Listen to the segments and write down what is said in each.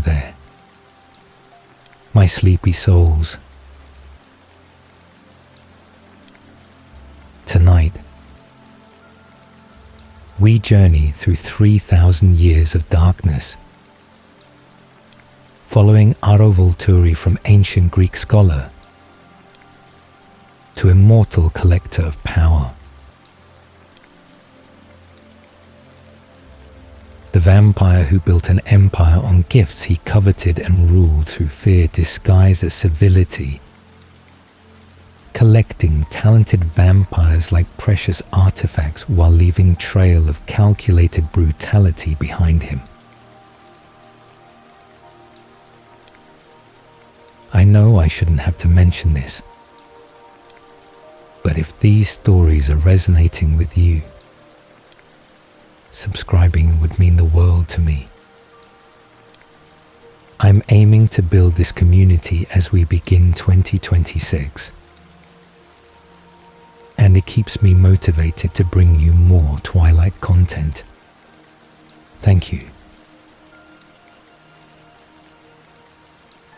there, my sleepy souls. Tonight, we journey through 3,000 years of darkness, following Volturi from ancient Greek scholar to immortal collector of power. The vampire who built an empire on gifts he coveted and ruled through fear disguised as civility, collecting talented vampires like precious artifacts while leaving trail of calculated brutality behind him. I know I shouldn't have to mention this, but if these stories are resonating with you, subscribing would mean the world to me. I'm aiming to build this community as we begin 2026, and it keeps me motivated to bring you more Twilight content. Thank you.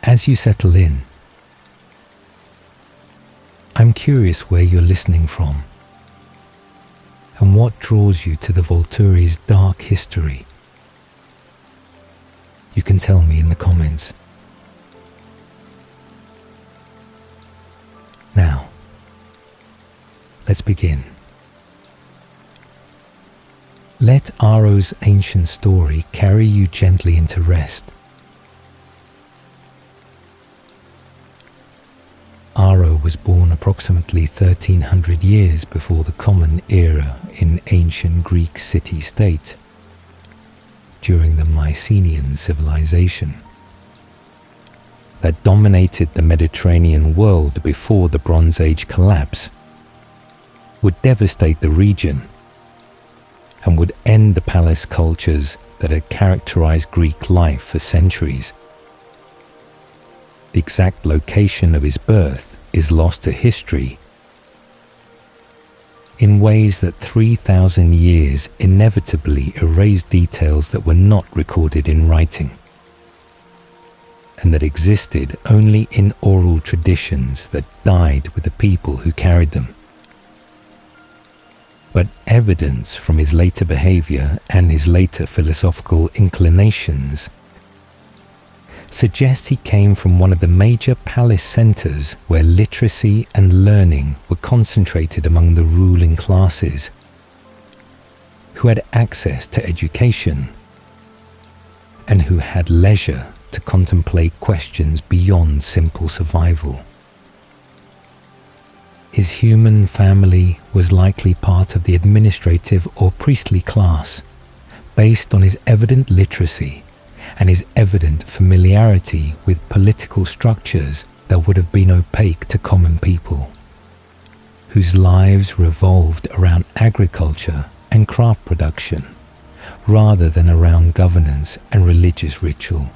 As you settle in, I'm curious where you're listening from and what draws you to the Volturi's dark history. You can tell me in the comments. Now, let's begin. Let Aro's ancient story carry you gently into rest. Aro was born approximately 1300 years before the Common Era in ancient Greek city-state, during the Mycenaean civilization that dominated the Mediterranean world before the Bronze Age collapse, would devastate the region, and would end the palace cultures that had characterized Greek life for centuries. The exact location of his birth is lost to history in ways that 3,000 years inevitably erase details that were not recorded in writing, and that existed only in oral traditions that died with the people who carried them. But evidence from his later behavior and his later philosophical inclinations suggests he came from one of the major palace centers where literacy and learning were concentrated among the ruling classes, who had access to education and who had leisure to contemplate questions beyond simple survival. His human family was likely part of the administrative or priestly class, based on his evident literacy and his evident familiarity with political structures that would have been opaque to common people, whose lives revolved around agriculture and craft production, rather than around governance and religious ritual.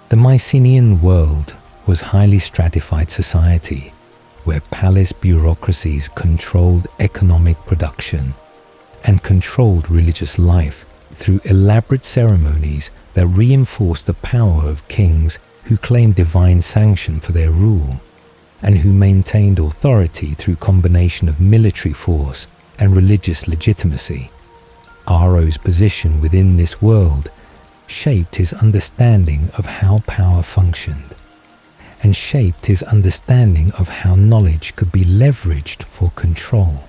The Mycenaean world was highly stratified society, where palace bureaucracies controlled economic production and controlled religious life through elaborate ceremonies that reinforced the power of kings who claimed divine sanction for their rule, and who maintained authority through combination of military force and religious legitimacy. Aro's position within this world shaped his understanding of how power functioned, and shaped his understanding of how knowledge could be leveraged for control.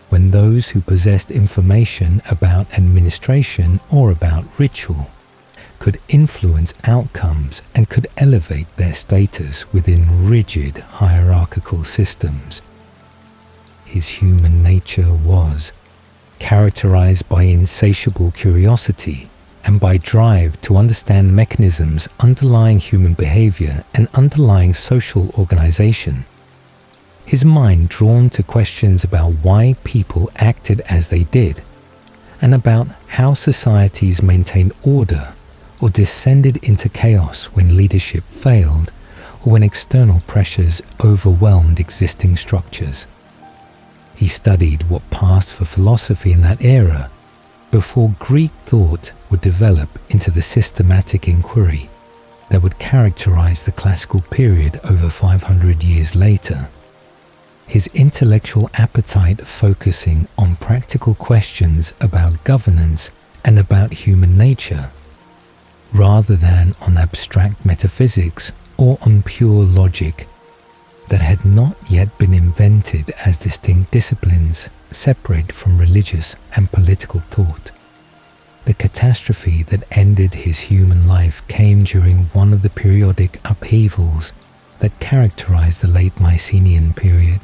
When those who possessed information about administration or about ritual could influence outcomes and could elevate their status within rigid hierarchical systems. His human nature was characterized by insatiable curiosity and by drive to understand mechanisms underlying human behavior and underlying social organization. His mind drawn to questions about why people acted as they did, and about how societies maintained order or descended into chaos when leadership failed or when external pressures overwhelmed existing structures. He studied what passed for philosophy in that era, before Greek thought would develop into the systematic inquiry that would characterize the classical period over 500 years later. His intellectual appetite focusing on practical questions about governance and about human nature, rather than on abstract metaphysics or on pure logic that had not yet been invented as distinct disciplines separate from religious and political thought. The catastrophe that ended his human life came during one of the periodic upheavals that characterized the late Mycenaean period,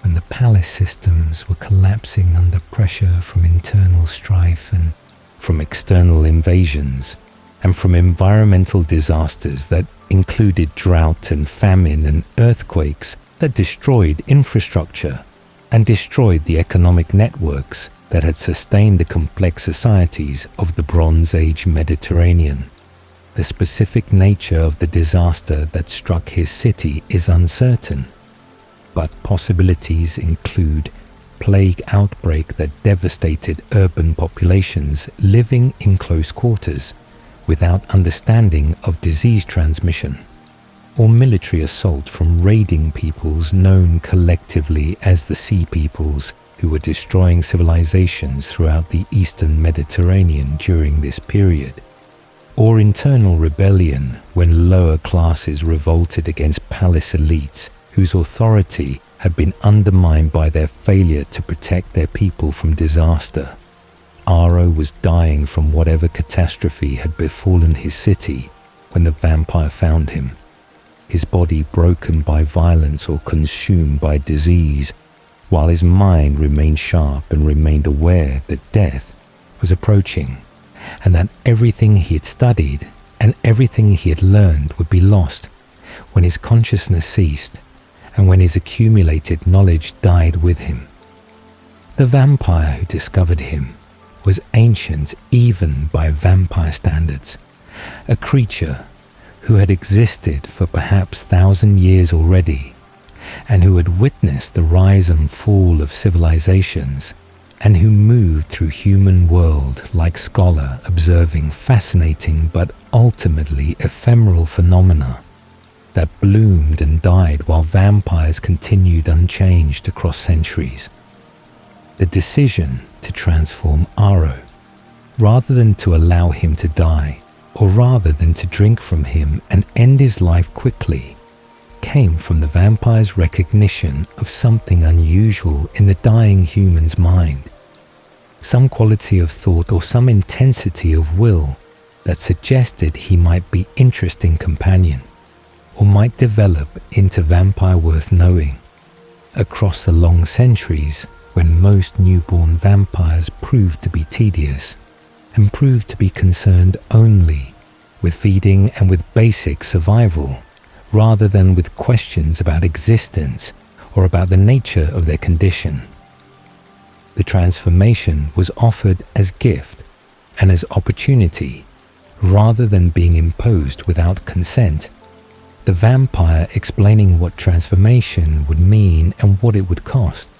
when the palace systems were collapsing under pressure from internal strife and from external invasions, and from environmental disasters that included drought and famine and earthquakes that destroyed infrastructure and destroyed the economic networks that had sustained the complex societies of the Bronze Age Mediterranean. The specific nature of the disaster that struck his city is uncertain, but possibilities include plague outbreak that devastated urban populations living in close quarters without understanding of disease transmission, or military assault from raiding peoples known collectively as the Sea Peoples, who were destroying civilizations throughout the eastern Mediterranean during this period, or internal rebellion when lower classes revolted against palace elites whose authority had been undermined by their failure to protect their people from disaster. Aro was dying from whatever catastrophe had befallen his city when the vampire found him, his body broken by violence or consumed by disease, while his mind remained sharp and remained aware that death was approaching, and that everything he had studied and everything he had learned would be lost when his consciousness ceased and when his accumulated knowledge died with him. The vampire who discovered him was ancient even by vampire standards, a creature who had existed for perhaps 1,000 years already, and who had witnessed the rise and fall of civilizations, and who moved through human world like scholar observing fascinating but ultimately ephemeral phenomena that bloomed and died while vampires continued unchanged across centuries. The decision to transform Aro, rather than to allow him to die, or rather than to drink from him and end his life quickly, came from the vampire's recognition of something unusual in the dying human's mind, some quality of thought or some intensity of will that suggested he might be interesting companion, or might develop into vampire worth knowing. Across the long centuries, when most newborn vampires proved to be tedious, and proved to be concerned only with feeding and with basic survival, rather than with questions about existence or about the nature of their condition. The transformation was offered as gift and as opportunity, rather than being imposed without consent, the vampire explaining what transformation would mean and what it would cost,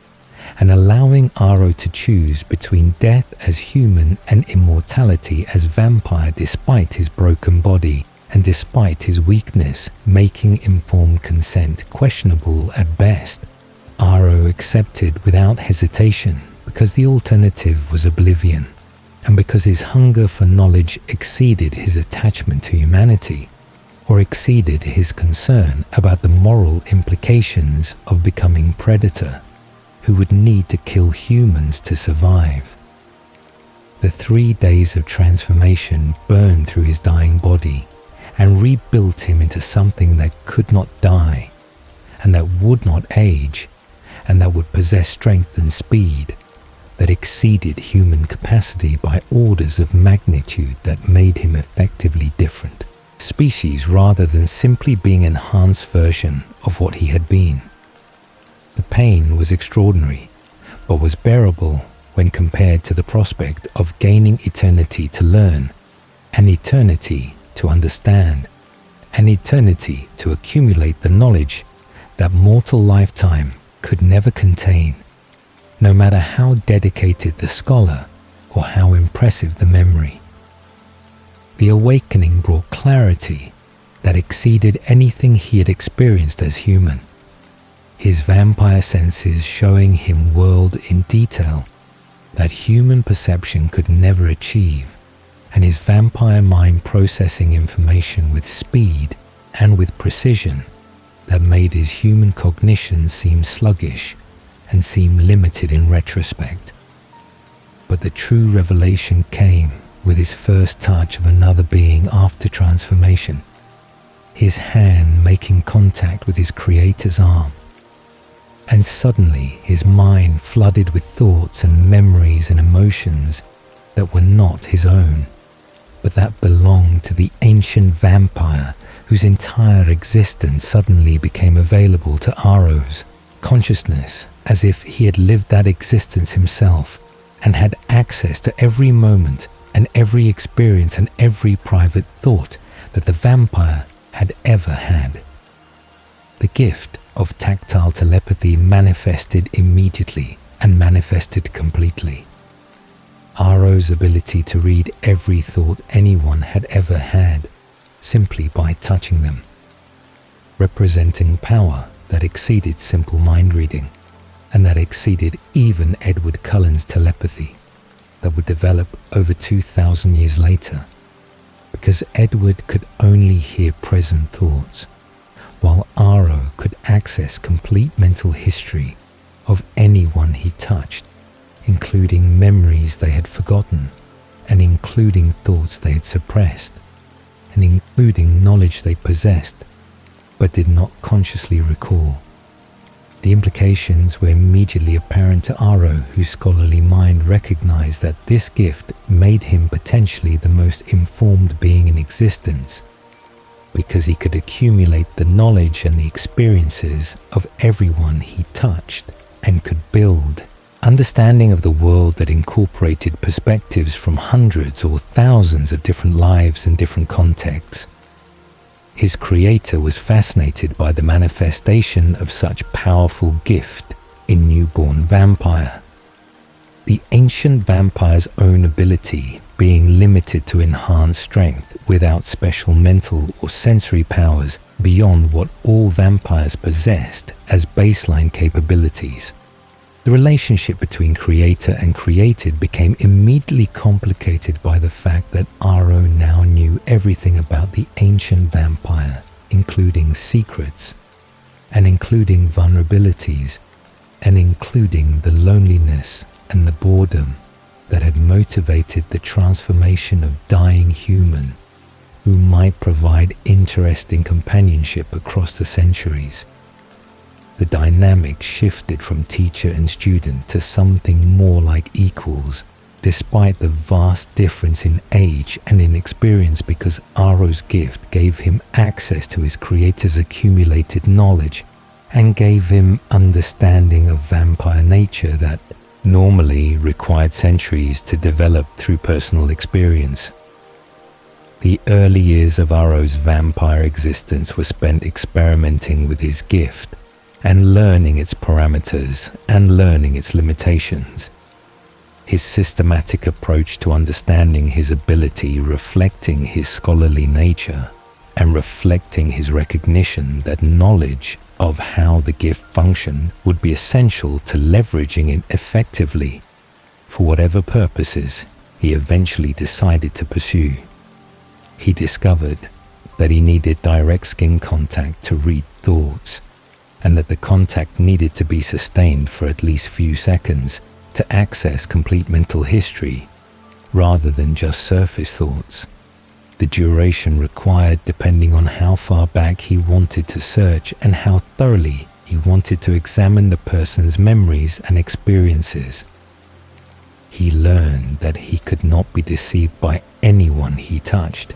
and allowing Aro to choose between death as human and immortality as vampire despite his broken body and despite his weakness, making informed consent questionable at best. Aro accepted without hesitation because the alternative was oblivion, and because his hunger for knowledge exceeded his attachment to humanity, or exceeded his concern about the moral implications of becoming predator, who would need to kill humans to survive. The 3 days of transformation burned through his dying body and rebuilt him into something that could not die, and that would not age, and that would possess strength and speed that exceeded human capacity by orders of magnitude that made him effectively different species rather than simply being an enhanced version of what he had been. The pain was extraordinary, but was bearable when compared to the prospect of gaining eternity to learn, an eternity to understand, an eternity to accumulate the knowledge that mortal lifetime could never contain, no matter how dedicated the scholar or how impressive the memory. The awakening brought clarity that exceeded anything he had experienced as human, his vampire senses showing him world in detail that human perception could never achieve, and his vampire mind processing information with speed and with precision that made his human cognition seem sluggish and seem limited in retrospect. But the true revelation came with his first touch of another being after transformation, his hand making contact with his creator's arm. And suddenly his mind flooded with thoughts and memories and emotions that were not his own, but that belonged to the ancient vampire whose entire existence suddenly became available to Aro's consciousness, as if he had lived that existence himself and had access to every moment and every experience and every private thought that the vampire had ever had. The gift of tactile telepathy manifested immediately and manifested completely. Aro's ability to read every thought anyone had ever had simply by touching them, representing power that exceeded simple mind reading and that exceeded even Edward Cullen's telepathy that would develop over 2,000 years later, because Edward could only hear present thoughts, while Aro could access complete mental history of anyone he touched, including memories they had forgotten, and including thoughts they had suppressed, and including knowledge they possessed but did not consciously recall. The implications were immediately apparent to Aro, whose scholarly mind recognized that this gift made him potentially the most informed being in existence, because he could accumulate the knowledge and the experiences of everyone he touched and could build understanding of the world that incorporated perspectives from hundreds or thousands of different lives and different contexts. His creator was fascinated by the manifestation of such powerful gift in newborn vampire. The ancient vampire's own ability being limited to enhanced strength without special mental or sensory powers beyond what all vampires possessed as baseline capabilities. The relationship between creator and created became immediately complicated by the fact that Aro now knew everything about the ancient vampire, including secrets, and including vulnerabilities, and including the loneliness and the boredom that had motivated the transformation of dying human who might provide interesting companionship across the centuries. The dynamic shifted from teacher and student to something more like equals, despite the vast difference in age and in experience, because Aro's gift gave him access to his creator's accumulated knowledge and gave him understanding of vampire nature that normally required centuries to develop through personal experience. The early years of Aro's vampire existence were spent experimenting with his gift and learning its parameters and learning its limitations. His systematic approach to understanding his ability reflecting his scholarly nature and reflecting his recognition that knowledge of how the gift functioned would be essential to leveraging it effectively for whatever purposes he eventually decided to pursue. He discovered that he needed direct skin contact to read thoughts, and that the contact needed to be sustained for at least few seconds to access complete mental history rather than just surface thoughts. The duration required depending on how far back he wanted to search and how thoroughly he wanted to examine the person's memories and experiences. He learned that he could not be deceived by anyone he touched,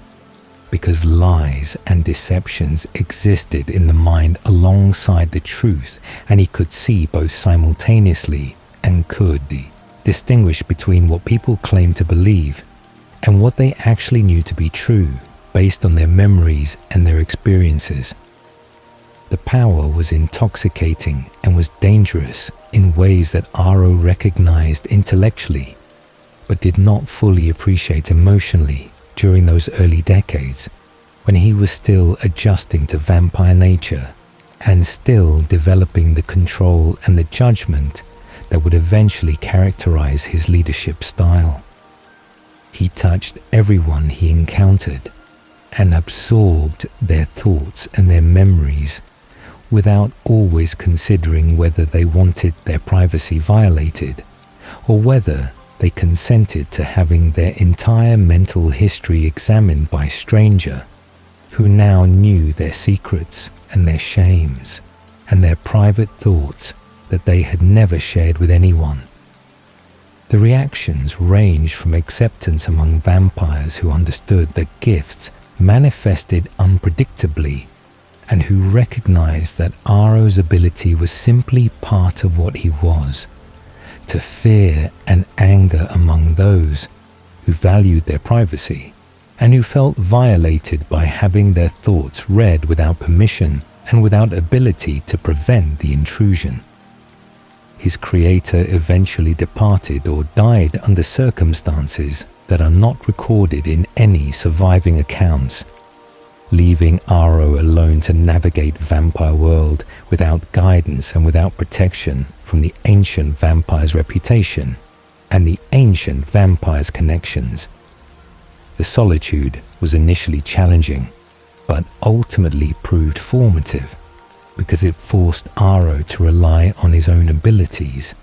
because lies and deceptions existed in the mind alongside the truth, and he could see both simultaneously and could distinguish between what people claimed to believe and what they actually knew to be true based on their memories and their experiences. The power was intoxicating and was dangerous in ways that Aro recognized intellectually, but did not fully appreciate emotionally during those early decades when he was still adjusting to vampire nature and still developing the control and the judgment that would eventually characterize his leadership style. He touched everyone he encountered and absorbed their thoughts and their memories without always considering whether they wanted their privacy violated or whether they consented to having their entire mental history examined by a stranger who now knew their secrets and their shames and their private thoughts that they had never shared with anyone. The reactions ranged from acceptance among vampires who understood that gifts manifested unpredictably and who recognized that Aro's ability was simply part of what he was, to fear and anger among those who valued their privacy and who felt violated by having their thoughts read without permission and without ability to prevent the intrusion. His creator eventually departed or died under circumstances that are not recorded in any surviving accounts, leaving Aro alone to navigate vampire world without guidance and without protection from the ancient vampire's reputation and the ancient vampire's connections. The solitude was initially challenging, but ultimately proved formative because it forced Aro to rely on his own abilities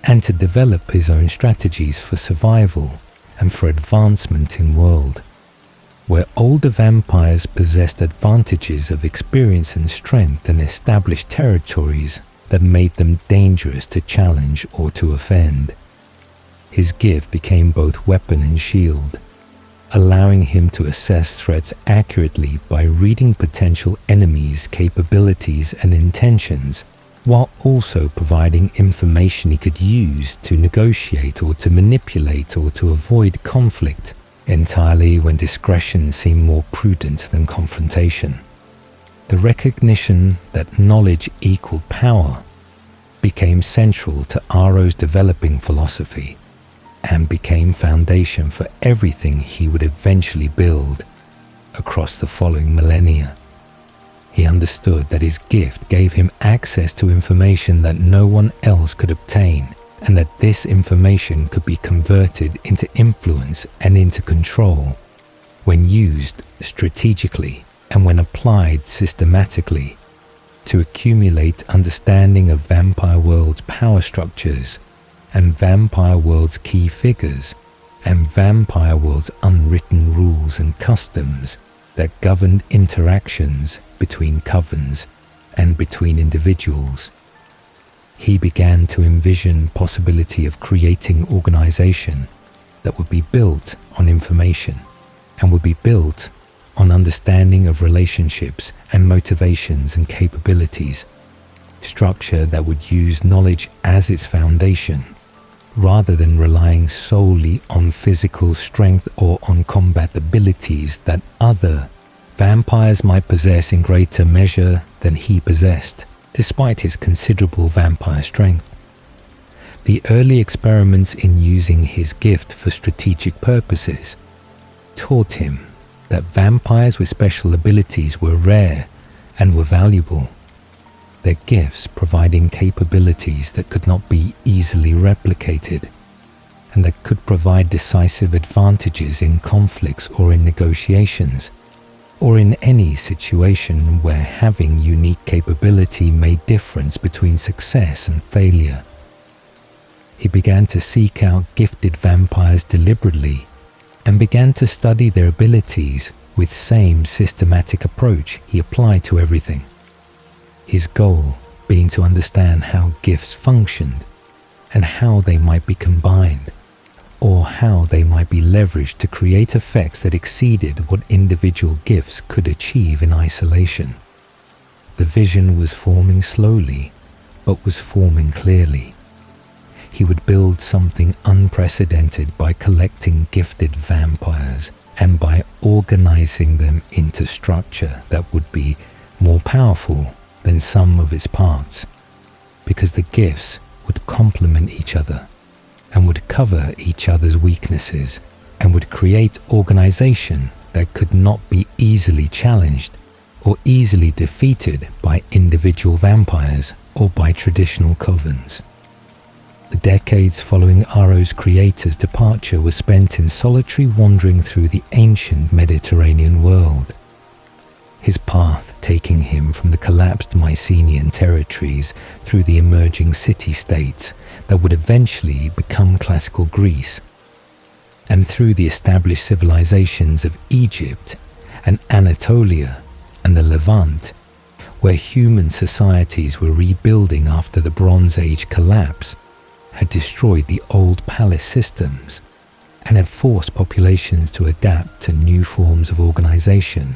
and to develop his own strategies for survival and for advancement in world. Where older vampires possessed advantages of experience and strength and established territories that made them dangerous to challenge or to offend. His gift became both weapon and shield, allowing him to assess threats accurately by reading potential enemies' capabilities and intentions, while also providing information he could use to negotiate or to manipulate or to avoid conflict, entirely when discretion seemed more prudent than confrontation. The recognition that knowledge equaled power became central to Aro's developing philosophy and became foundation for everything he would eventually build across the following millennia. He understood that his gift gave him access to information that no one else could obtain, and that this information could be converted into influence and into control when used strategically and when applied systematically to accumulate understanding of vampire world's power structures and vampire world's key figures and vampire world's unwritten rules and customs that governed interactions between covens and between individuals. He began to envision possibility of creating organization that would be built on information and would be built on understanding of relationships and motivations and capabilities, structure that would use knowledge as its foundation, rather than relying solely on physical strength or on combat abilities that other vampires might possess in greater measure than he possessed, despite his considerable vampire strength. The early experiments in using his gift for strategic purposes taught him that vampires with special abilities were rare and were valuable, their gifts providing capabilities that could not be easily replicated and that could provide decisive advantages in conflicts or in negotiations, or in any situation where having unique capability made difference between success and failure. He began to seek out gifted vampires deliberately and began to study their abilities with same systematic approach he applied to everything. His goal being to understand how gifts functioned and how they might be combined, or how they might be leveraged to create effects that exceeded what individual gifts could achieve in isolation. The vision was forming slowly, but was forming clearly. He would build something unprecedented by collecting gifted vampires and by organizing them into structure that would be more powerful than some of its parts, because the gifts would complement each other. and would cover each other's weaknesses and would create organization that could not be easily challenged or easily defeated by individual vampires or by traditional covens. The decades following Aro's creator's departure were spent in solitary wandering through the ancient Mediterranean world, his path taking him from the collapsed Mycenaean territories through the emerging city-states that would eventually become classical Greece, and through the established civilizations of Egypt and Anatolia and the Levant, where human societies were rebuilding after the Bronze Age collapse had destroyed the old palace systems and had forced populations to adapt to new forms of organization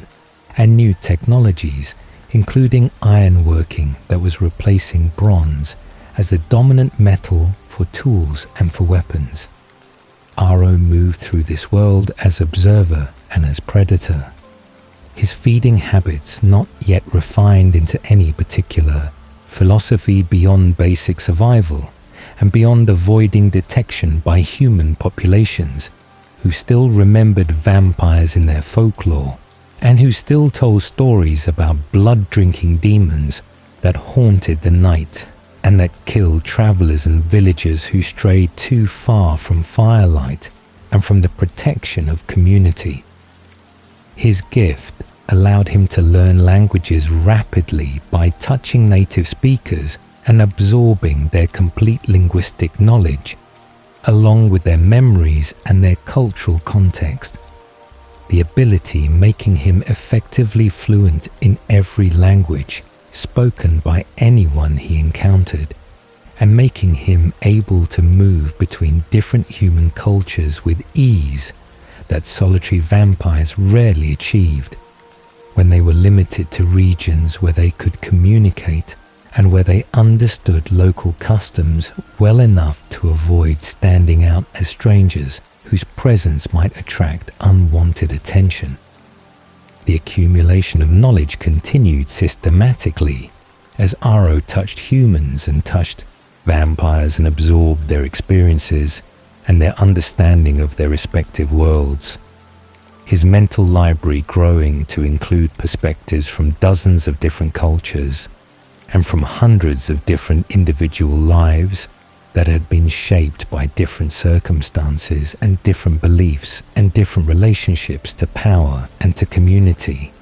and new technologies, including ironworking that was replacing bronze as the dominant metal for tools and for weapons. Aro moved through this world as observer and as predator, his feeding habits not yet refined into any particular philosophy beyond basic survival and beyond avoiding detection by human populations who still remembered vampires in their folklore and who still told stories about blood-drinking demons that haunted the night and that killed travelers and villagers who strayed too far from firelight and from the protection of community. His gift allowed him to learn languages rapidly by touching native speakers and absorbing their complete linguistic knowledge, along with their memories and their cultural context. The ability making him effectively fluent in every language spoken by anyone he encountered, and making him able to move between different human cultures with ease that solitary vampires rarely achieved, when they were limited to regions where they could communicate and where they understood local customs well enough to avoid standing out as strangers whose presence might attract unwanted attention. The accumulation of knowledge continued systematically as Aro touched humans and touched vampires and absorbed their experiences and their understanding of their respective worlds. His mental library growing to include perspectives from dozens of different cultures and from hundreds of different individual lives that had been shaped by different circumstances and different beliefs and different relationships to power and to community.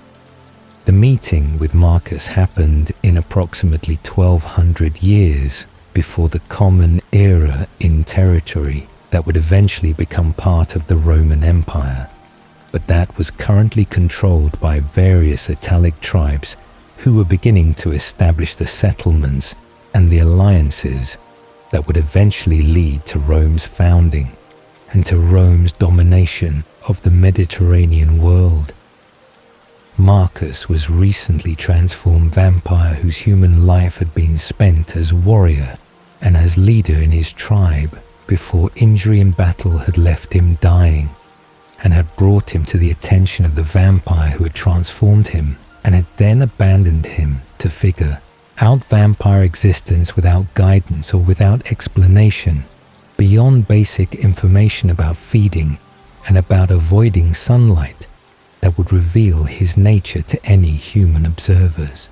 The meeting with Marcus happened in approximately 1200 years before the Common Era in territory that would eventually become part of the Roman Empire, but that was currently controlled by various Italic tribes who were beginning to establish the settlements and the alliances that would eventually lead to Rome's founding and to Rome's domination of the Mediterranean world. Marcus was recently transformed vampire whose human life had been spent as warrior and as leader in his tribe before injury in battle had left him dying and had brought him to the attention of the vampire who had transformed him and had then abandoned him to figure out vampire existence without guidance or without explanation, beyond basic information about feeding and about avoiding sunlight that would reveal his nature to any human observers.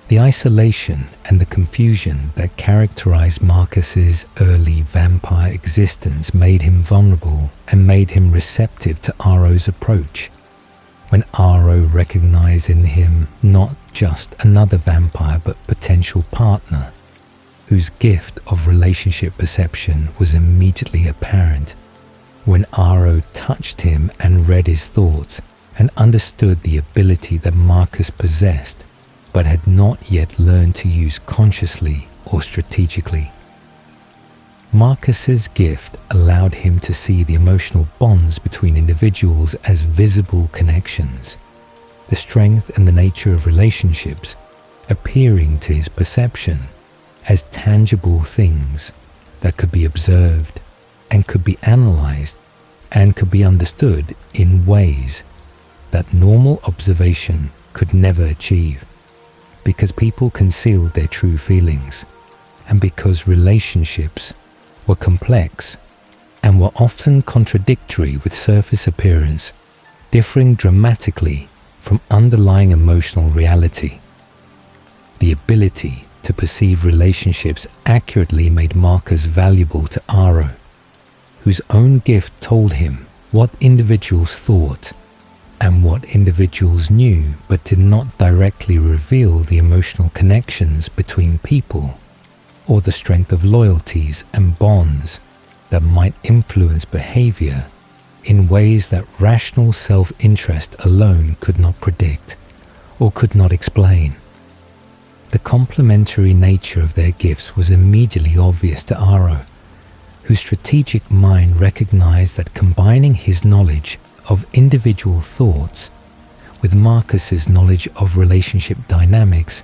The isolation and the confusion that characterized Marcus's early vampire existence made him vulnerable and made him receptive to Aro's approach. When Aro recognized in him not just another vampire but potential partner, whose gift of relationship perception was immediately apparent. When Aro touched him and read his thoughts and understood the ability that Marcus possessed but had not yet learned to use consciously or strategically. Marcus's gift allowed him to see the emotional bonds between individuals as visible connections, the strength and the nature of relationships appearing to his perception as tangible things that could be observed and could be analyzed and could be understood in ways that normal observation could never achieve, because people concealed their true feelings and because relationships were complex and were often contradictory with surface appearance, differing dramatically from underlying emotional reality. The ability to perceive relationships accurately made Marcus valuable to Aro, whose own gift told him what individuals thought and what individuals knew, but did not directly reveal the emotional connections between people or the strength of loyalties and bonds that might influence behavior in ways that rational self-interest alone could not predict or could not explain. The complementary nature of their gifts was immediately obvious to Aro, whose strategic mind recognized that combining his knowledge of individual thoughts with Marcus's knowledge of relationship dynamics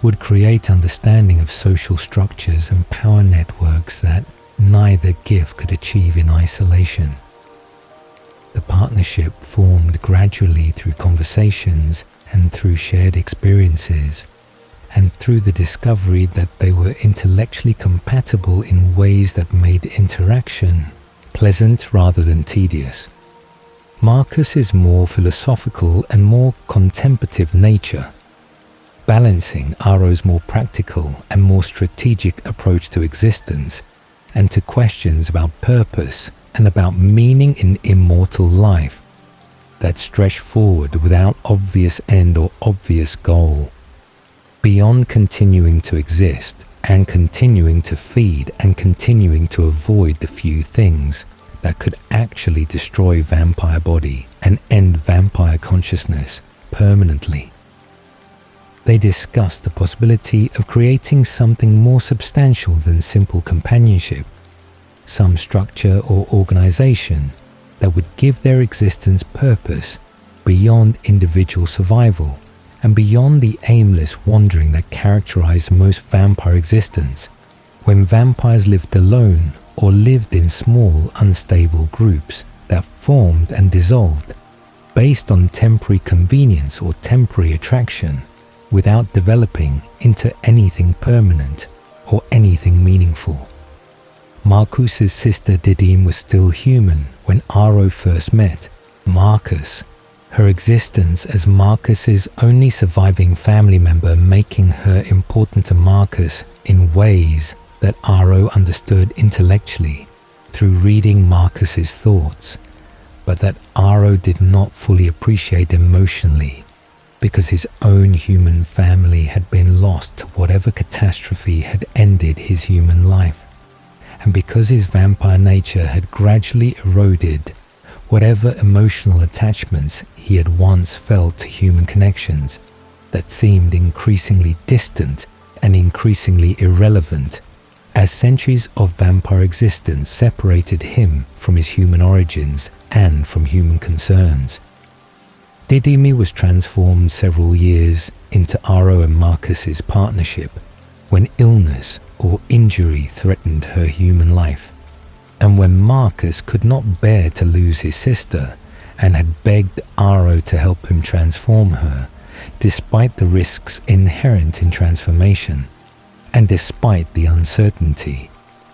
would create understanding of social structures and power networks that neither gift could achieve in isolation. The partnership formed gradually through conversations and through shared experiences, and through the discovery that they were intellectually compatible in ways that made interaction pleasant rather than tedious. Marcus's more philosophical and more contemplative nature, balancing Aro's more practical and more strategic approach to existence and to questions about purpose and about meaning in immortal life that stretch forward without obvious end or obvious goal, beyond continuing to exist and continuing to feed and continuing to avoid the few things that could actually destroy vampire body and end vampire consciousness permanently. They discussed the possibility of creating something more substantial than simple companionship, some structure or organization that would give their existence purpose beyond individual survival and beyond the aimless wandering that characterized most vampire existence when vampires lived alone or lived in small, unstable groups that formed and dissolved based on temporary convenience or temporary attraction without developing into anything permanent or anything meaningful. Marcus's sister Didyme was still human when Aro first met Marcus, her existence as Marcus's only surviving family member making her important to Marcus in ways that Aro understood intellectually through reading Marcus's thoughts, but that Aro did not fully appreciate emotionally because his own human family had been lost to whatever catastrophe had ended his human life, and because his vampire nature had gradually eroded whatever emotional attachments he had once felt to human connections that seemed increasingly distant and increasingly irrelevant as centuries of vampire existence separated him from his human origins and from human concerns. Didyme was transformed several years into Aro and Marcus's partnership when illness or injury threatened her human life, and when Marcus could not bear to lose his sister and had begged Aro to help him transform her, despite the risks inherent in transformation, and despite the uncertainty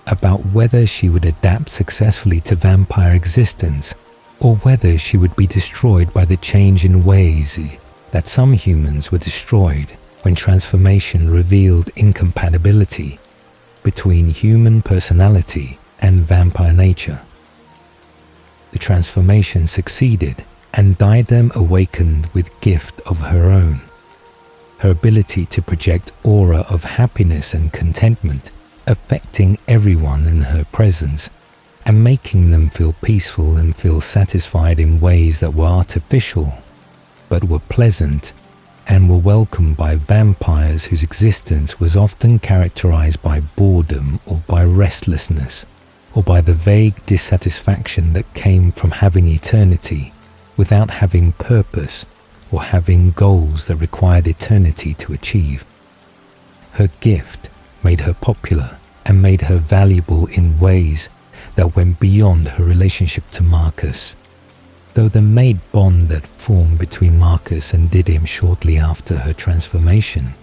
about whether she would adapt successfully to vampire existence or whether she would be destroyed by the change in ways that some humans were destroyed when transformation revealed incompatibility between human personality and vampire nature. The transformation succeeded, and Didyme awakened with gift of her own. Her ability to project aura of happiness and contentment, affecting everyone in her presence, and making them feel peaceful and feel satisfied in ways that were artificial, but were pleasant and were welcomed by vampires whose existence was often characterized by boredom or by restlessness, or by the vague dissatisfaction that came from having eternity without having purpose or having goals that required eternity to achieve. Her gift made her popular and made her valuable in ways that went beyond her relationship to Marcus, though the mate bond that formed between Marcus and Didyme shortly after her transformation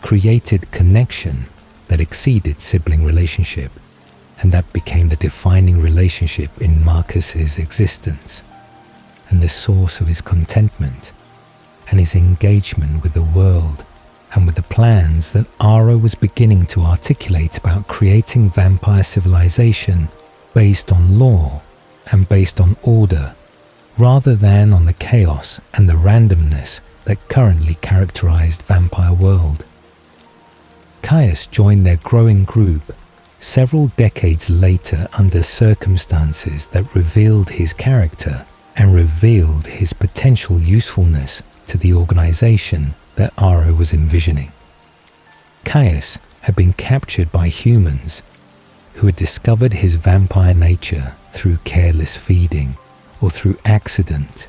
created connection that exceeded sibling relationship and that became the defining relationship in Marcus's existence, and the source of his contentment, and his engagement with the world, and with the plans that Aro was beginning to articulate about creating vampire civilization based on law and based on order, rather than on the chaos and the randomness that currently characterized Vampire World. Caius joined their growing group several decades later under circumstances that revealed his character and revealed his potential usefulness to the organization that Aro was envisioning. Caius had been captured by humans who had discovered his vampire nature through careless feeding or through accident,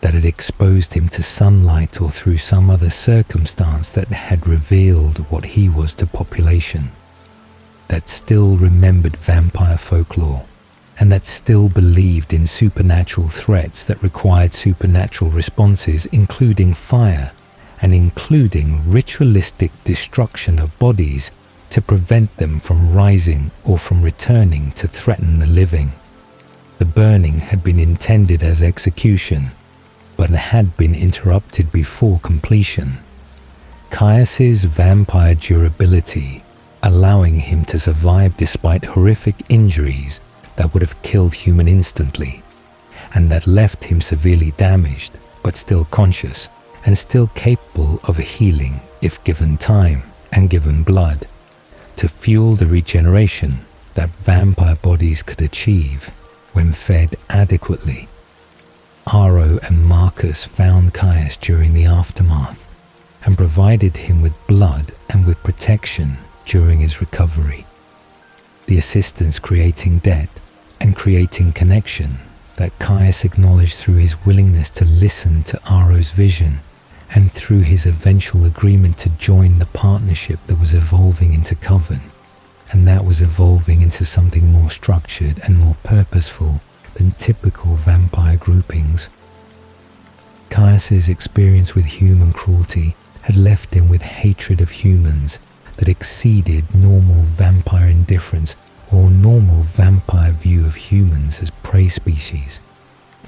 that had exposed him to sunlight or through some other circumstance that had revealed what he was to population, that still remembered vampire folklore, and that still believed in supernatural threats that required supernatural responses, including fire and including ritualistic destruction of bodies to prevent them from rising or from returning to threaten the living. The burning had been intended as execution, but had been interrupted before completion. Caius's vampire durability, allowing him to survive despite horrific injuries that would have killed human instantly, and that left him severely damaged, but still conscious, and still capable of healing if given time and given blood, to fuel the regeneration that vampire bodies could achieve when fed adequately. Aro and Marcus found Caius during the aftermath and provided him with blood and with protection during his recovery. The assistance creating debt and creating connection that Caius acknowledged through his willingness to listen to Aro's vision and through his eventual agreement to join the partnership that was evolving into Coven, and that was evolving into something more structured and more purposeful than typical vampire groupings. Caius's experience with human cruelty had left him with hatred of humans that exceeded normal vampire indifference or normal vampire view of humans as prey species.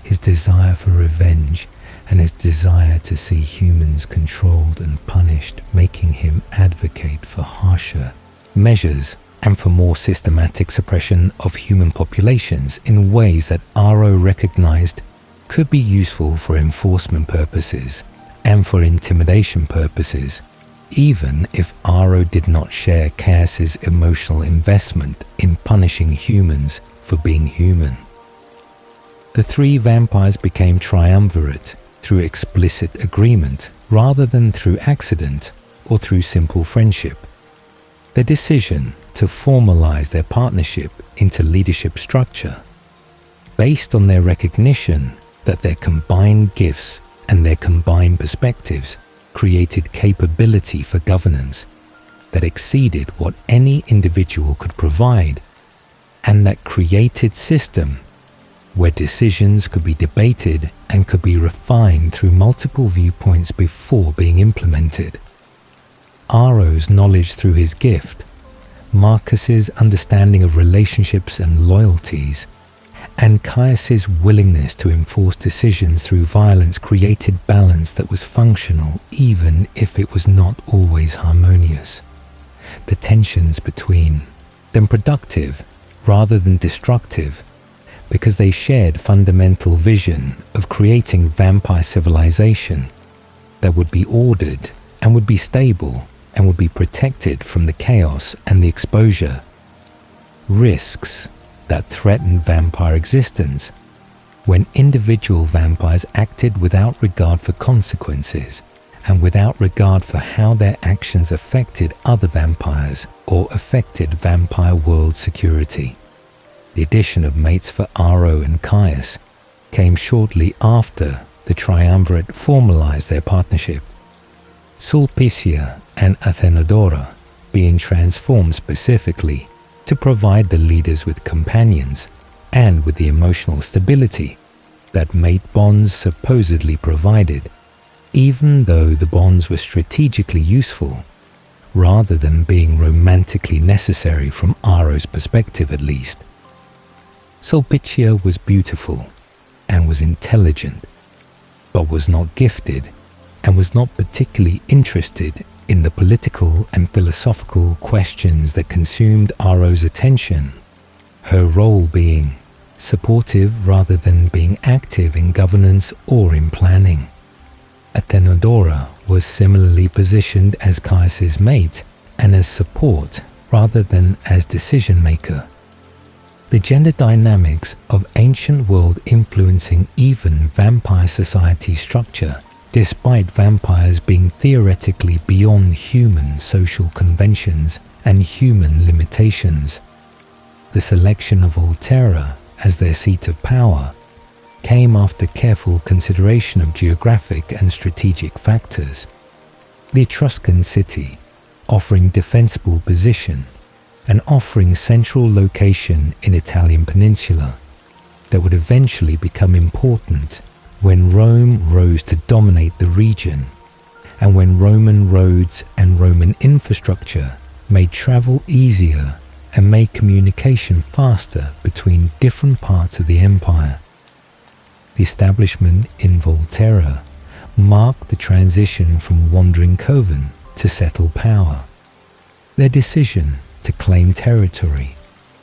His desire for revenge and his desire to see humans controlled and punished, making him advocate for harsher measures and for more systematic suppression of human populations in ways that Aro recognized could be useful for enforcement purposes and for intimidation purposes, even if Aro did not share Caius's emotional investment in punishing humans for being human. The three vampires became triumvirate through explicit agreement rather than through accident or through simple friendship. Their decision to formalize their partnership into leadership structure, based on their recognition that their combined gifts and their combined perspectives created capability for governance that exceeded what any individual could provide, and that created system where decisions could be debated and could be refined through multiple viewpoints before being implemented. Aro's knowledge through his gift, Marcus's understanding of relationships and loyalties, and Caius's willingness to enforce decisions through violence created balance that was functional even if it was not always harmonious. The tensions between them productive rather than destructive, because they shared fundamental vision of creating vampire civilization that would be ordered and would be stable and would be protected from the chaos and the exposure, risks that threatened vampire existence when individual vampires acted without regard for consequences and without regard for how their actions affected other vampires or affected vampire world security. The addition of mates for Aro and Caius came shortly after the triumvirate formalized their partnership. Sulpicia and Athenodora being transformed specifically to provide the leaders with companions and with the emotional stability that mate bonds supposedly provided, even though the bonds were strategically useful, rather than being romantically necessary from Aro's perspective at least. Sulpicia was beautiful and was intelligent, but was not gifted and was not particularly interested in the political and philosophical questions that consumed Aro's attention, her role being supportive rather than being active in governance or in planning. Athenodora was similarly positioned as Caius's mate and as support rather than as decision-maker. The gender dynamics of ancient world influencing even vampire society structure, despite vampires being theoretically beyond human social conventions and human limitations. The selection of Volterra as their seat of power came after careful consideration of geographic and strategic factors. The Etruscan city, offering defensible position and offering central location in Italian peninsula, that would eventually become important when Rome rose to dominate the region and when Roman roads and Roman infrastructure made travel easier and made communication faster between different parts of the empire. The establishment in Volterra marked the transition from wandering coven to settled power. Their decision to claim territory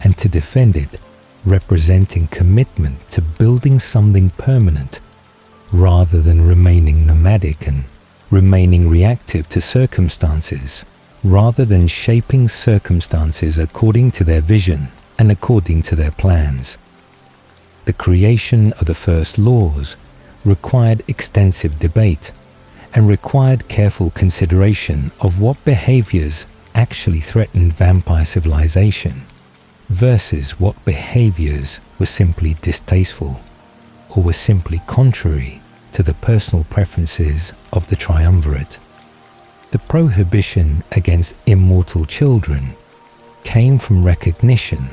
and to defend it, representing commitment to building something permanent rather than remaining nomadic and remaining reactive to circumstances, rather than shaping circumstances according to their vision and according to their plans. The creation of the first laws required extensive debate and required careful consideration of what behaviors actually threatened vampire civilization versus what behaviors were simply distasteful or were simply contrary to the personal preferences of the triumvirate. The prohibition against immortal children came from recognition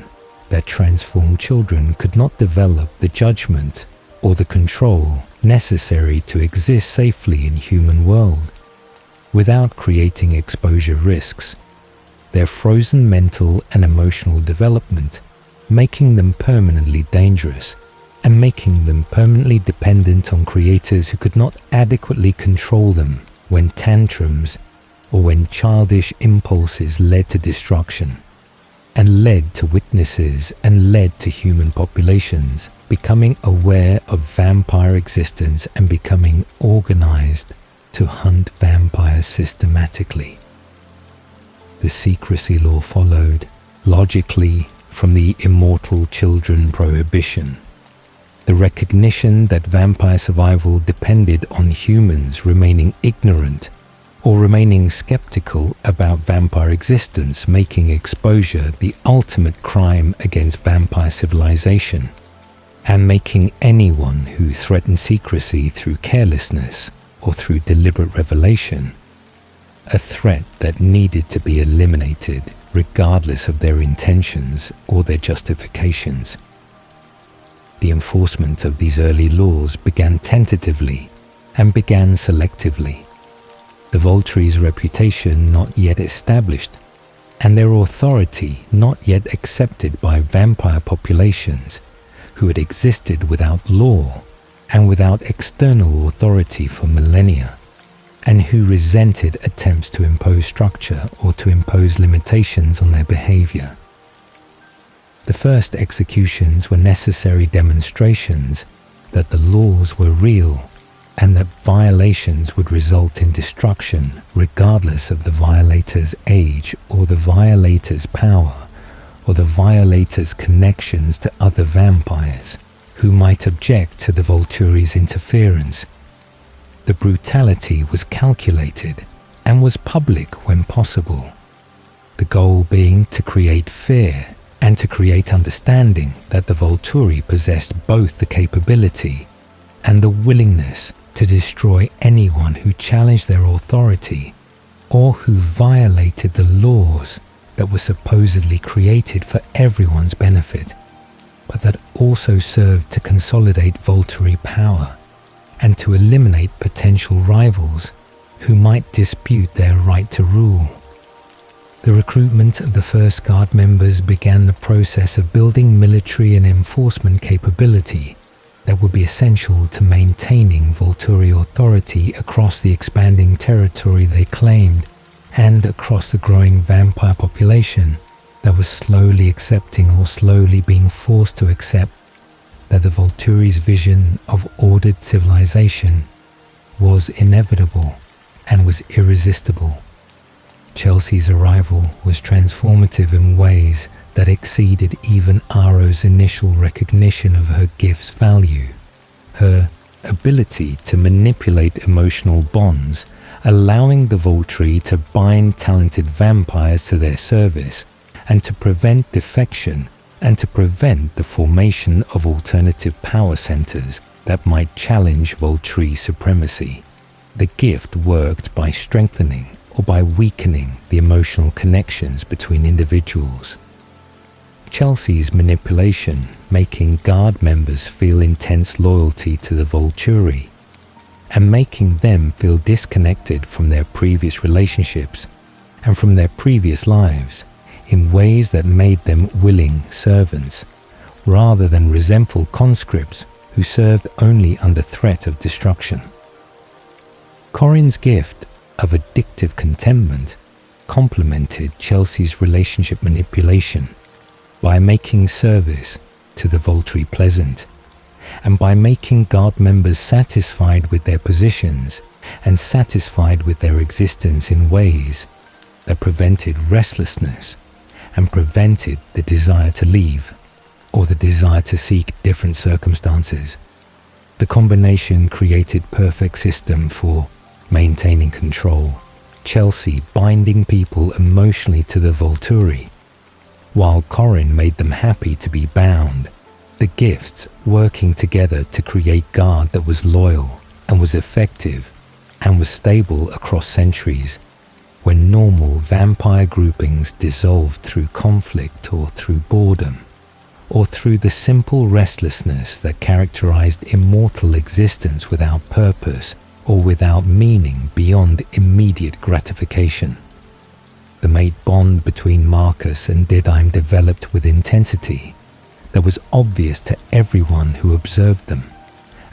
that transformed children could not develop the judgment or the control necessary to exist safely in human world without creating exposure risks, their frozen mental and emotional development making them permanently dangerous and making them permanently dependent on creators who could not adequately control them when tantrums or when childish impulses led to destruction, and led to witnesses and led to human populations becoming aware of vampire existence and becoming organized to hunt vampires systematically. The secrecy law followed, logically, from the immortal children prohibition. The recognition that vampire survival depended on humans remaining ignorant or remaining skeptical about vampire existence, making exposure the ultimate crime against vampire civilization, and making anyone who threatened secrecy through carelessness or through deliberate revelation a threat that needed to be eliminated regardless of their intentions or their justifications. The enforcement of these early laws began tentatively and began selectively. The Volturi's reputation not yet established, and their authority not yet accepted by vampire populations who had existed without law and without external authority for millennia, and who resented attempts to impose structure or to impose limitations on their behavior. The first executions were necessary demonstrations that the laws were real and that violations would result in destruction regardless of the violator's age or the violator's power or the violator's connections to other vampires who might object to the Volturi's interference. The brutality was calculated and was public when possible, the goal being to create fear and to create understanding that the Volturi possessed both the capability and the willingness to destroy anyone who challenged their authority or who violated the laws that were supposedly created for everyone's benefit, but that also served to consolidate Volturi power and to eliminate potential rivals who might dispute their right to rule. The recruitment of the first Guard members began the process of building military and enforcement capability that would be essential to maintaining Volturi authority across the expanding territory they claimed and across the growing vampire population that was slowly accepting or slowly being forced to accept that the Volturi's vision of ordered civilization was inevitable and was irresistible. Chelsea's arrival was transformative in ways that exceeded even Aro's initial recognition of her gift's value. Her ability to manipulate emotional bonds, allowing the Volturi to bind talented vampires to their service and to prevent defection and to prevent the formation of alternative power centers that might challenge Volturi supremacy. The gift worked by strengthening or by weakening the emotional connections between individuals. Chelsea's manipulation, making Guard members feel intense loyalty to the Volturi, and making them feel disconnected from their previous relationships and from their previous lives in ways that made them willing servants, rather than resentful conscripts who served only under threat of destruction. Corin's gift of addictive contentment complemented Chelsea's relationship manipulation by making service to the Volturi pleasant, and by making Guard members satisfied with their positions and satisfied with their existence in ways that prevented restlessness and prevented the desire to leave or the desire to seek different circumstances. The combination created perfect system for maintaining control, Chelsea binding people emotionally to the Volturi, while Corin made them happy to be bound, the gifts working together to create Guard that was loyal and was effective and was stable across centuries, when normal vampire groupings dissolved through conflict or through boredom, or through the simple restlessness that characterized immortal existence without purpose or without meaning beyond immediate gratification. The mate bond between Marcus and Didyme developed with intensity that was obvious to everyone who observed them,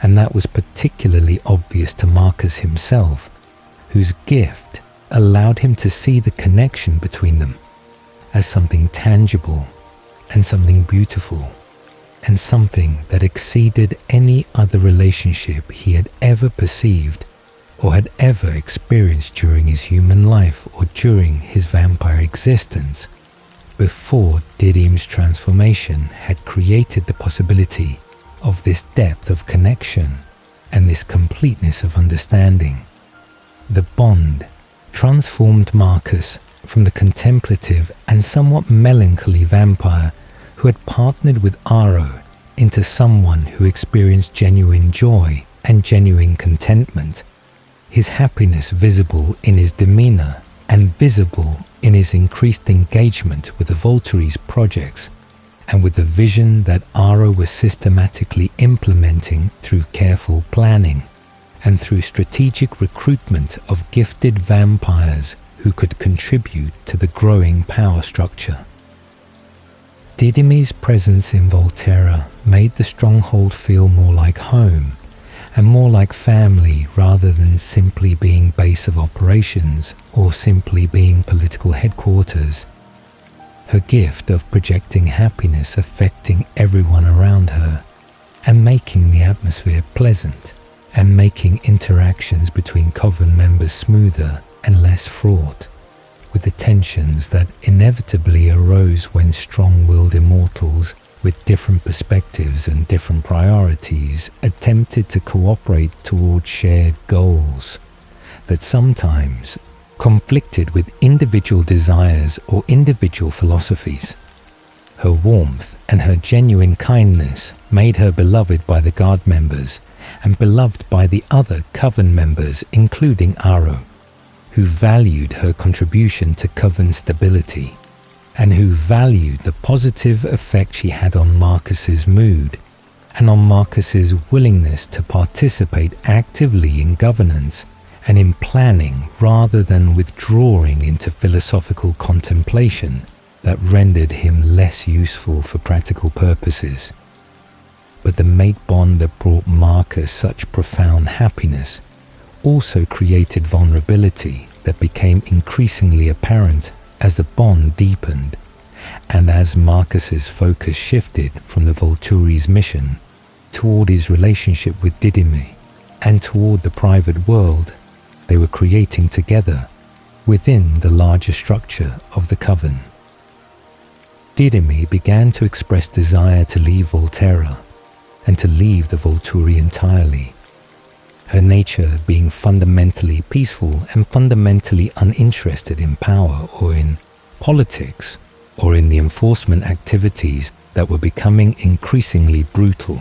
and that was particularly obvious to Marcus himself, whose gift allowed him to see the connection between them as something tangible and something beautiful, and something that exceeded any other relationship he had ever perceived or had ever experienced during his human life or during his vampire existence, before Didym's transformation had created the possibility of this depth of connection and this completeness of understanding. The bond transformed Marcus from the contemplative and somewhat melancholy vampire who had partnered with Aro into someone who experienced genuine joy and genuine contentment, his happiness visible in his demeanor and visible in his increased engagement with the Volturi's projects and with the vision that Aro was systematically implementing through careful planning and through strategic recruitment of gifted vampires who could contribute to the growing power structure. Didym's presence in Volterra made the stronghold feel more like home and more like family rather than simply being base of operations or simply being political headquarters. Her gift of projecting happiness affecting everyone around her and making the atmosphere pleasant and making interactions between Coven members smoother and less fraught, with the tensions that inevitably arose when strong-willed immortals with different perspectives and different priorities attempted to cooperate toward shared goals that sometimes conflicted with individual desires or individual philosophies. Her warmth and her genuine kindness made her beloved by the Guard members and beloved by the other Coven members, including Aro, who valued her contribution to Coven stability and who valued the positive effect she had on Marcus's mood and on Marcus's willingness to participate actively in governance and in planning rather than withdrawing into philosophical contemplation that rendered him less useful for practical purposes. But the mate bond that brought Marcus such profound happiness also created vulnerability that became increasingly apparent as the bond deepened, and as Marcus's focus shifted from the Volturi's mission toward his relationship with Didyme and toward the private world they were creating together within the larger structure of the Coven. Didyme began to express desire to leave Volterra and to leave the Volturi entirely, her nature being fundamentally peaceful and fundamentally uninterested in power or in politics or in the enforcement activities that were becoming increasingly brutal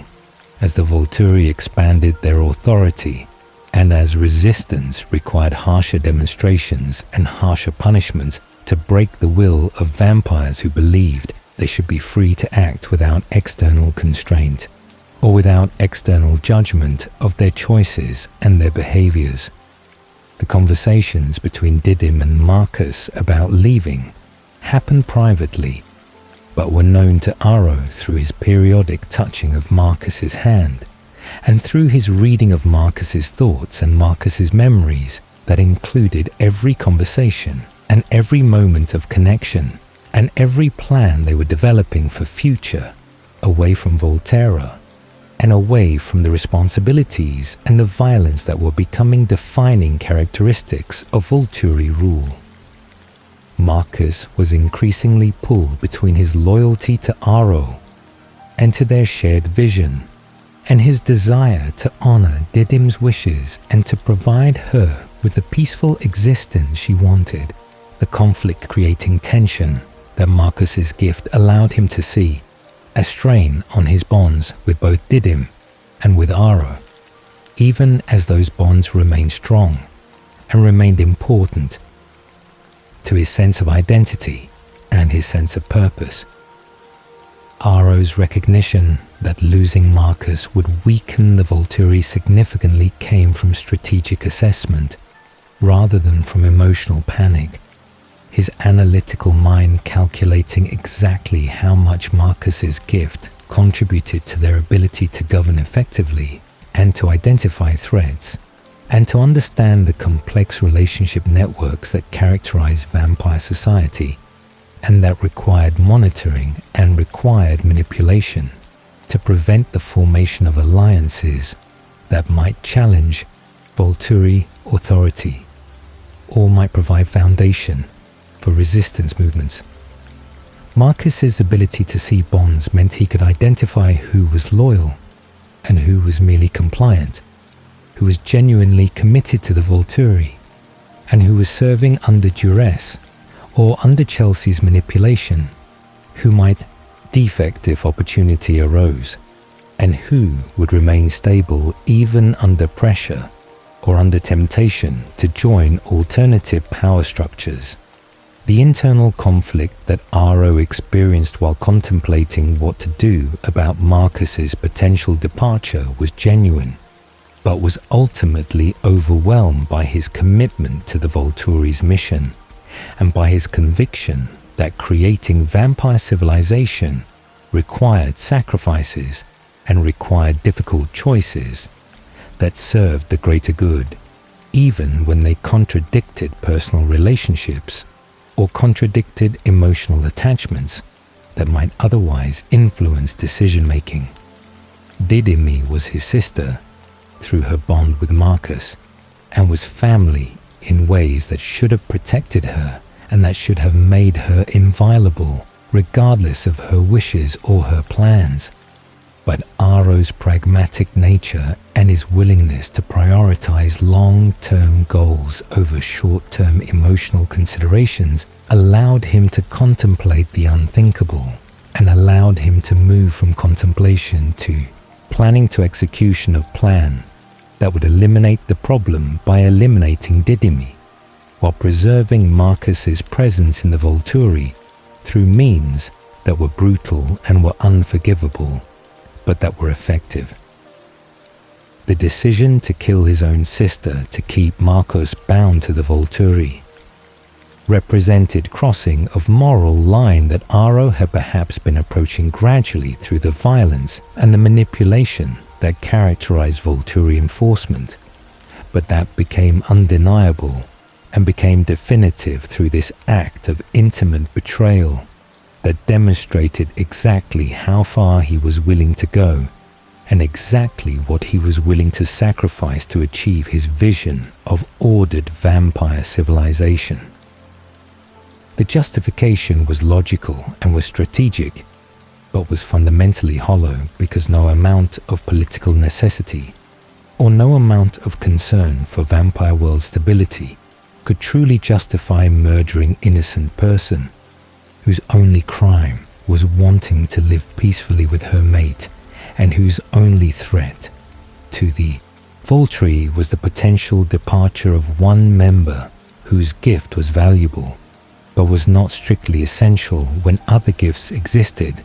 as the Volturi expanded their authority and as resistance required harsher demonstrations and harsher punishments to break the will of vampires who believed they should be free to act without external constraint or without external judgment of their choices and their behaviors. The conversations between Didyme and Marcus about leaving happened privately, but were known to Aro through his periodic touching of Marcus's hand and through his reading of Marcus's thoughts and Marcus's memories that included every conversation and every moment of connection and every plan they were developing for future, away from Volterra and away from the responsibilities and the violence that were becoming defining characteristics of Volturi rule. Marcus was increasingly pulled between his loyalty to Aro and to their shared vision, and his desire to honor Didyme's wishes and to provide her with the peaceful existence she wanted, the conflict-creating tension that Marcus's gift allowed him to see, a strain on his bonds with both Didyme and with Aro, even as those bonds remained strong and remained important to his sense of identity and his sense of purpose. Aro's recognition that losing Marcus would weaken the Volturi significantly came from strategic assessment rather than from emotional panic, his analytical mind calculating exactly how much Marcus's gift contributed to their ability to govern effectively and to identify threats, and to understand the complex relationship networks that characterize vampire society and that required monitoring and required manipulation to prevent the formation of alliances that might challenge Volturi authority or might provide foundation for resistance movements. Marcus's ability to see bonds meant he could identify who was loyal and who was merely compliant, who was genuinely committed to the Volturi, and who was serving under duress or under Chelsea's manipulation, who might defect if opportunity arose, and who would remain stable even under pressure or under temptation to join alternative power structures. The internal conflict that Aro experienced while contemplating what to do about Marcus's potential departure was genuine, but was ultimately overwhelmed by his commitment to the Volturi's mission and by his conviction that creating vampire civilization required sacrifices and required difficult choices that served the greater good, even when they contradicted personal relationships or contradicted emotional attachments that might otherwise influence decision-making. Didyme was his sister through her bond with Marcus, and was family in ways that should have protected her and that should have made her inviolable, regardless of her wishes or her plans. But Aro's pragmatic nature and his willingness to prioritize long-term goals over short-term emotional considerations allowed him to contemplate the unthinkable and allowed him to move from contemplation to planning to execution of plan that would eliminate the problem by eliminating Didyme, while preserving Marcus's presence in the Volturi through means that were brutal and were unforgivable, but that were effective. the decision to kill his own sister to keep Marcus bound to the Volturi represented crossing of moral line that Aro had perhaps been approaching gradually through the violence and the manipulation that characterized Volturi enforcement, but that became undeniable and became definitive through this act of intimate betrayal that demonstrated exactly how far he was willing to go and exactly what he was willing to sacrifice to achieve his vision of ordered vampire civilization. The justification was logical and was strategic, but was fundamentally hollow because no amount of political necessity or no amount of concern for vampire world stability could truly justify murdering innocent person whose only crime was wanting to live peacefully with her mate and whose only threat to the Volturi was the potential departure of one member whose gift was valuable but was not strictly essential when other gifts existed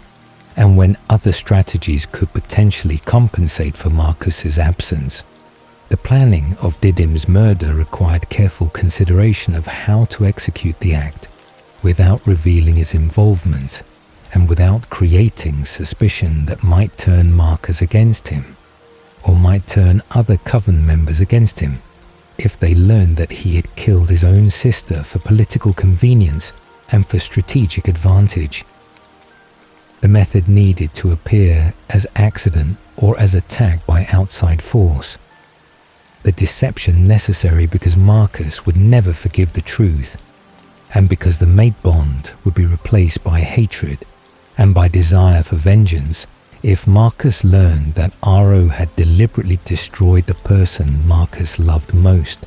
and when other strategies could potentially compensate for Marcus's absence. The planning of Didym's murder required careful consideration of how to execute the act without revealing his involvement and without creating suspicion that might turn Marcus against him or might turn other coven members against him if they learned that he had killed his own sister for political convenience and for strategic advantage. The method needed to appear as accident or as attack by outside force. The deception necessary because Marcus would never forgive the truth, and because the mate bond would be replaced by hatred and by desire for vengeance if Marcus learned that Aro had deliberately destroyed the person Marcus loved most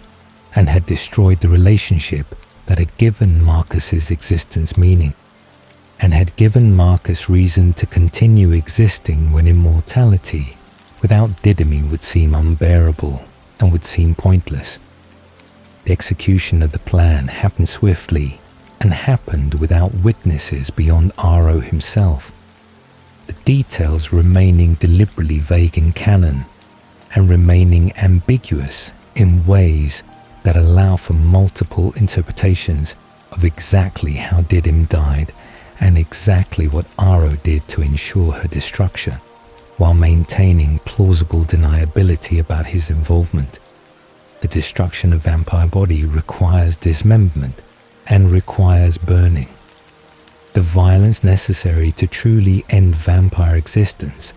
and had destroyed the relationship that had given Marcus's existence meaning and had given Marcus reason to continue existing when immortality without Didymy would seem unbearable and would seem pointless. The execution of the plan happened swiftly and happened without witnesses beyond Aro himself, the details remaining deliberately vague in canon and remaining ambiguous in ways that allow for multiple interpretations of exactly how Didym died and exactly what Aro did to ensure her destruction, while maintaining plausible deniability about his involvement. The destruction of vampire body requires dismemberment and requires burning. The violence necessary to truly end vampire existence,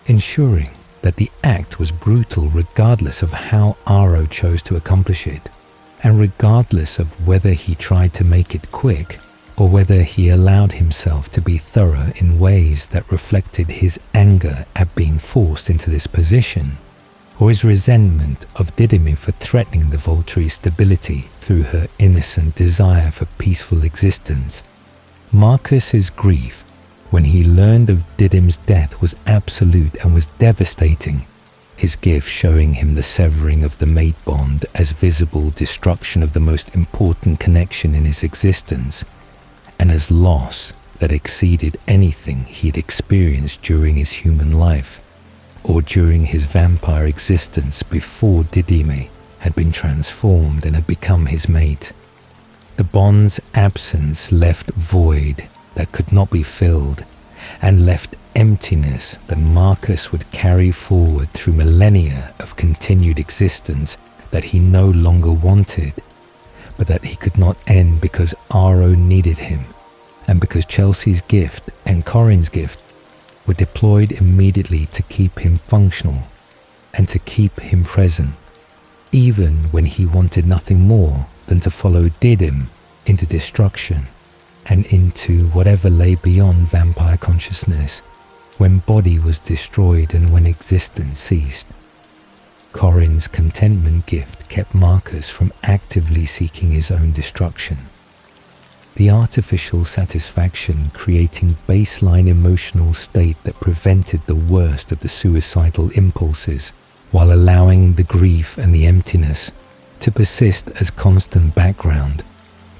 ensuring that the act was brutal regardless of how Aro chose to accomplish it, and regardless of whether he tried to make it quick or whether he allowed himself to be thorough in ways that reflected his anger at being forced into this position, or his resentment of Didymy for threatening the Volturi's stability through her innocent desire for peaceful existence. Marcus's grief when he learned of Didym's death was absolute and was devastating, his gift showing him the severing of the mate bond as visible destruction of the most important connection in his existence, and as loss that exceeded anything he had experienced during his human life, or during his vampire existence before Didymy had been transformed and had become his mate. The bond's absence left void that could not be filled, and left emptiness that Marcus would carry forward through millennia of continued existence that he no longer wanted, but that he could not end because Aro needed him, and because Chelsea's gift and Corin's gift were deployed immediately to keep him functional and to keep him present, even when he wanted nothing more than to follow Didym into destruction and into whatever lay beyond vampire consciousness when body was destroyed and when existence ceased. Corin's contentment gift kept Marcus from actively seeking his own destruction. The artificial satisfaction creating baseline emotional state that prevented the worst of the suicidal impulses while allowing the grief and the emptiness to persist as constant background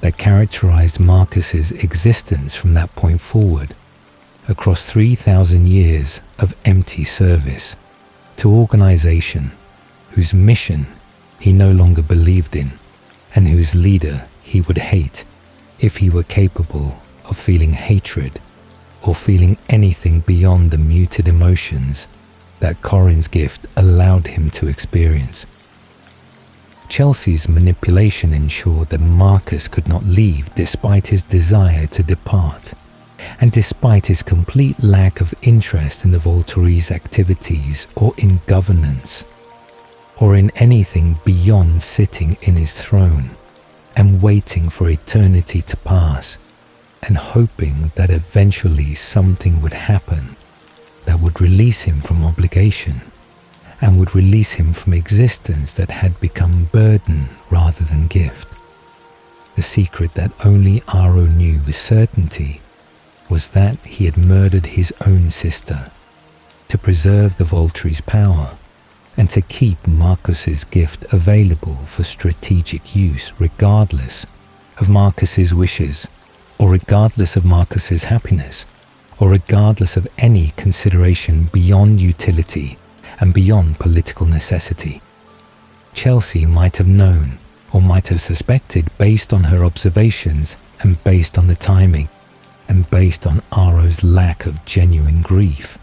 that characterized Marcus's existence from that point forward, across 3,000 years of empty service to organization whose mission he no longer believed in, and whose leader he would hate if he were capable of feeling hatred or feeling anything beyond the muted emotions that Corin's gift allowed him to experience. Chelsea's manipulation ensured that Marcus could not leave despite his desire to depart, and despite his complete lack of interest in the Volturi's activities or in governance, or in anything beyond sitting in his throne and waiting for eternity to pass and hoping that eventually something would happen that would release him from obligation and would release him from existence that had become burden rather than gift. The secret that only Aro knew with certainty was that he had murdered his own sister to preserve the Volturi's power and to keep Marcus's gift available for strategic use regardless of Marcus's wishes, or regardless of Marcus's happiness, or regardless of any consideration beyond utility and beyond political necessity. Chelsea might have known or might have suspected based on her observations and based on the timing and based on Aro's lack of genuine grief.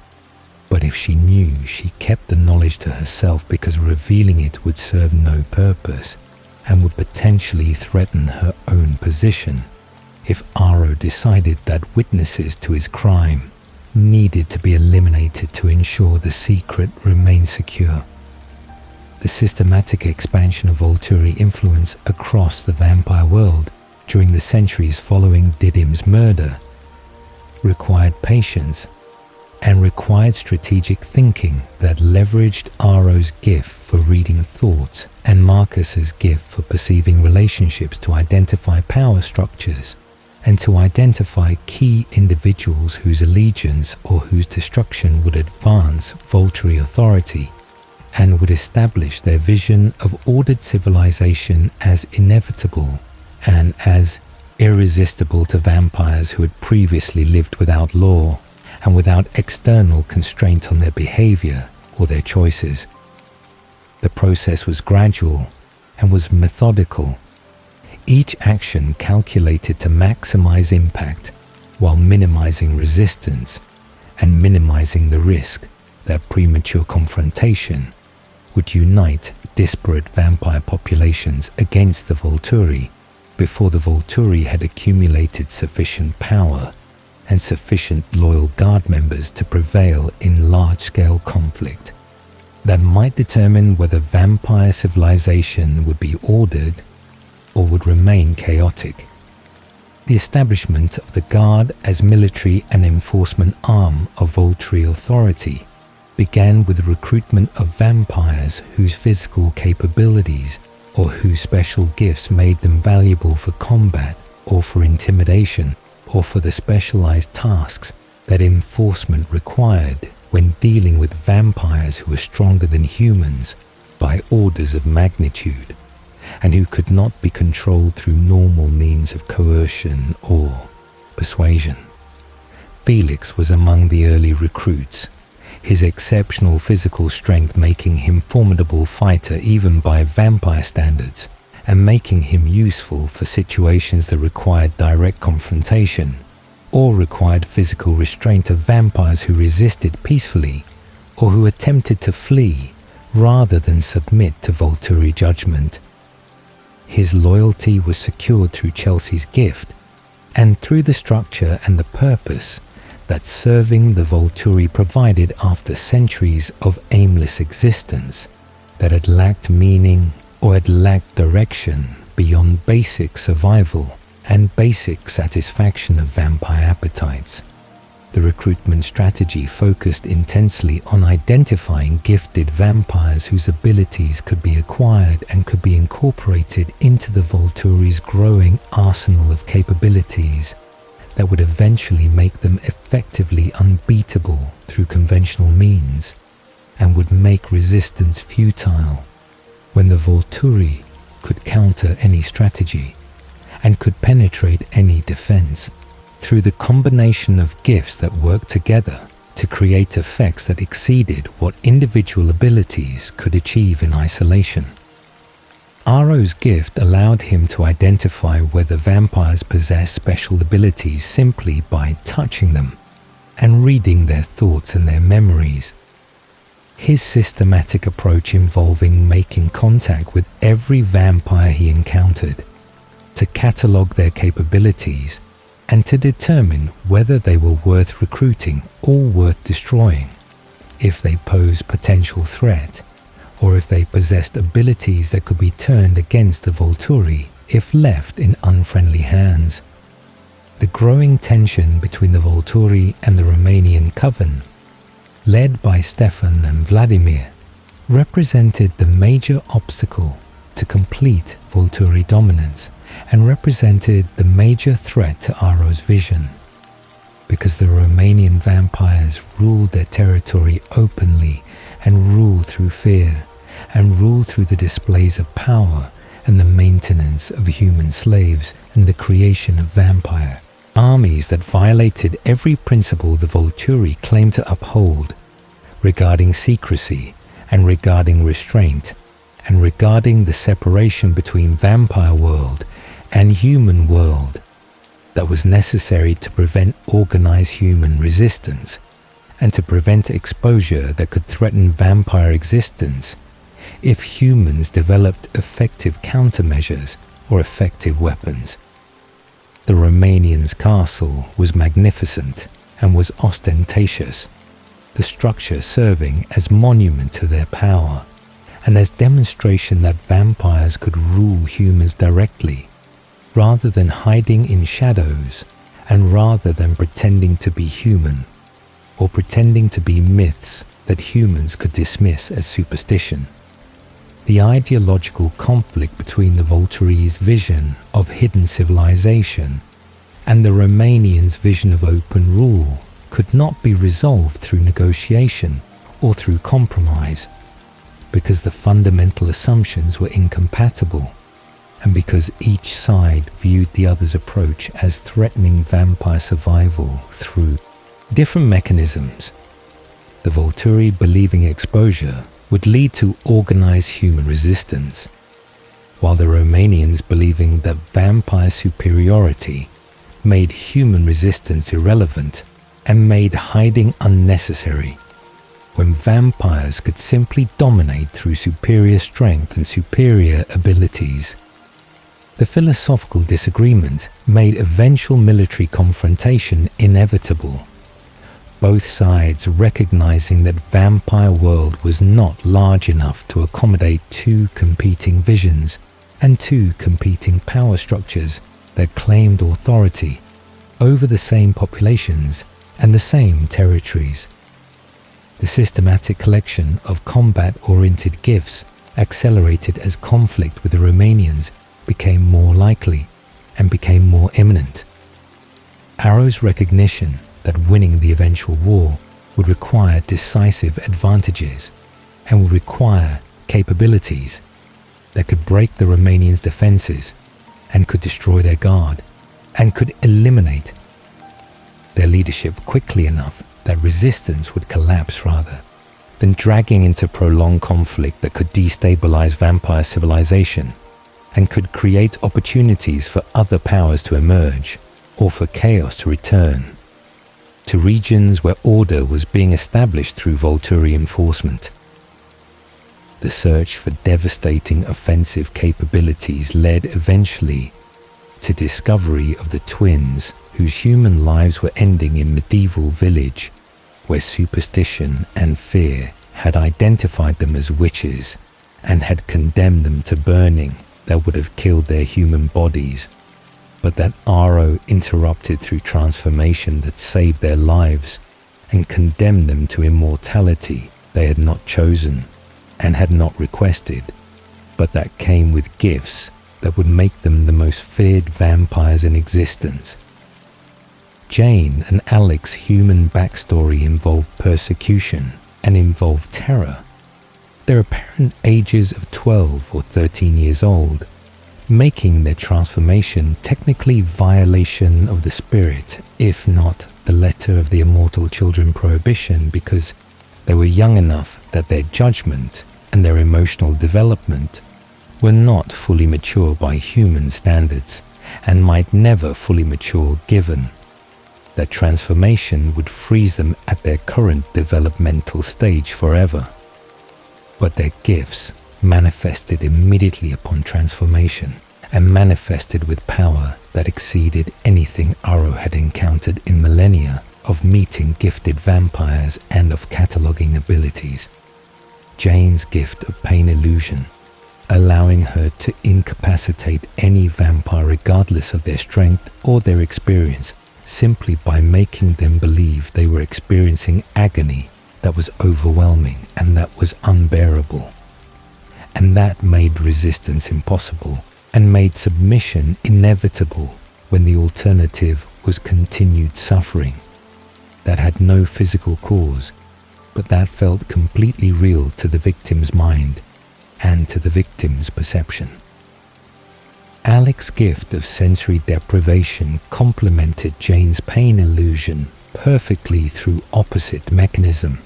But if she knew, she kept the knowledge to herself because revealing it would serve no purpose and would potentially threaten her own position if Aro decided that witnesses to his crime needed to be eliminated to ensure the secret remained secure. The systematic expansion of Volturi influence across the vampire world during the centuries following Didym's murder required patience and required strategic thinking that leveraged Aro's gift for reading thoughts and Marcus's gift for perceiving relationships to identify power structures and to identify key individuals whose allegiance or whose destruction would advance Volturi authority and would establish their vision of ordered civilization as inevitable and as irresistible to vampires who had previously lived without law and without external constraint on their behavior or their choices. The process was gradual and was methodical, each action calculated to maximize impact while minimizing resistance and minimizing the risk that premature confrontation would unite disparate vampire populations against the Volturi before the Volturi had accumulated sufficient power and sufficient loyal guard members to prevail in large-scale conflict that might determine whether vampire civilization would be ordered or would remain chaotic. The establishment of the Guard as military and enforcement arm of Volturi authority began with the recruitment of vampires whose physical capabilities or whose special gifts made them valuable for combat or for intimidation or for the specialized tasks that enforcement required when dealing with vampires who were stronger than humans by orders of magnitude and who could not be controlled through normal means of coercion or persuasion. Felix was among the early recruits, his exceptional physical strength making him a formidable fighter even by vampire standards, and making him useful for situations that required direct confrontation or required physical restraint of vampires who resisted peacefully or who attempted to flee rather than submit to Volturi judgment. His loyalty was secured through Chelsea's gift and through the structure and the purpose that serving the Volturi provided after centuries of aimless existence that had lacked meaning or had lacked direction beyond basic survival and basic satisfaction of vampire appetites. The recruitment strategy focused intensely on identifying gifted vampires whose abilities could be acquired and could be incorporated into the Volturi's growing arsenal of capabilities that would eventually make them effectively unbeatable through conventional means and would make resistance futile when the Volturi could counter any strategy and could penetrate any defense. Through the combination of gifts that worked together, to create effects that exceeded what individual abilities could achieve in isolation. Aro's gift allowed him to identify whether vampires possess special abilities simply by touching them and reading their thoughts and their memories. His systematic approach involving making contact with every vampire he encountered, to catalogue their capabilities and to determine whether they were worth recruiting or worth destroying, if they posed potential threat, or if they possessed abilities that could be turned against the Volturi if left in unfriendly hands. The growing tension between the Volturi and the Romanian coven, led by Stefan and Vladimir, represented the major obstacle to complete Volturi dominance and represented the major threat to Aro's vision, because the Romanian vampires ruled their territory openly and ruled through fear, and ruled through the displays of power and the maintenance of human slaves and the creation of vampire armies that violated every principle the Volturi claimed to uphold regarding secrecy and regarding restraint and regarding the separation between vampire world and human world that was necessary to prevent organized human resistance and to prevent exposure that could threaten vampire existence if humans developed effective countermeasures or effective weapons. The Romanians' castle was magnificent and was ostentatious, the structure serving as monument to their power and as demonstration that vampires could rule humans directly, rather than hiding in shadows and rather than pretending to be human or pretending to be myths that humans could dismiss as superstition. The ideological conflict between the Volturi's vision of hidden civilization and the Romanians' vision of open rule could not be resolved through negotiation or through compromise, because the fundamental assumptions were incompatible, and because each side viewed the other's approach as threatening vampire survival through different mechanisms. The Volturi believing exposure would lead to organized human resistance, while the Romanians believing that vampire superiority made human resistance irrelevant and made hiding unnecessary, when vampires could simply dominate through superior strength and superior abilities. The philosophical disagreement made eventual military confrontation inevitable, both sides recognizing that vampire world was not large enough to accommodate two competing visions and two competing power structures that claimed authority over the same populations and the same territories. The systematic collection of combat-oriented gifts accelerated as conflict with the Romanians became more likely and became more imminent. Aro's recognition that winning the eventual war would require decisive advantages and would require capabilities that could break the Romanians' defenses and could destroy their guard and could eliminate their leadership quickly enough that resistance would collapse rather than dragging into prolonged conflict that could destabilize vampire civilization and could create opportunities for other powers to emerge or for chaos to return to regions where order was being established through Volturi enforcement. The search for devastating offensive capabilities led eventually to discovery of the twins whose human lives were ending in medieval village, where superstition and fear had identified them as witches and had condemned them to burning that would have killed their human bodies, but that Aro interrupted through transformation that saved their lives and condemned them to immortality they had not chosen and had not requested, but that came with gifts that would make them the most feared vampires in existence. Jane and Alex's human backstory involved persecution and involved terror. Their apparent ages of 12 or 13 years old, making their transformation technically violation of the spirit, if not the letter of the Immortal Children prohibition because they were young enough that their judgment and their emotional development were not fully mature by human standards and might never fully mature given that transformation would freeze them at their current developmental stage forever. But their gifts manifested immediately upon transformation and manifested with power that exceeded anything Aro had encountered in millennia of meeting gifted vampires and of cataloguing abilities. Jane's gift of pain illusion, allowing her to incapacitate any vampire regardless of their strength or their experience, simply by making them believe they were experiencing agony that was overwhelming and that was unbearable. And that made resistance impossible and made submission inevitable when the alternative was continued suffering that had no physical cause, but that felt completely real to the victim's mind and to the victim's perception. Alec's gift of sensory deprivation complemented Jane's pain illusion perfectly through opposite mechanism.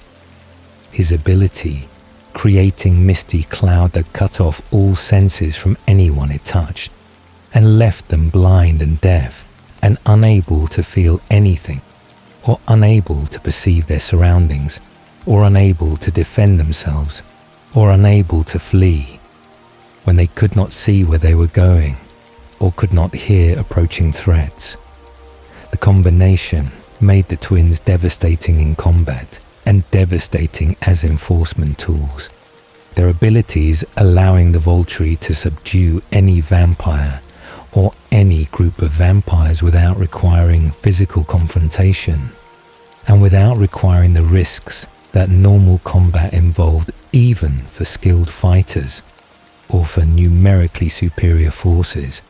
His ability, creating misty cloud that cut off all senses from anyone it touched, and left them blind and deaf, and unable to feel anything, or unable to perceive their surroundings, or unable to defend themselves, or unable to flee, when they could not see where they were going, or could not hear approaching threats. The combination made the twins devastating in combat and devastating as enforcement tools, their abilities allowing the Volturi to subdue any vampire or any group of vampires without requiring physical confrontation and without requiring the risks that normal combat involved even for skilled fighters or for numerically superior forces.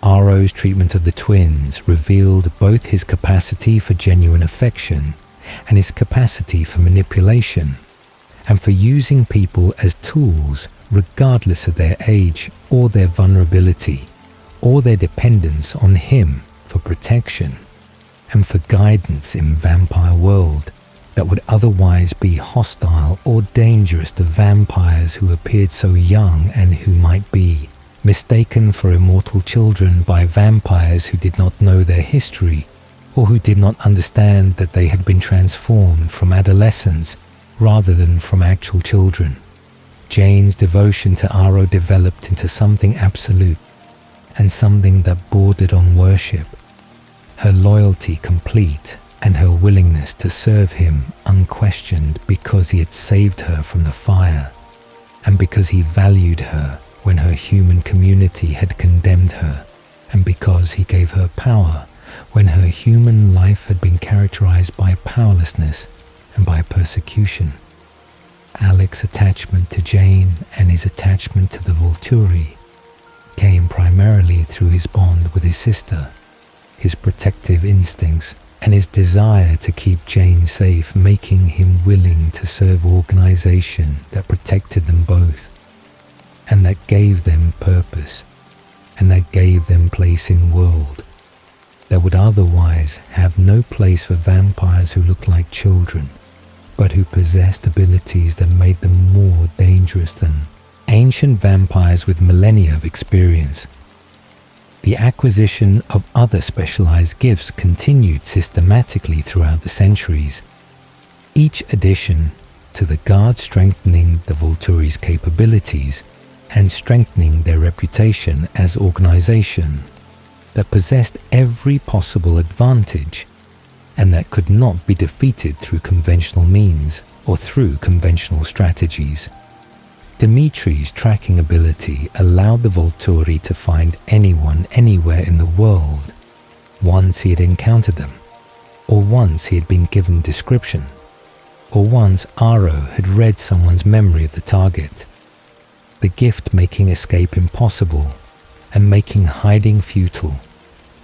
Aro's treatment of the twins revealed both his capacity for genuine affection and his capacity for manipulation, and for using people as tools regardless of their age or their vulnerability or their dependence on him for protection and for guidance in vampire world that would otherwise be hostile or dangerous to vampires who appeared so young and who might be mistaken for immortal children by vampires who did not know their history or who did not understand that they had been transformed from adolescents rather than from actual children. Jane's devotion to Aro developed into something absolute and something that bordered on worship. Her loyalty complete and her willingness to serve him unquestioned because he had saved her from the fire and because he valued her when her human community had condemned her and because he gave her power when her human life had been characterized by powerlessness and by persecution. Alec's attachment to Jane and his attachment to the Volturi came primarily through his bond with his sister, his protective instincts, and his desire to keep Jane safe, making him willing to serve organization that protected them both, and that gave them purpose, and that gave them place in world that would otherwise have no place for vampires who looked like children, but who possessed abilities that made them more dangerous than ancient vampires with millennia of experience. The acquisition of other specialized gifts continued systematically throughout the centuries, each addition to the guard strengthening the Volturi's capabilities and strengthening their reputation as organization that possessed every possible advantage and that could not be defeated through conventional means or through conventional strategies. Dimitri's tracking ability allowed the Volturi to find anyone anywhere in the world once he had encountered them, or once he had been given description, or once Aro had read someone's memory of the target. The gift making escape impossible and making hiding futile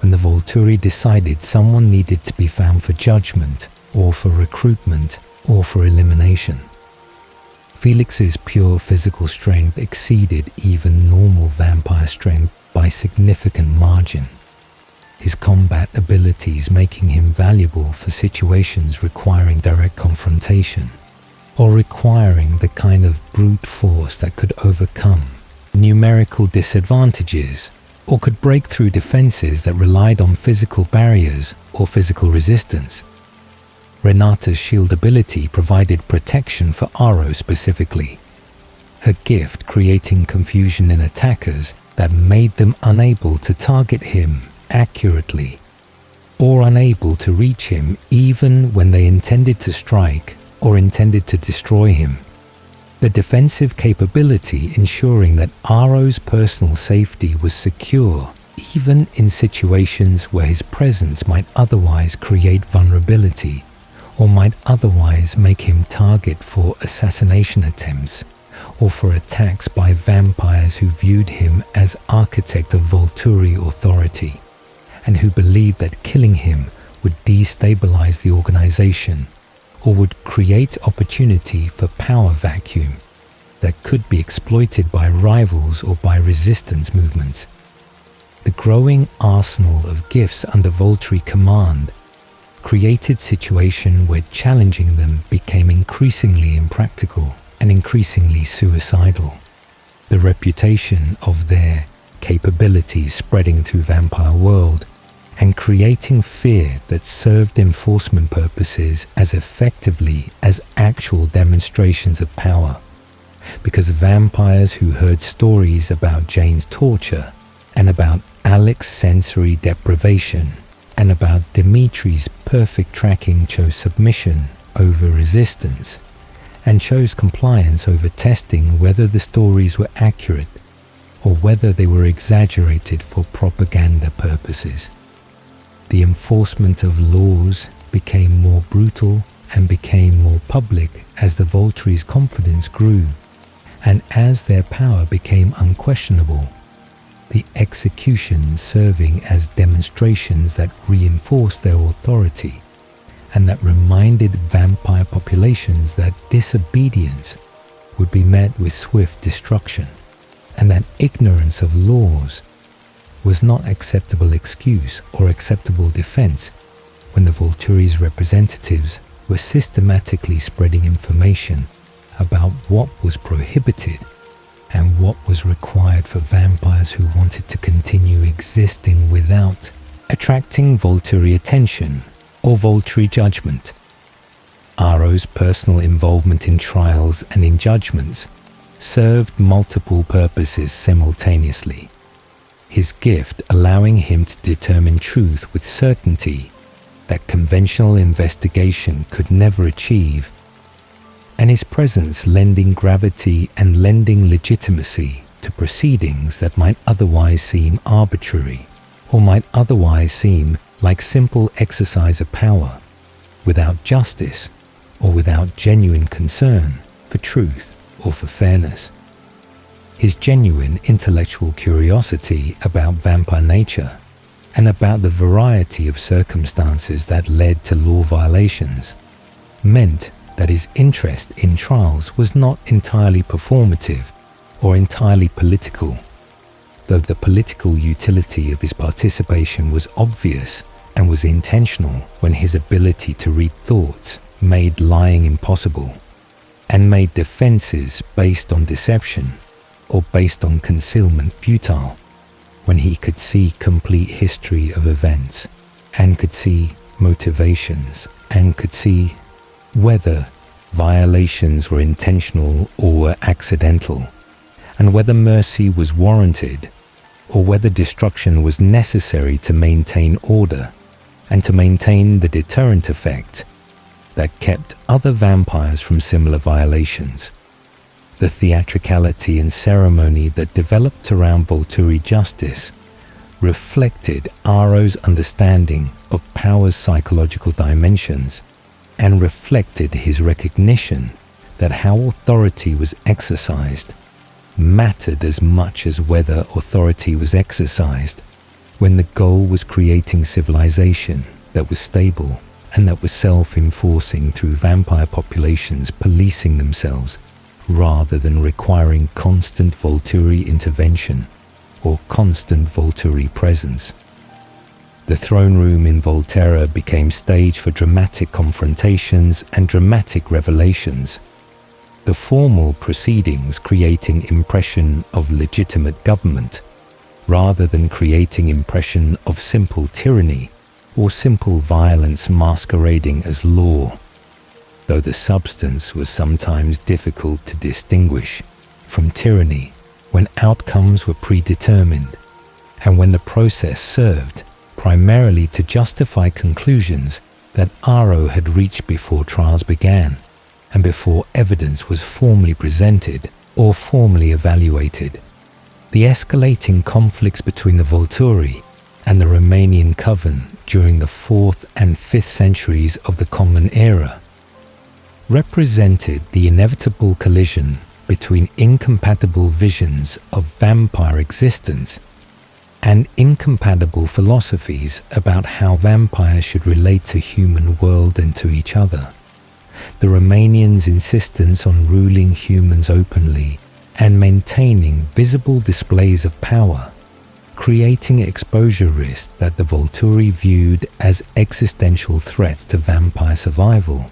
when the Volturi decided someone needed to be found for judgment or for recruitment or for elimination. Felix's pure physical strength exceeded even normal vampire strength by significant margin. his combat abilities making him valuable for situations requiring direct confrontation, or requiring the kind of brute force that could overcome numerical disadvantages, or could break through defenses that relied on physical barriers or physical resistance. Renata's shield ability provided protection for Aro specifically, her gift creating confusion in attackers that made them unable to target him accurately, or unable to reach him even when they intended to strike or intended to destroy him. The defensive capability ensuring that Aro's personal safety was secure even in situations where his presence might otherwise create vulnerability or might otherwise make him target for assassination attempts or for attacks by vampires who viewed him as architect of Volturi authority and who believed that killing him would destabilize the organization or would create opportunity for power vacuum that could be exploited by rivals or by resistance movements. The growing arsenal of gifts under Volturi command created situation where challenging them became increasingly impractical and increasingly suicidal. The reputation of their capabilities spreading through vampire world and creating fear that served enforcement purposes as effectively as actual demonstrations of power, because vampires who heard stories about Jane's torture and about Alex's sensory deprivation and about Dimitri's perfect tracking chose submission over resistance and chose compliance over testing whether the stories were accurate or whether they were exaggerated for propaganda purposes. The enforcement of laws became more brutal and became more public as the Volturi's confidence grew, and as their power became unquestionable, the executions serving as demonstrations that reinforced their authority and that reminded vampire populations that disobedience would be met with swift destruction, and that ignorance of laws was not acceptable excuse or acceptable defense when the Volturi's representatives were systematically spreading information about what was prohibited and what was required for vampires who wanted to continue existing without attracting Volturi attention or Volturi judgment. Aro's personal involvement in trials and in judgments served multiple purposes simultaneously. His gift allowing him to determine truth with certainty that conventional investigation could never achieve, and his presence lending gravity and lending legitimacy to proceedings that might otherwise seem arbitrary or might otherwise seem like simple exercise of power without justice or without genuine concern for truth or for fairness. His genuine intellectual curiosity about vampire nature and about the variety of circumstances that led to law violations meant that his interest in trials was not entirely performative or entirely political, though the political utility of his participation was obvious and was intentional when his ability to read thoughts made lying impossible and made defenses based on deception or based on concealment futile, when he could see complete history of events and could see motivations and could see whether violations were intentional or were accidental, and whether mercy was warranted or whether destruction was necessary to maintain order and to maintain the deterrent effect that kept other vampires from similar violations. The theatricality and ceremony that developed around Volturi justice reflected Aro's understanding of power's psychological dimensions and reflected his recognition that how authority was exercised mattered as much as whether authority was exercised when the goal was creating civilization that was stable and that was self-enforcing through vampire populations policing themselves rather than requiring constant Volturi intervention or constant Volturi presence. The throne room in Volterra became stage for dramatic confrontations and dramatic revelations. The formal proceedings creating impression of legitimate government, rather than creating impression of simple tyranny or simple violence masquerading as law, though the substance was sometimes difficult to distinguish from tyranny when outcomes were predetermined, and when the process served primarily to justify conclusions that Aro had reached before trials began, and before evidence was formally presented or formally evaluated. The escalating conflicts between the Volturi and the Romanian Coven during the 4th and 5th centuries of the Common Era represented the inevitable collision between incompatible visions of vampire existence and incompatible philosophies about how vampires should relate to human world and to each other. The Romanians' insistence on ruling humans openly and maintaining visible displays of power, creating exposure risks that the Volturi viewed as existential threats to vampire survival,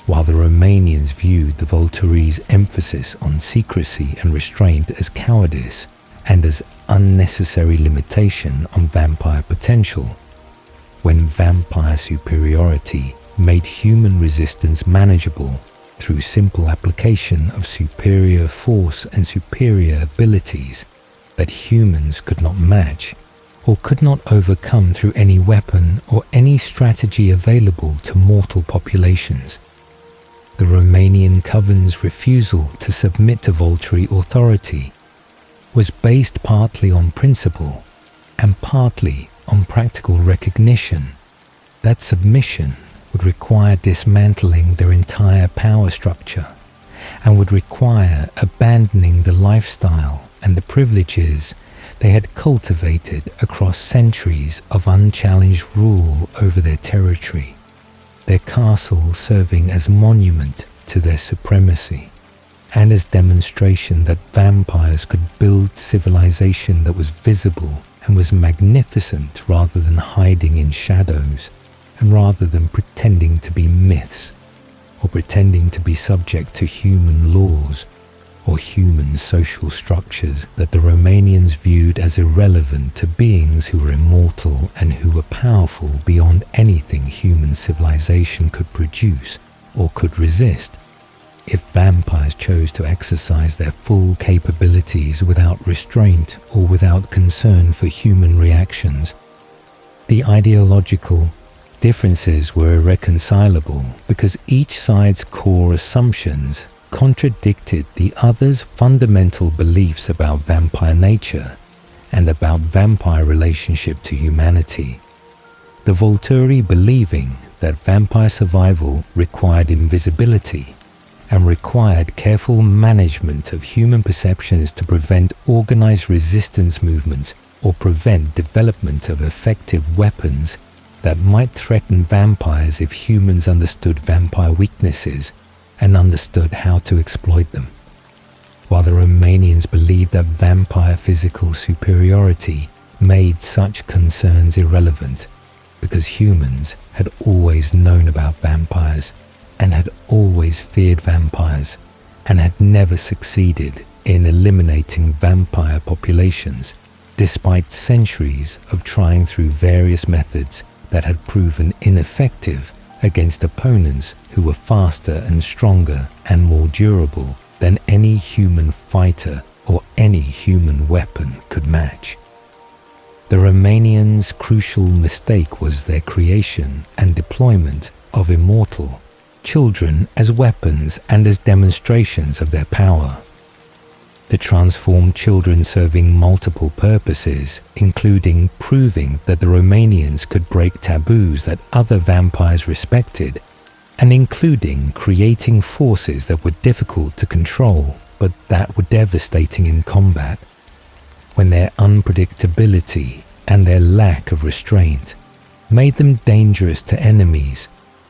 while the Romanians viewed the Volturi's emphasis on secrecy and restraint as cowardice and as unnecessary limitation on vampire potential. When vampire superiority made human resistance manageable through simple application of superior force and superior abilities that humans could not match or could not overcome through any weapon or any strategy available to mortal populations. The Romanian Coven's refusal to submit to Volturi authority was based partly on principle and partly on practical recognition that submission would require dismantling their entire power structure and would require abandoning the lifestyle and the privileges they had cultivated across centuries of unchallenged rule over their territory, their castle serving as monument to their supremacy and as demonstration that vampires could build civilization that was visible and was magnificent rather than hiding in shadows, and rather than pretending to be myths, or pretending to be subject to human laws or human social structures that the Romanians viewed as irrelevant to beings who were immortal and who were powerful beyond anything human civilization could produce or could resist. If vampires chose to exercise their full capabilities without restraint or without concern for human reactions, the ideological differences were irreconcilable because each side's core assumptions contradicted the other's fundamental beliefs about vampire nature and about vampire relationship to humanity. The Volturi believing that vampire survival required invisibility and required careful management of human perceptions to prevent organized resistance movements or prevent development of effective weapons that might threaten vampires if humans understood vampire weaknesses and understood how to exploit them. While the Romanians believed that vampire physical superiority made such concerns irrelevant because humans had always known about vampires and had always feared vampires and had never succeeded in eliminating vampire populations despite centuries of trying through various methods that had proven ineffective against opponents who were faster and stronger and more durable than any human fighter or any human weapon could match. The Romanians' crucial mistake was their creation and deployment of immortal children as weapons and as demonstrations of their power. The transformed children serving multiple purposes, including proving that the Romanians could break taboos that other vampires respected, and including creating forces that were difficult to control but that were devastating in combat, when their unpredictability and their lack of restraint made them dangerous to enemies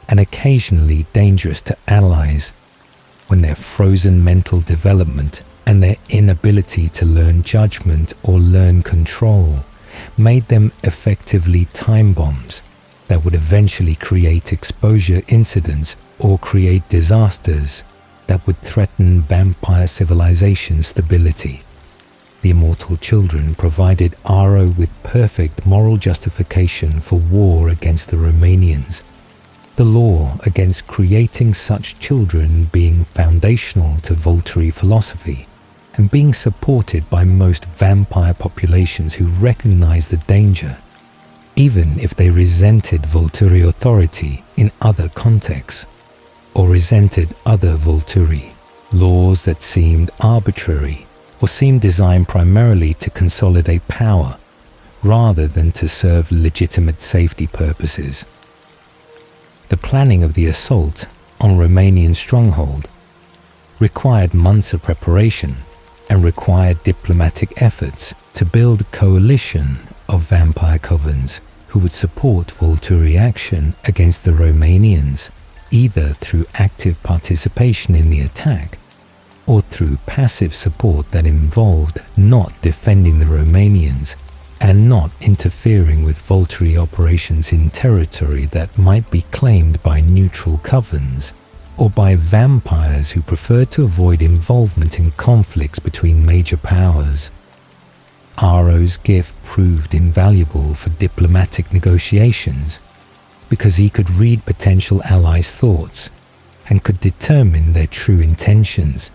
and occasionally dangerous to allies, when their frozen mental development and their inability to learn judgment or learn control made them effectively time bombs that would eventually create exposure incidents or create disasters that would threaten vampire civilization stability. The immortal children provided Aro with perfect moral justification for war against the Romanians, the law against creating such children being foundational to Volturi philosophy and being supported by most vampire populations who recognized the danger, even if they resented Volturi authority in other contexts, or resented other Volturi, laws that seemed arbitrary or seemed designed primarily to consolidate power rather than to serve legitimate safety purposes. The planning of the assault on Romanian stronghold required months of preparation and required diplomatic efforts to build a coalition of vampire covens who would support Volturi action against the Romanians, either through active participation in the attack or through passive support that involved not defending the Romanians and not interfering with Volturi operations in territory that might be claimed by neutral covens or by vampires who preferred to avoid involvement in conflicts between major powers. Aro's gift proved invaluable for diplomatic negotiations because he could read potential allies' thoughts and could determine their true intentions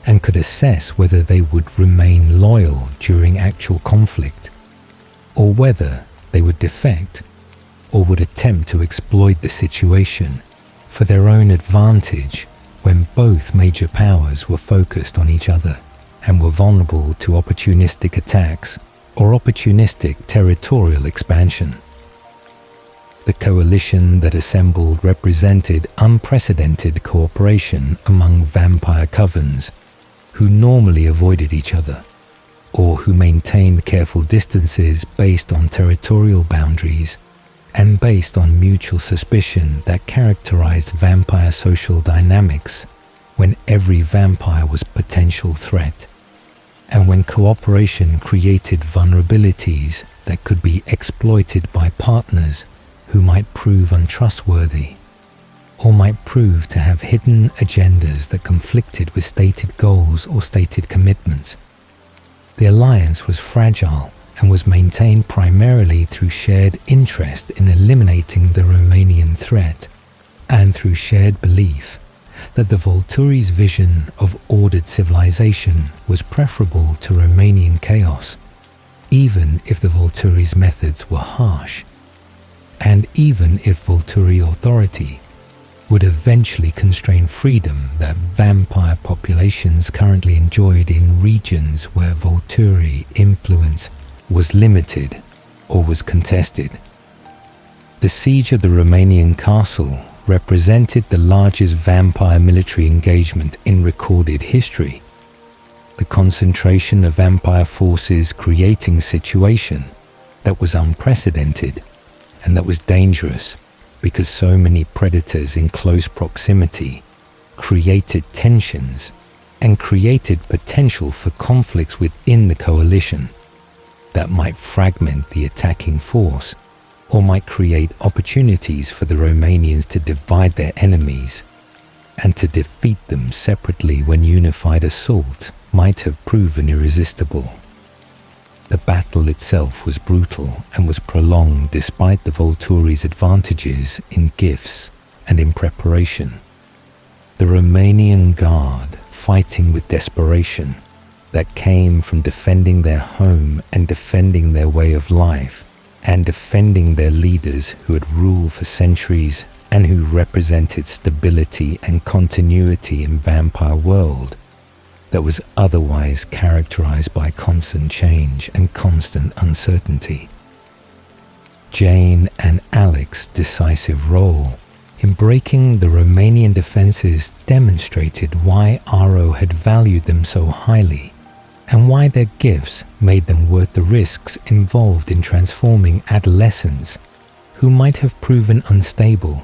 and could assess whether they would remain loyal during actual conflict, or whether they would defect or would attempt to exploit the situation for their own advantage when both major powers were focused on each other and were vulnerable to opportunistic attacks or opportunistic territorial expansion. The coalition that assembled represented unprecedented cooperation among vampire covens who normally avoided each other, or who maintained careful distances based on territorial boundaries and based on mutual suspicion that characterized vampire social dynamics when every vampire was a potential threat, and when cooperation created vulnerabilities that could be exploited by partners who might prove untrustworthy or might prove to have hidden agendas that conflicted with stated goals or stated commitments. The alliance was fragile and was maintained primarily through shared interest in eliminating the Romanian threat and through shared belief that the Volturi's vision of ordered civilization was preferable to Romanian chaos, even if the Volturi's methods were harsh, and even if Volturi authority would eventually constrain freedom that vampire populations currently enjoyed in regions where Volturi influence was limited or was contested. The siege of the Romanian castle represented the largest vampire military engagement in recorded history. The concentration of vampire forces creating a situation that was unprecedented and that was dangerous because so many predators in close proximity created tensions and created potential for conflicts within the coalition that might fragment the attacking force or might create opportunities for the Romanians to divide their enemies and to defeat them separately when unified assault might have proven irresistible. The battle itself was brutal and was prolonged despite the Volturi's advantages in gifts and in preparation. The Romanian Guard, fighting with desperation, that came from defending their home and defending their way of life and defending their leaders who had ruled for centuries and who represented stability and continuity in vampire world that was otherwise characterized by constant change and constant uncertainty. Jane and Alex's decisive role in breaking the Romanian defenses demonstrated why Aro had valued them so highly and why their gifts made them worth the risks involved in transforming adolescents who might have proven unstable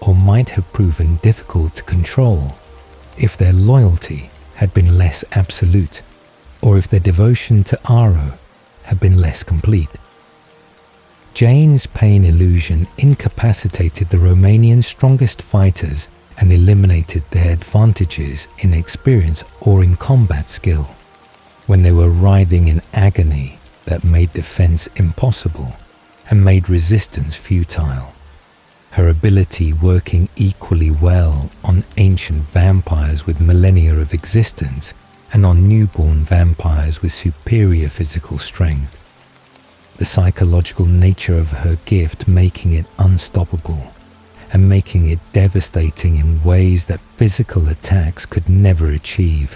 or might have proven difficult to control if their loyalty had been less absolute or if their devotion to Aro had been less complete. Jane's pain illusion incapacitated the Romanian strongest fighters and eliminated their advantages in experience or in combat skill. When they were writhing in agony that made defense impossible and made resistance futile. Her ability working equally well on ancient vampires with millennia of existence and on newborn vampires with superior physical strength. The psychological nature of her gift making it unstoppable and making it devastating in ways that physical attacks could never achieve,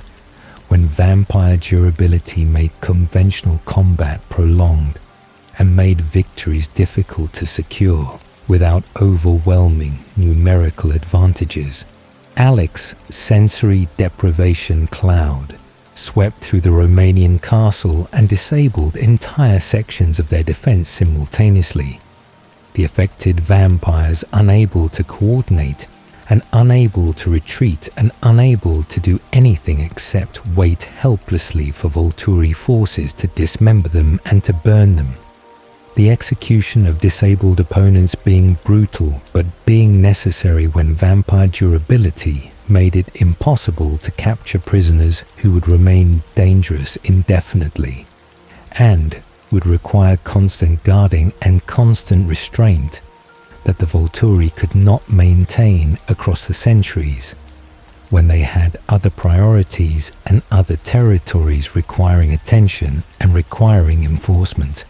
when vampire durability made conventional combat prolonged and made victories difficult to secure without overwhelming numerical advantages. Alex's sensory deprivation cloud swept through the Romanian castle and disabled entire sections of their defense simultaneously. The affected vampires unable to coordinate and unable to retreat and unable to do anything except wait helplessly for Volturi forces to dismember them and to burn them. The execution of disabled opponents being brutal but being necessary when vampire durability made it impossible to capture prisoners who would remain dangerous indefinitely and would require constant guarding and constant restraint that the Volturi could not maintain across the centuries, when they had other priorities and other territories requiring attention and requiring enforcement.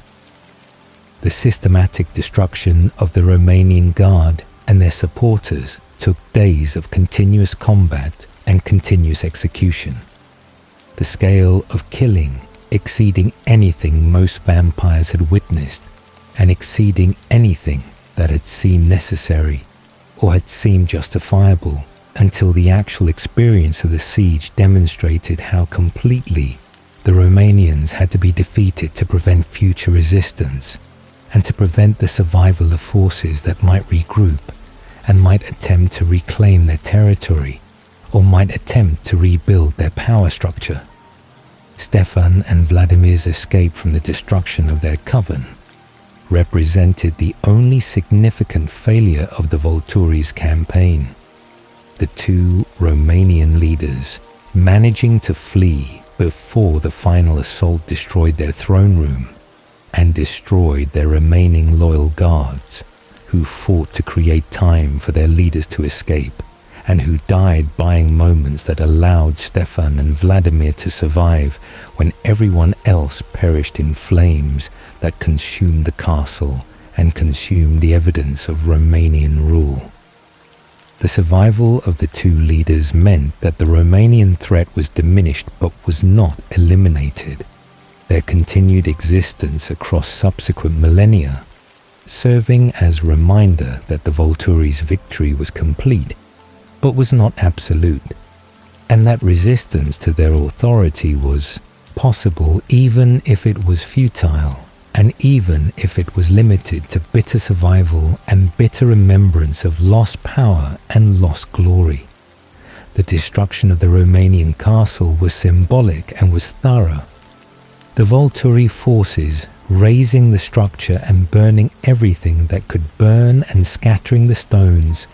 The systematic destruction of the Romanian Guard and their supporters took days of continuous combat and continuous execution. The scale of killing exceeding anything most vampires had witnessed and exceeding anything that had seemed necessary or had seemed justifiable until the actual experience of the siege demonstrated how completely the Romanians had to be defeated to prevent future resistance and to prevent the survival of forces that might regroup and might attempt to reclaim their territory or might attempt to rebuild their power structure. Stefan and Vladimir's escape from the destruction of their coven represented the only significant failure of the Volturi's campaign. The two Romanian leaders managing to flee before the final assault destroyed their throne room and destroyed their remaining loyal guards, who fought to create time for their leaders to escape and who died buying moments that allowed Stefan and Vladimir to survive when everyone else perished in flames that consumed the castle and consumed the evidence of Romanian rule. The survival of the two leaders meant that the Romanian threat was diminished but was not eliminated. Their continued existence across subsequent millennia, serving as reminder that the Volturi's victory was complete but was not absolute, and that resistance to their authority was possible even if it was futile, and even if it was limited to bitter survival and bitter remembrance of lost power and lost glory. The destruction of the Romanian castle was symbolic and was thorough. The Volturi forces razing the structure and burning everything that could burn and scattering the stones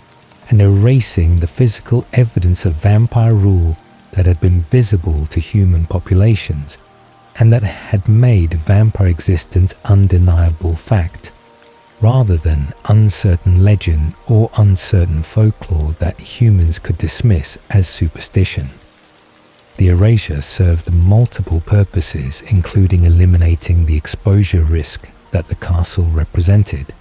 and erasing the physical evidence of vampire rule that had been visible to human populations and that had made vampire existence undeniable fact, rather than uncertain legend or uncertain folklore that humans could dismiss as superstition. The erasure served multiple purposes, including eliminating the exposure risk that the castle represented,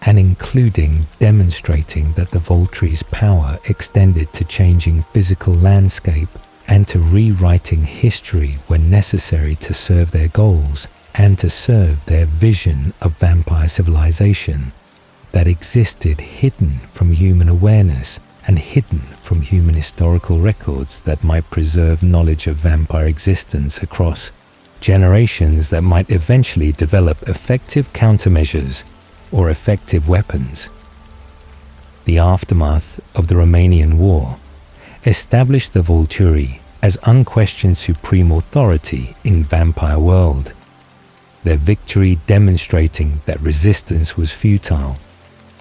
and including demonstrating that the Volturi's power extended to changing physical landscape and to rewriting history when necessary to serve their goals and to serve their vision of vampire civilization that existed hidden from human awareness and hidden from human historical records that might preserve knowledge of vampire existence across generations that might eventually develop effective countermeasures or effective weapons. The aftermath of the Romanian War established the Volturi as unquestioned supreme authority in vampire world. their victory demonstrating that resistance was futile,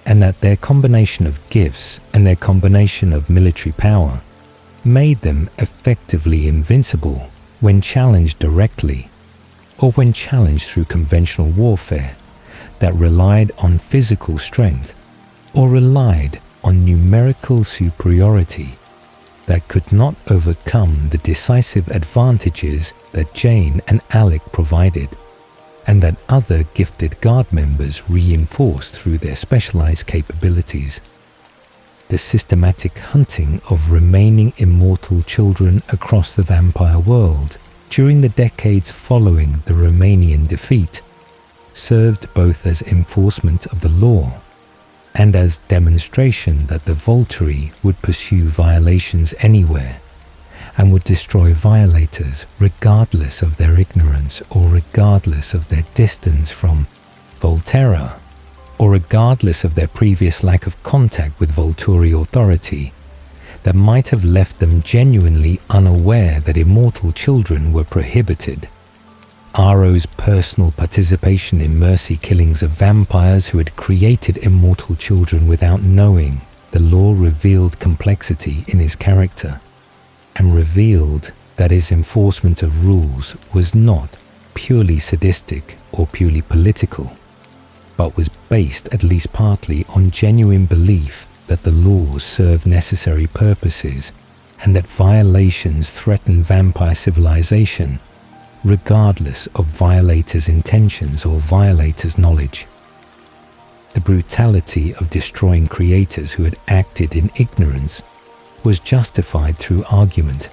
and that their combination of gifts and their combination of military power made them effectively invincible when challenged directly, or when challenged through conventional warfare that relied on physical strength or relied on numerical superiority that could not overcome the decisive advantages that Jane and Alec provided, and that other gifted guard members reinforced through their specialized capabilities. The systematic hunting of remaining immortal children across the vampire world during the decades following the Romanian defeat served both as enforcement of the law and as demonstration that the Volturi would pursue violations anywhere and would destroy violators regardless of their ignorance or regardless of their distance from Volterra, or regardless of their previous lack of contact with Volturi authority that might have left them genuinely unaware that immortal children were prohibited. Aro's personal participation in mercy killings of vampires who had created immortal children without knowing the law revealed complexity in his character, and revealed that his enforcement of rules was not purely sadistic or purely political, but was based at least partly on genuine belief that the laws serve necessary purposes and that violations threaten vampire civilization regardless of violators' intentions or violators' knowledge. The brutality of destroying creators who had acted in ignorance was justified through argument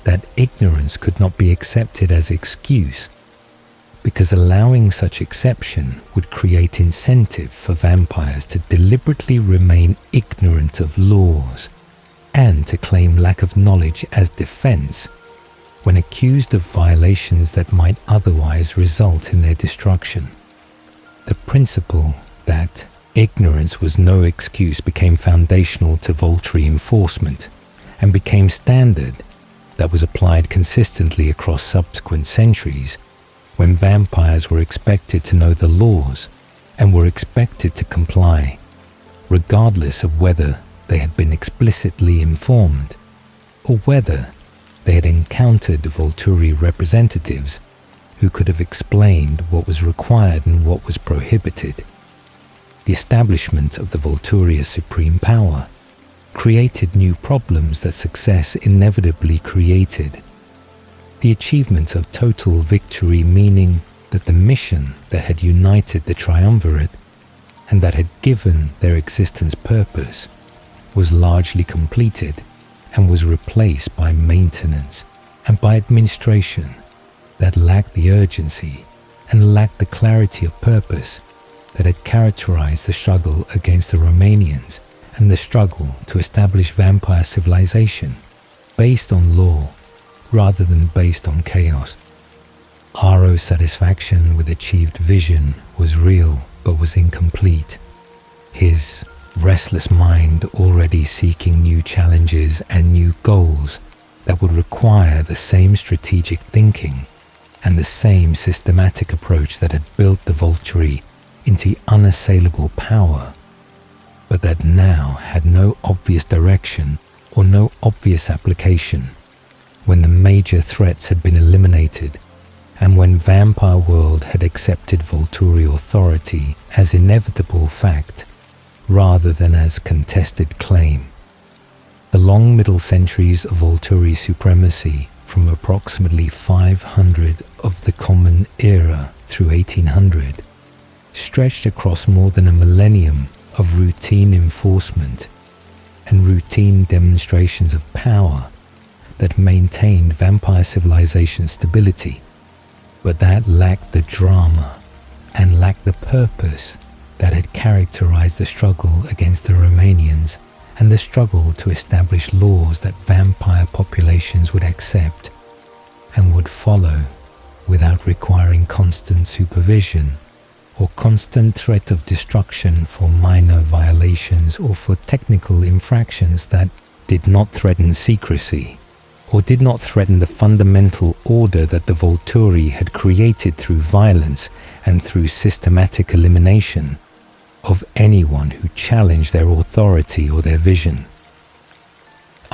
that ignorance could not be accepted as excuse, because allowing such exception would create incentive for vampires to deliberately remain ignorant of laws and to claim lack of knowledge as defense when accused of violations that might otherwise result in their destruction. The principle that ignorance was no excuse became foundational to Volturi enforcement and became standard that was applied consistently across subsequent centuries when vampires were expected to know the laws and were expected to comply, regardless of whether they had been explicitly informed or whether they had encountered Volturi representatives who could have explained what was required and what was prohibited. The establishment of the Volturi as supreme power created new problems that success inevitably created. The achievement of total victory, meaning that the mission that had united the triumvirate and that had given their existence purpose was largely completed and was replaced by maintenance and by administration that lacked the urgency and lacked the clarity of purpose that had characterized the struggle against the Romanians and the struggle to establish vampire civilization based on law rather than based on chaos. Aro's satisfaction with achieved vision was real but was incomplete. His restless mind already seeking new challenges and new goals that would require the same strategic thinking and the same systematic approach that had built the Volturi into unassailable power, but that now had no obvious direction or no obvious application when the major threats had been eliminated and when Vampire World had accepted Volturi authority as inevitable fact rather than as contested claim. The long middle centuries of Volturi supremacy from approximately 500 of the Common Era through 1800 stretched across more than a millennium of routine enforcement and routine demonstrations of power that maintained vampire civilization stability, but that lacked the drama and lacked the purpose that had characterized the struggle against the Romanians and the struggle to establish laws that vampire populations would accept and would follow without requiring constant supervision or constant threat of destruction for minor violations or for technical infractions that did not threaten secrecy or did not threaten the fundamental order that the Volturi had created through violence and through systematic elimination of anyone who challenged their authority or their vision.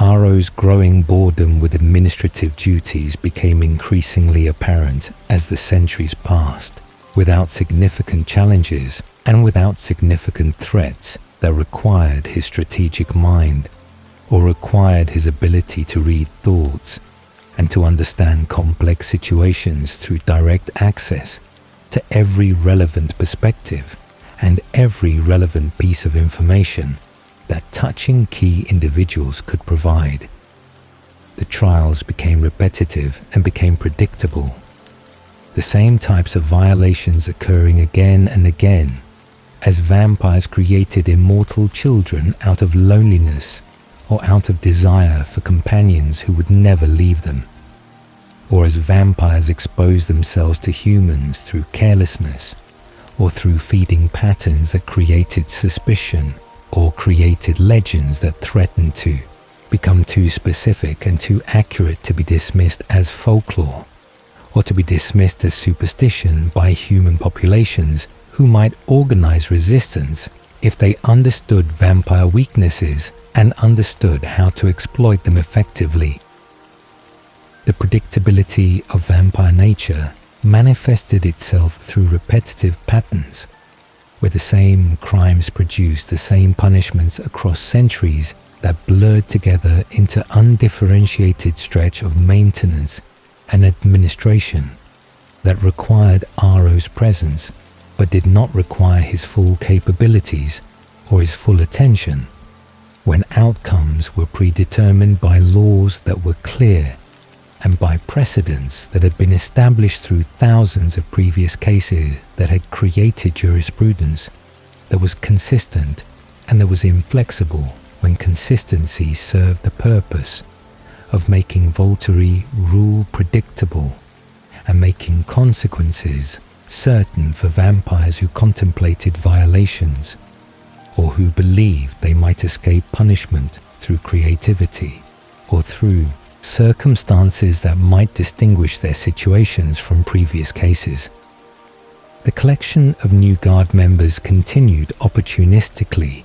Aro's growing boredom with administrative duties became increasingly apparent as the centuries passed, without significant challenges and without significant threats that required his strategic mind or required his ability to read thoughts and to understand complex situations through direct access to every relevant perspective and every relevant piece of information that touching key individuals could provide. The trials became repetitive and became predictable. The same types of violations occurring again and again, as vampires created immortal children out of loneliness or out of desire for companions who would never leave them, or as vampires exposed themselves to humans through carelessness or through feeding patterns that created suspicion or created legends that threatened to become too specific and too accurate to be dismissed as folklore, or to be dismissed as superstition by human populations who might organize resistance if they understood vampire weaknesses and understood how to exploit them effectively. The predictability of vampire nature manifested itself through repetitive patterns, where the same crimes produced the same punishments across centuries that blurred together into undifferentiated stretch of maintenance and administration that required Aro's presence but did not require his full capabilities or his full attention, when outcomes were predetermined by laws that were clear and by precedents that had been established through thousands of previous cases that had created jurisprudence that was consistent and that was inflexible when consistency served the purpose of making Volturi rule predictable and making consequences certain for vampires who contemplated violations or who believed they might escape punishment through creativity or through circumstances that might distinguish their situations from previous cases. The collection of new guard members continued opportunistically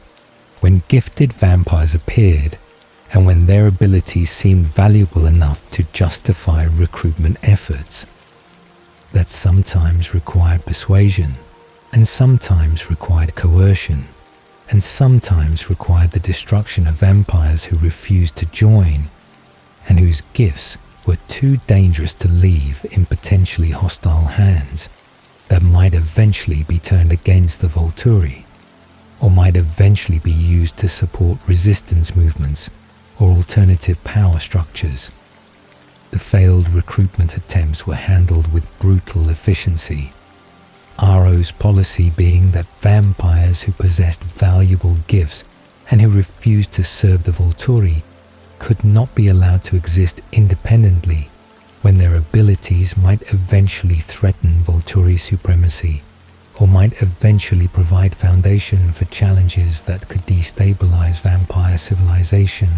when gifted vampires appeared and when their abilities seemed valuable enough to justify recruitment efforts that sometimes required persuasion and sometimes required coercion and sometimes required the destruction of vampires who refused to join and whose gifts were too dangerous to leave in potentially hostile hands that might eventually be turned against the Volturi, or might eventually be used to support resistance movements or alternative power structures. The failed recruitment attempts were handled with brutal efficiency, Aro's policy being that vampires who possessed valuable gifts and who refused to serve the Volturi could not be allowed to exist independently when their abilities might eventually threaten Volturi supremacy or might eventually provide foundation for challenges that could destabilize vampire civilization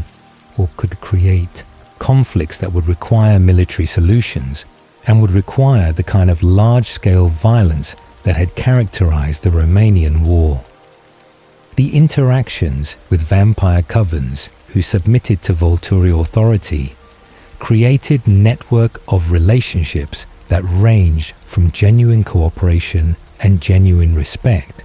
or could create conflicts that would require military solutions and would require the kind of large-scale violence that had characterized the Romanian War. The interactions with vampire covens who submitted to Volturi authority created network of relationships that ranged from genuine cooperation and genuine respect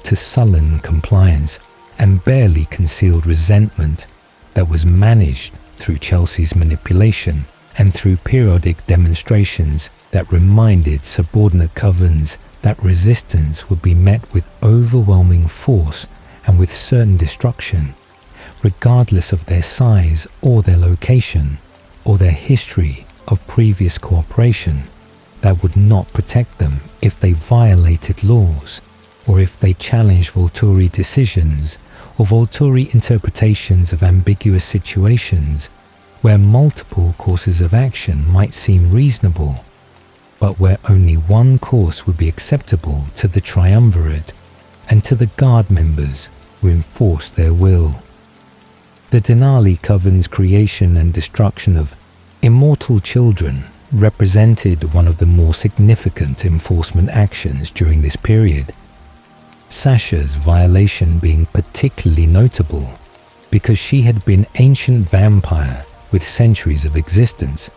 to sullen compliance and barely concealed resentment that was managed through Chelsea's manipulation and through periodic demonstrations that reminded subordinate covens that resistance would be met with overwhelming force and with certain destruction, regardless of their size or their location or their history of previous cooperation, that would not protect them if they violated laws or if they challenged Volturi decisions or Volturi interpretations of ambiguous situations where multiple courses of action might seem reasonable, but where only one course would be acceptable to the triumvirate and to the guard members who enforced their will. The Denali Coven's creation and destruction of immortal children represented one of the more significant enforcement actions during this period. Sasha's violation being particularly notable because she had been ancient vampire with centuries of existence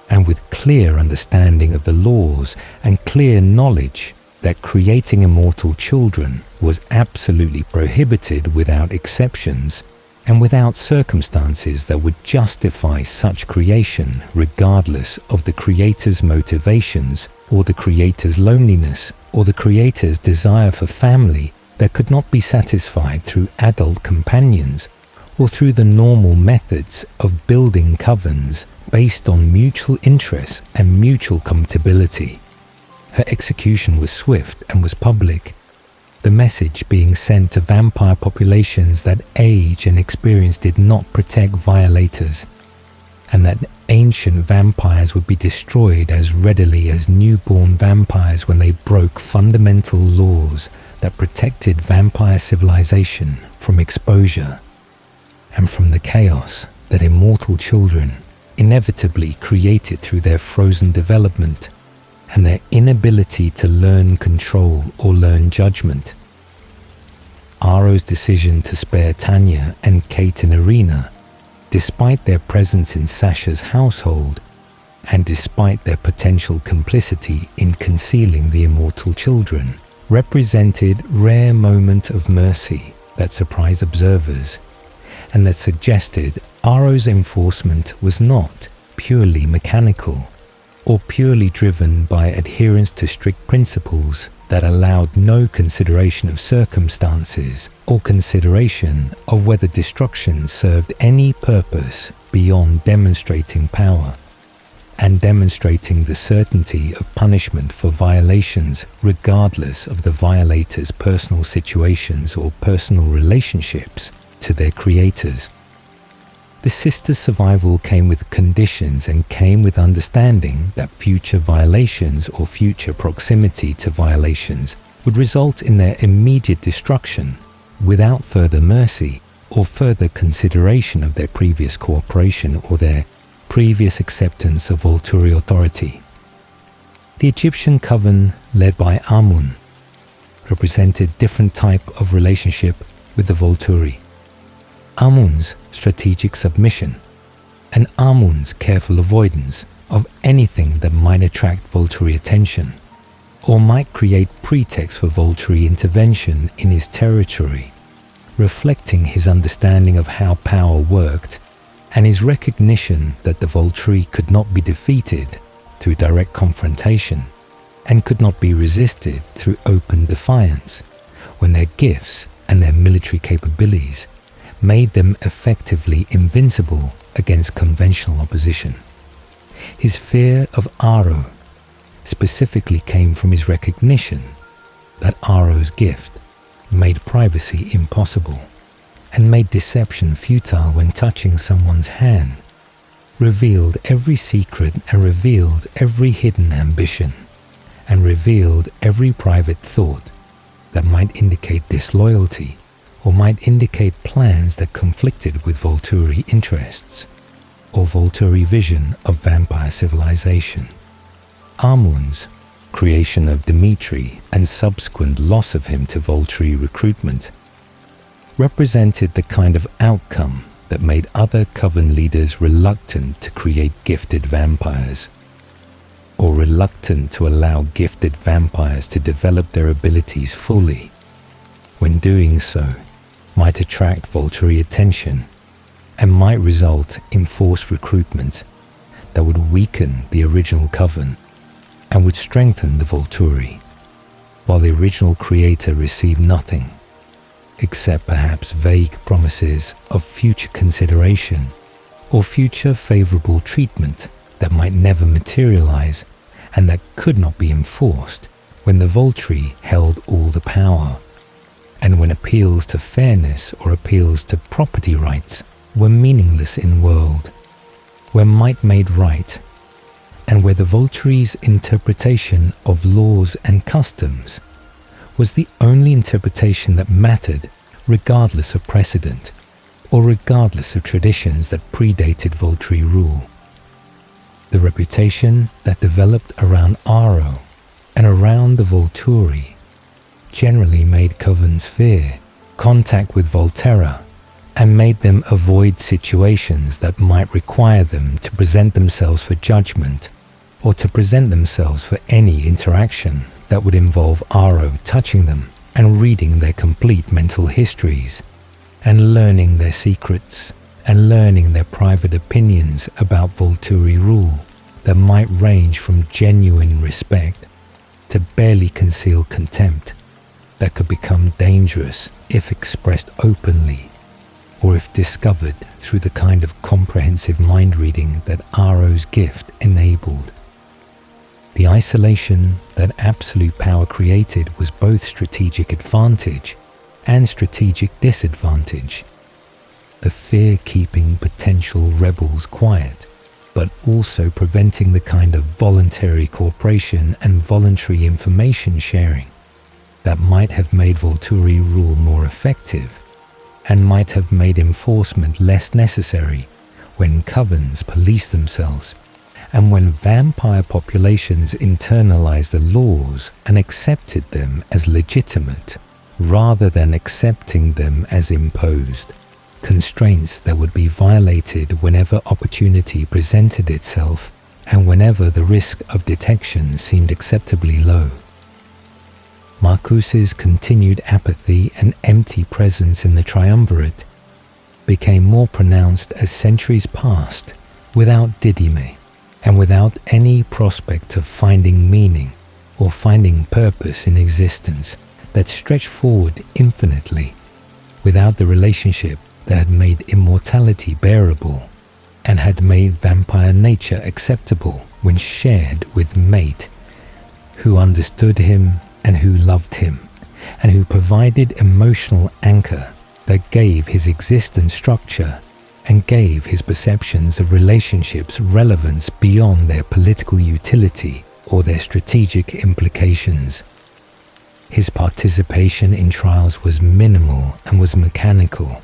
and with clear understanding of the laws and clear knowledge that creating immortal children was absolutely prohibited without exceptions and without circumstances that would justify such creation regardless of the creator's motivations or the creator's loneliness or the creator's desire for family that could not be satisfied through adult companions or through the normal methods of building covens based on mutual interests and mutual compatibility. Her execution was swift and was public, the message being sent to vampire populations that age and experience did not protect violators, and that ancient vampires would be destroyed as readily as newborn vampires when they broke fundamental laws that protected vampire civilization from exposure and from the chaos that immortal children inevitably created through their frozen development and their inability to learn control or learn judgment. Aro's decision to spare Tanya and Kate and Irina, despite their presence in Sasha's household, and despite their potential complicity in concealing the immortal children, represented rare moment of mercy that surprised observers, and that suggested Aro's enforcement was not purely mechanical, or purely driven by adherence to strict principles that allowed no consideration of circumstances or consideration of whether destruction served any purpose beyond demonstrating power and demonstrating the certainty of punishment for violations regardless of the violator's personal situations or personal relationships to their creators. The sisters' survival came with conditions and came with understanding that future violations or future proximity to violations would result in their immediate destruction without further mercy or further consideration of their previous cooperation or their previous acceptance of Volturi authority. The Egyptian coven led by Amun represented different type of relationship with the Volturi. Amun's strategic submission and Amun's careful avoidance of anything that might attract Volturi attention or might create pretext for Volturi intervention in his territory, reflecting his understanding of how power worked and his recognition that the Volturi could not be defeated through direct confrontation and could not be resisted through open defiance when their gifts and their military capabilities made them effectively invincible against conventional opposition. His fear of Aro specifically came from his recognition that Aro's gift made privacy impossible and made deception futile when touching someone's hand, revealed every secret and revealed every hidden ambition, and revealed every private thought that might indicate disloyalty or might indicate plans that conflicted with Volturi interests or Volturi vision of vampire civilization. Amun's creation of Dimitri and subsequent loss of him to Volturi recruitment represented the kind of outcome that made other coven leaders reluctant to create gifted vampires, or reluctant to allow gifted vampires to develop their abilities fully. When doing so, might attract Volturi attention and might result in forced recruitment that would weaken the original coven and would strengthen the Volturi, while the original creator received nothing except perhaps vague promises of future consideration or future favorable treatment that might never materialize and that could not be enforced when the Volturi held all the power, and when appeals to fairness or appeals to property rights were meaningless in world, where might made right, and where the Volturi's interpretation of laws and customs was the only interpretation that mattered regardless of precedent or regardless of traditions that predated Volturi rule. The reputation that developed around Aro and around the Volturi generally made covens fear contact with Volterra and made them avoid situations that might require them to present themselves for judgment or to present themselves for any interaction that would involve Aro touching them and reading their complete mental histories and learning their secrets and learning their private opinions about Volturi rule that might range from genuine respect to barely concealed contempt that could become dangerous if expressed openly or if discovered through the kind of comprehensive mind reading that Aro's gift enabled. The isolation that absolute power created was both strategic advantage and strategic disadvantage. The fear keeping potential rebels quiet, but also preventing the kind of voluntary cooperation and voluntary information sharing that might have made Volturi rule more effective and might have made enforcement less necessary when covens police themselves and when vampire populations internalized the laws and accepted them as legitimate rather than accepting them as imposed. Constraints that would be violated whenever opportunity presented itself and whenever the risk of detection seemed acceptably low. Marcus's continued apathy and empty presence in the triumvirate became more pronounced as centuries passed without Didyme and without any prospect of finding meaning or finding purpose in existence that stretched forward infinitely, without the relationship that had made immortality bearable and had made vampire nature acceptable when shared with mate who understood him and who loved him and who provided emotional anchor that gave his existence structure and gave his perceptions of relationships relevance beyond their political utility or their strategic implications. His participation in trials was minimal and was mechanical,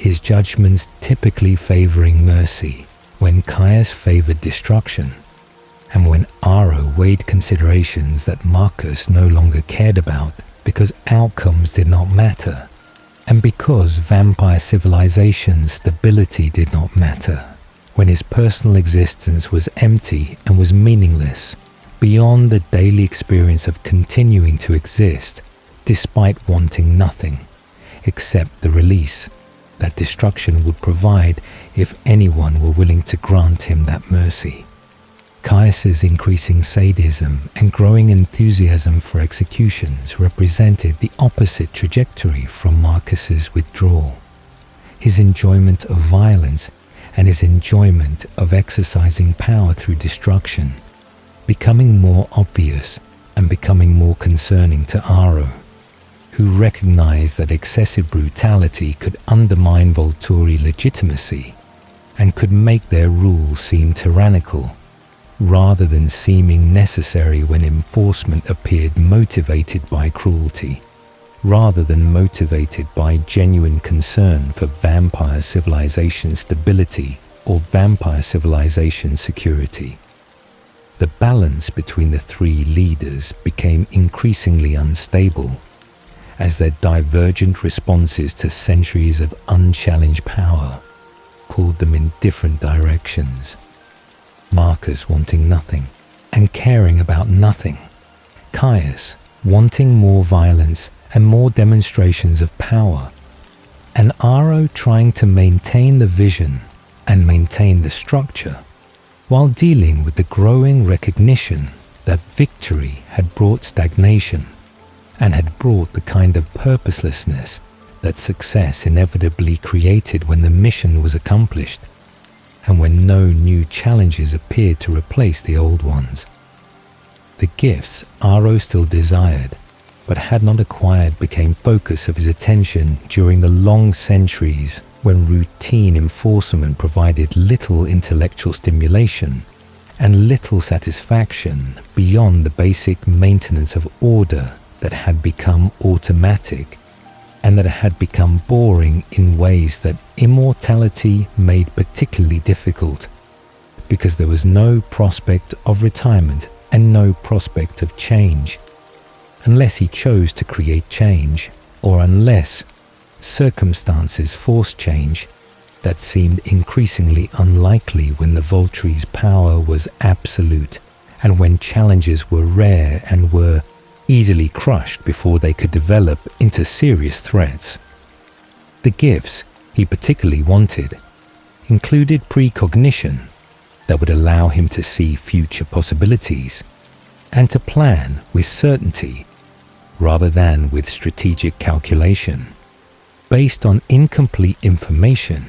his judgments typically favoring mercy when Caius favored destruction, and when Aro weighed considerations that Marcus no longer cared about because outcomes did not matter, and because vampire civilization's stability did not matter, when his personal existence was empty and was meaningless, beyond the daily experience of continuing to exist despite wanting nothing, except the release that destruction would provide if anyone were willing to grant him that mercy. Caius's increasing sadism and growing enthusiasm for executions represented the opposite trajectory from Marcus's withdrawal. His enjoyment of violence and his enjoyment of exercising power through destruction becoming more obvious and becoming more concerning to Aro, who recognized that excessive brutality could undermine Volturi legitimacy and could make their rule seem tyrannical, rather than seeming necessary when enforcement appeared motivated by cruelty, rather than motivated by genuine concern for vampire civilization stability or vampire civilization security. The balance between the three leaders became increasingly unstable as their divergent responses to centuries of unchallenged power pulled them in different directions. Marcus wanting nothing and caring about nothing. Caius wanting more violence and more demonstrations of power. And Aro trying to maintain the vision and maintain the structure while dealing with the growing recognition that victory had brought stagnation and had brought the kind of purposelessness that success inevitably created when the mission was accomplished and when no new challenges appeared to replace the old ones. The gifts Aro still desired but had not acquired became focus of his attention during the long centuries when routine enforcement provided little intellectual stimulation and little satisfaction beyond the basic maintenance of order that had become automatic and that had become boring in ways that immortality made particularly difficult, because there was no prospect of retirement and no prospect of change, unless he chose to create change, or unless circumstances forced change that seemed increasingly unlikely when the Volturi's power was absolute and when challenges were rare and were easily crushed before they could develop into serious threats. The gifts he particularly wanted included precognition that would allow him to see future possibilities and to plan with certainty rather than with strategic calculation, based on incomplete information,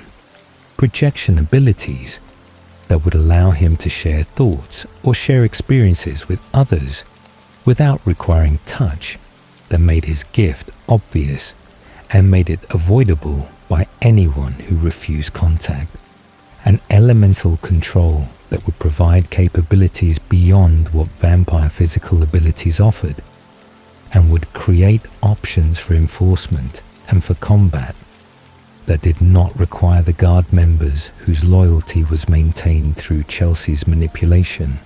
projection abilities that would allow him to share thoughts or share experiences with others without requiring touch, that made his gift obvious and made it avoidable by anyone who refused contact. An elemental control that would provide capabilities beyond what vampire physical abilities offered, and would create options for enforcement and for combat that did not require the guard members whose loyalty was maintained through Chelsea's manipulation,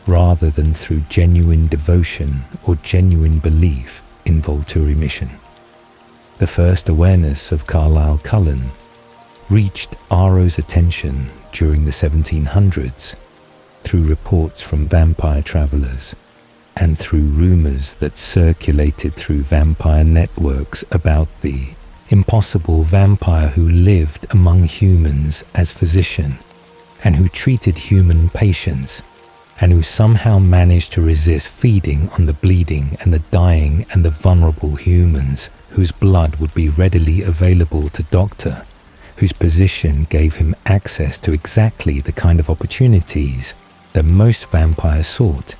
rather than through genuine devotion or genuine belief in Volturi mission. The first awareness of Carlisle Cullen reached Aro's attention during the 1700s through reports from vampire travelers and through rumors that circulated through vampire networks about the impossible vampire who lived among humans as physician and who treated human patients and who somehow managed to resist feeding on the bleeding and the dying and the vulnerable humans whose blood would be readily available to doctor, whose position gave him access to exactly the kind of opportunities that most vampires sought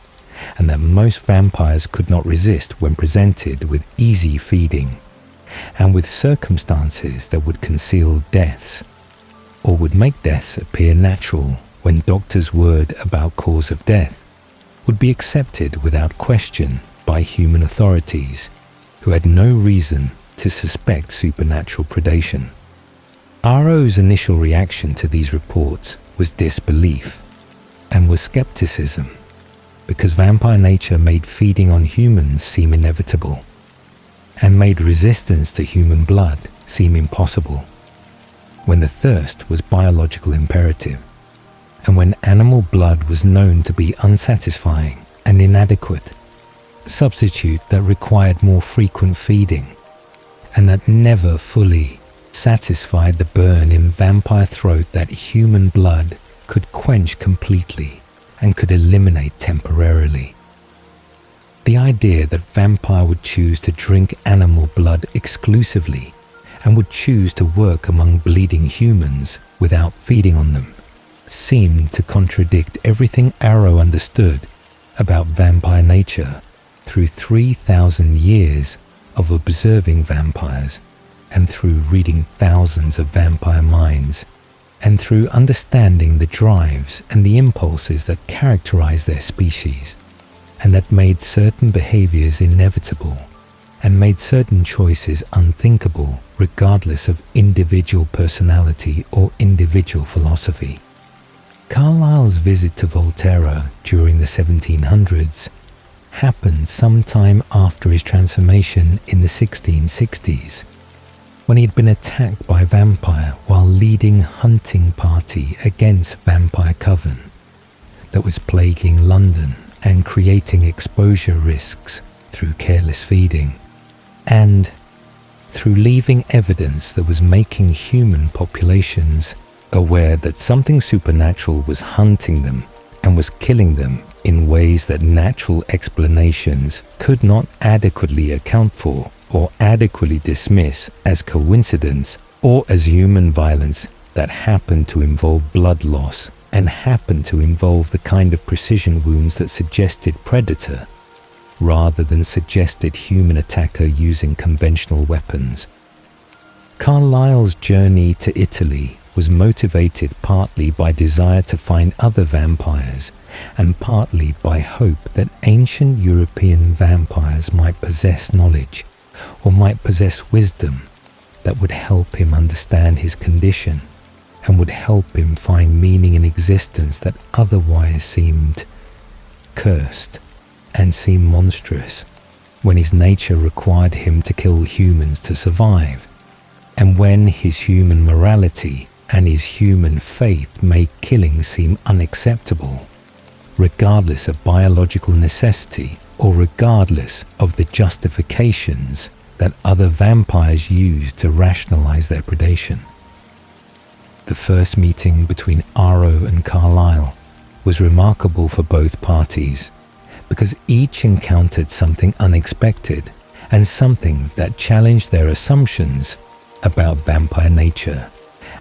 and that most vampires could not resist when presented with easy feeding and with circumstances that would conceal deaths or would make deaths appear natural when doctors' word about cause of death would be accepted without question by human authorities who had no reason to suspect supernatural predation. Aro's initial reaction to these reports was disbelief and was skepticism, because vampire nature made feeding on humans seem inevitable and made resistance to human blood seem impossible, when the thirst was biological imperative, and when animal blood was known to be unsatisfying and inadequate, substitute that required more frequent feeding, and that never fully satisfied the burn in vampire throat that human blood could quench completely and could eliminate temporarily. The idea that vampire would choose to drink animal blood exclusively and would choose to work among bleeding humans without feeding on them seemed to contradict everything Aro understood about vampire nature through 3,000 years of observing vampires and through reading thousands of vampire minds and through understanding the drives and the impulses that characterize their species and that made certain behaviors inevitable and made certain choices unthinkable regardless of individual personality or individual philosophy. Carlyle's visit to Volterra during the 1700s happened sometime after his transformation in the 1660s, when he had been attacked by a vampire while leading a hunting party against Vampire Coven that was plaguing London and creating exposure risks through careless feeding, and through leaving evidence that was making human populations aware that something supernatural was hunting them and was killing them in ways that natural explanations could not adequately account for or adequately dismiss as coincidence or as human violence that happened to involve blood loss and happened to involve the kind of precision wounds that suggested predator rather than suggested human attacker using conventional weapons. Carlyle's journey to Italy was motivated partly by desire to find other vampires and partly by hope that ancient European vampires might possess knowledge or might possess wisdom that would help him understand his condition and would help him find meaning in existence that otherwise seemed cursed and seemed monstrous, when his nature required him to kill humans to survive, and when his human morality and his human faith made killing seem unacceptable, regardless of biological necessity or regardless of the justifications that other vampires used to rationalize their predation. The first meeting between Aro and Carlyle was remarkable for both parties because each encountered something unexpected and something that challenged their assumptions about vampire nature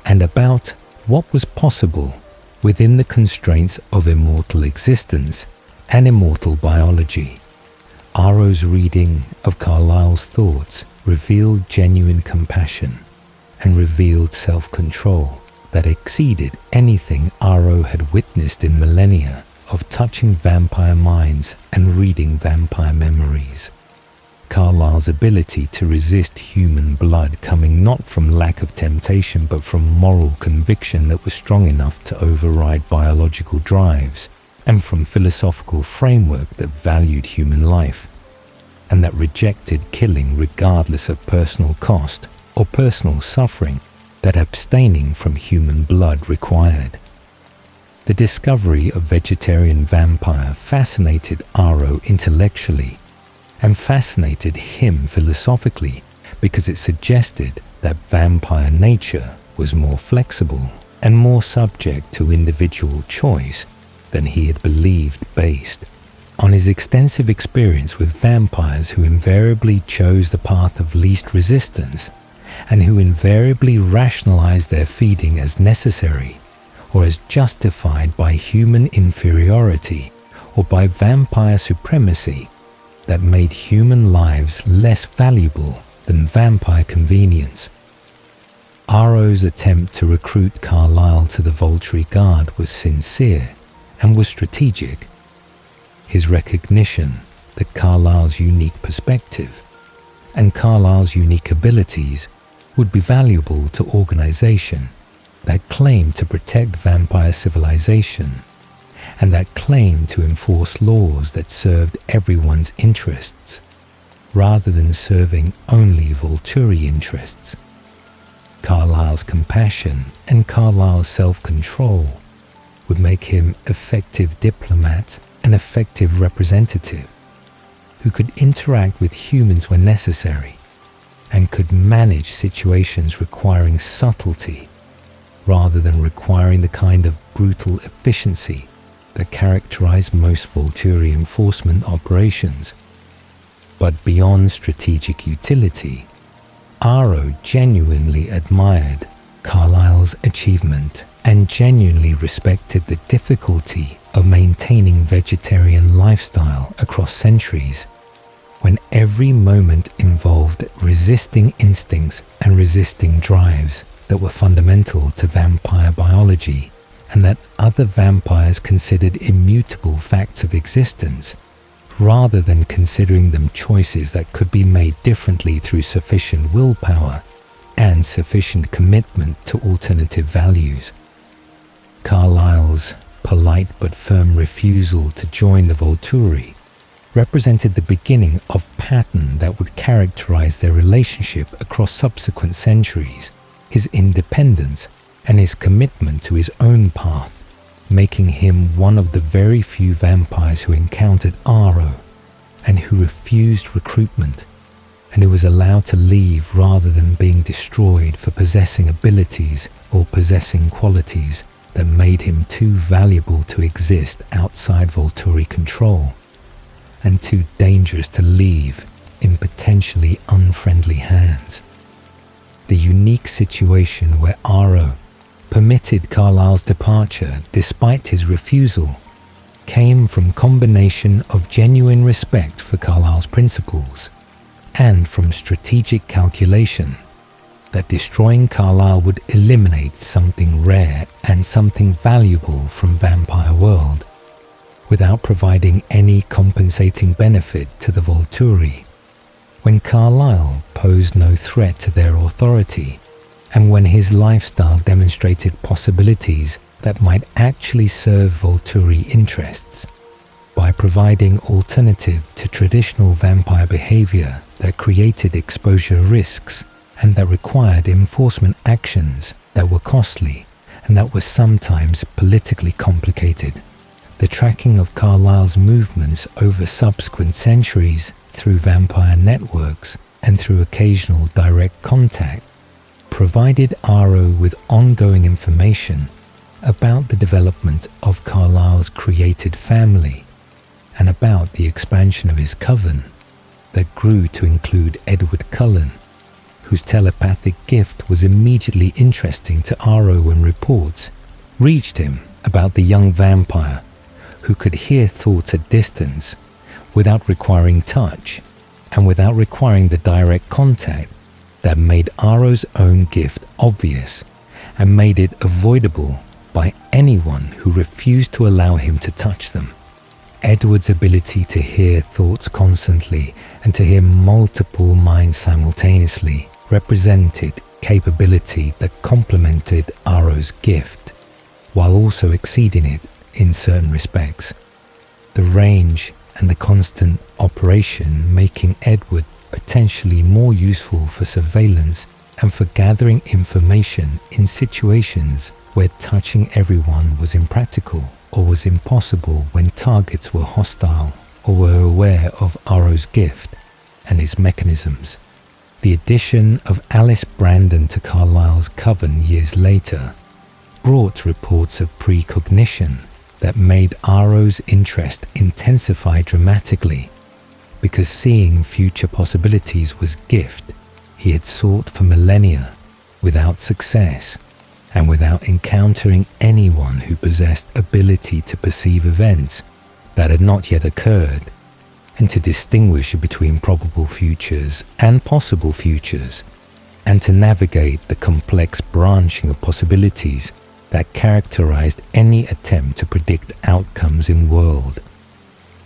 and about what was possible within the constraints of immortal existence and immortal biology. Aro's reading of Carlyle's thoughts revealed genuine compassion and revealed self-control that exceeded anything Aro had witnessed in millennia of touching vampire minds and reading vampire memories. Carlyle's ability to resist human blood coming not from lack of temptation but from moral conviction that was strong enough to override biological drives, and from philosophical framework that valued human life, and that rejected killing regardless of personal cost or personal suffering that abstaining from human blood required. The discovery of vegetarian vampire fascinated Aro intellectually and fascinated him philosophically because it suggested that vampire nature was more flexible and more subject to individual choice than he had believed based on his extensive experience with vampires who invariably chose the path of least resistance and who invariably rationalized their feeding as necessary or as justified by human inferiority or by vampire supremacy that made human lives less valuable than vampire convenience. Aro's attempt to recruit Carlyle to the Volturi Guard was sincere and was strategic. His recognition that Carlyle's unique perspective and Carlyle's unique abilities would be valuable to organization that claimed to protect vampire civilization and that claimed to enforce laws that served everyone's interests rather than serving only Volturi interests. Carlyle's compassion and Carlyle's self-control would make him effective diplomat and effective representative who could interact with humans when necessary and could manage situations requiring subtlety rather than requiring the kind of brutal efficiency that characterized most Volturi enforcement operations. But beyond strategic utility, Aro genuinely admired Carlyle's achievement and genuinely respected the difficulty of maintaining vegetarian lifestyle across centuries when every moment involved resisting instincts and resisting drives that were fundamental to vampire biology and that other vampires considered immutable facts of existence, rather than considering them choices that could be made differently through sufficient willpower and sufficient commitment to alternative values. Carlyle's polite but firm refusal to join the Volturi represented the beginning of a pattern that would characterize their relationship across subsequent centuries, his independence and his commitment to his own path, making him one of the very few vampires who encountered Aro and who refused recruitment and who was allowed to leave rather than being destroyed for possessing abilities or possessing qualities that made him too valuable to exist outside Volturi control and too dangerous to leave in potentially unfriendly hands. The unique situation where Aro permitted Carlyle's departure despite his refusal came from combination of genuine respect for Carlyle's principles and from strategic calculation that destroying Carlyle would eliminate something rare and something valuable from vampire world without providing any compensating benefit to the Volturi, when Carlyle posed no threat to their authority and when his lifestyle demonstrated possibilities that might actually serve Volturi interests, by providing alternative to traditional vampire behavior that created exposure risks and that required enforcement actions that were costly and that were sometimes politically complicated. The tracking of Carlyle's movements over subsequent centuries through vampire networks and through occasional direct contact provided Aro with ongoing information about the development of Carlyle's created family and about the expansion of his coven that grew to include Edward Cullen, whose telepathic gift was immediately interesting to Aro when reports reached him about the young vampire who could hear thoughts at distance without requiring touch and without requiring the direct contact that made Aro's own gift obvious and made it avoidable by anyone who refused to allow him to touch them. Edward's ability to hear thoughts constantly and to hear multiple minds simultaneously represented capability that complemented Aro's gift, while also exceeding it in certain respects. The range and the constant operation making Edward potentially more useful for surveillance and for gathering information in situations where touching everyone was impractical or was impossible when targets were hostile or were aware of Aro's gift and its mechanisms. The addition of Alice Brandon to Carlyle's coven years later brought reports of precognition that made Aro's interest intensify dramatically, because seeing future possibilities was gift he had sought for millennia without success and without encountering anyone who possessed ability to perceive events that had not yet occurred and to distinguish between probable futures and possible futures, and to navigate the complex branching of possibilities that characterized any attempt to predict outcomes in world,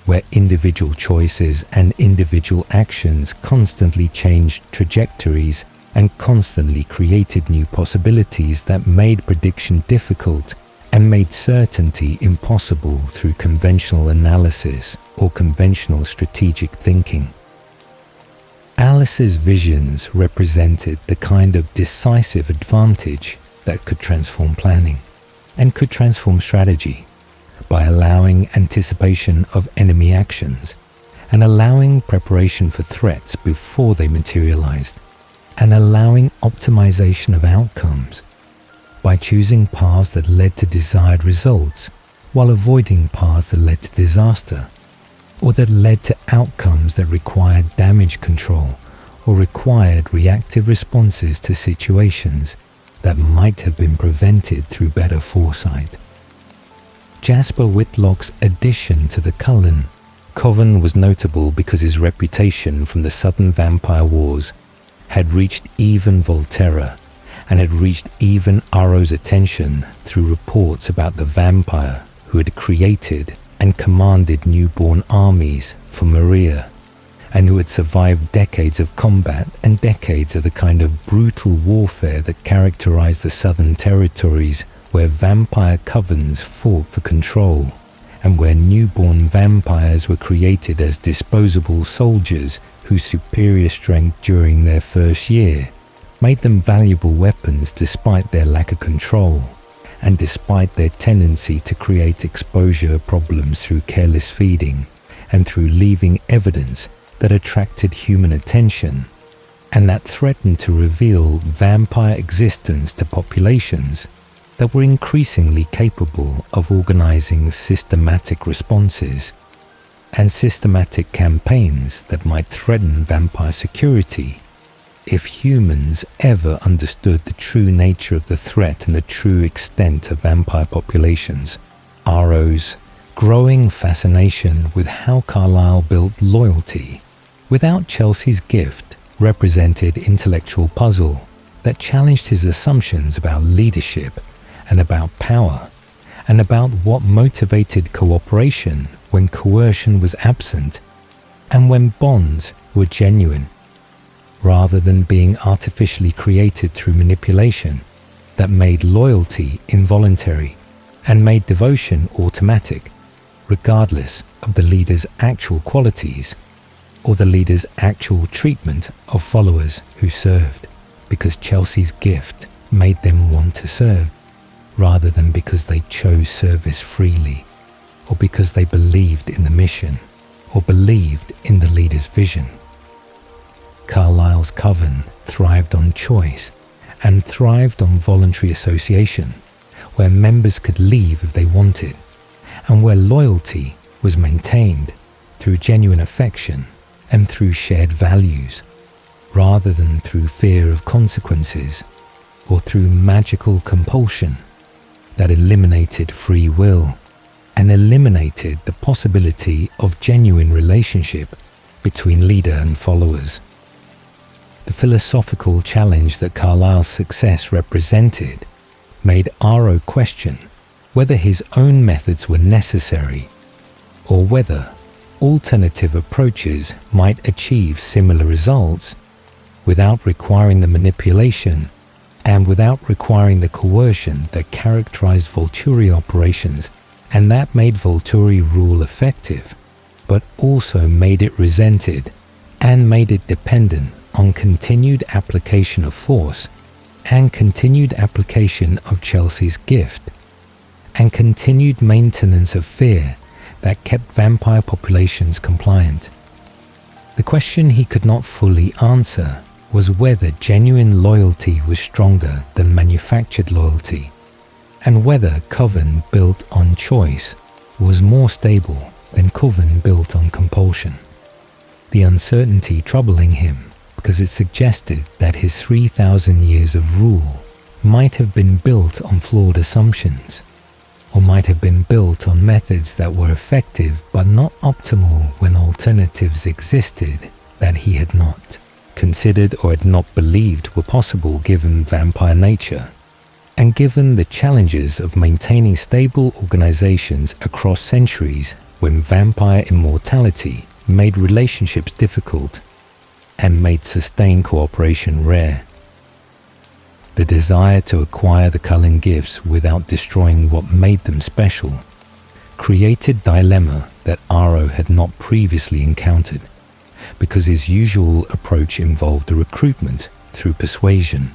where individual choices and individual actions constantly changed trajectories and constantly created new possibilities that made prediction difficult and made certainty impossible through conventional analysis or conventional strategic thinking. Alice's visions represented the kind of decisive advantage that could transform planning and could transform strategy by allowing anticipation of enemy actions and allowing preparation for threats before they materialized, and allowing optimization of outcomes by choosing paths that led to desired results while avoiding paths that led to disaster, or that led to outcomes that required damage control or required reactive responses to situations that might have been prevented through better foresight. Jasper Whitlock's addition to the Cullen coven was notable because his reputation from the Southern Vampire Wars had reached even Volterra and had reached even Aro's attention through reports about the vampire who had created and commanded newborn armies for Maria, and who had survived decades of combat and decades of the kind of brutal warfare that characterized the Southern territories, where vampire covens fought for control, and where newborn vampires were created as disposable soldiers whose superior strength during their first year made them valuable weapons despite their lack of control, and despite their tendency to create exposure problems through careless feeding and through leaving evidence that attracted human attention and that threatened to reveal vampire existence to populations that were increasingly capable of organizing systematic responses and systematic campaigns that might threaten vampire security if humans ever understood the true nature of the threat and the true extent of vampire populations. Aro's growing fascination with how Carlyle built loyalty without Chelsea's gift represented intellectual puzzle that challenged his assumptions about leadership and about power and about what motivated cooperation when coercion was absent and when bonds were genuine. rather than being artificially created through manipulation that made loyalty involuntary and made devotion automatic, regardless of the leader's actual qualities or the leader's actual treatment of followers who served, because Chelsea's gift made them want to serve, rather than because they chose service freely, or because they believed in the mission, or believed in the leader's vision. Carlyle's coven thrived on choice and thrived on voluntary association, where members could leave if they wanted, and where loyalty was maintained through genuine affection and through shared values, rather than through fear of consequences or through magical compulsion that eliminated free will and eliminated the possibility of genuine relationship between leader and followers. The philosophical challenge that Carlyle's success represented made Aro question whether his own methods were necessary or whether alternative approaches might achieve similar results without requiring the manipulation and without requiring the coercion that characterized Volturi operations and that made Volturi rule effective, but also made it resented and made it dependent on continued application of force and continued application of Chelsea's gift and continued maintenance of fear that kept vampire populations compliant. The question he could not fully answer was whether genuine loyalty was stronger than manufactured loyalty, and whether coven built on choice was more stable than coven built on compulsion. The uncertainty troubling him because it suggested that his 3,000 years of rule might have been built on flawed assumptions, or might have been built on methods that were effective but not optimal when alternatives existed that he had not considered or had not believed were possible given vampire nature, and given the challenges of maintaining stable organizations across centuries when vampire immortality made relationships difficult and made sustained cooperation rare. The desire to acquire the Cullen gifts without destroying what made them special created dilemma that Aro had not previously encountered, because his usual approach involved a recruitment through persuasion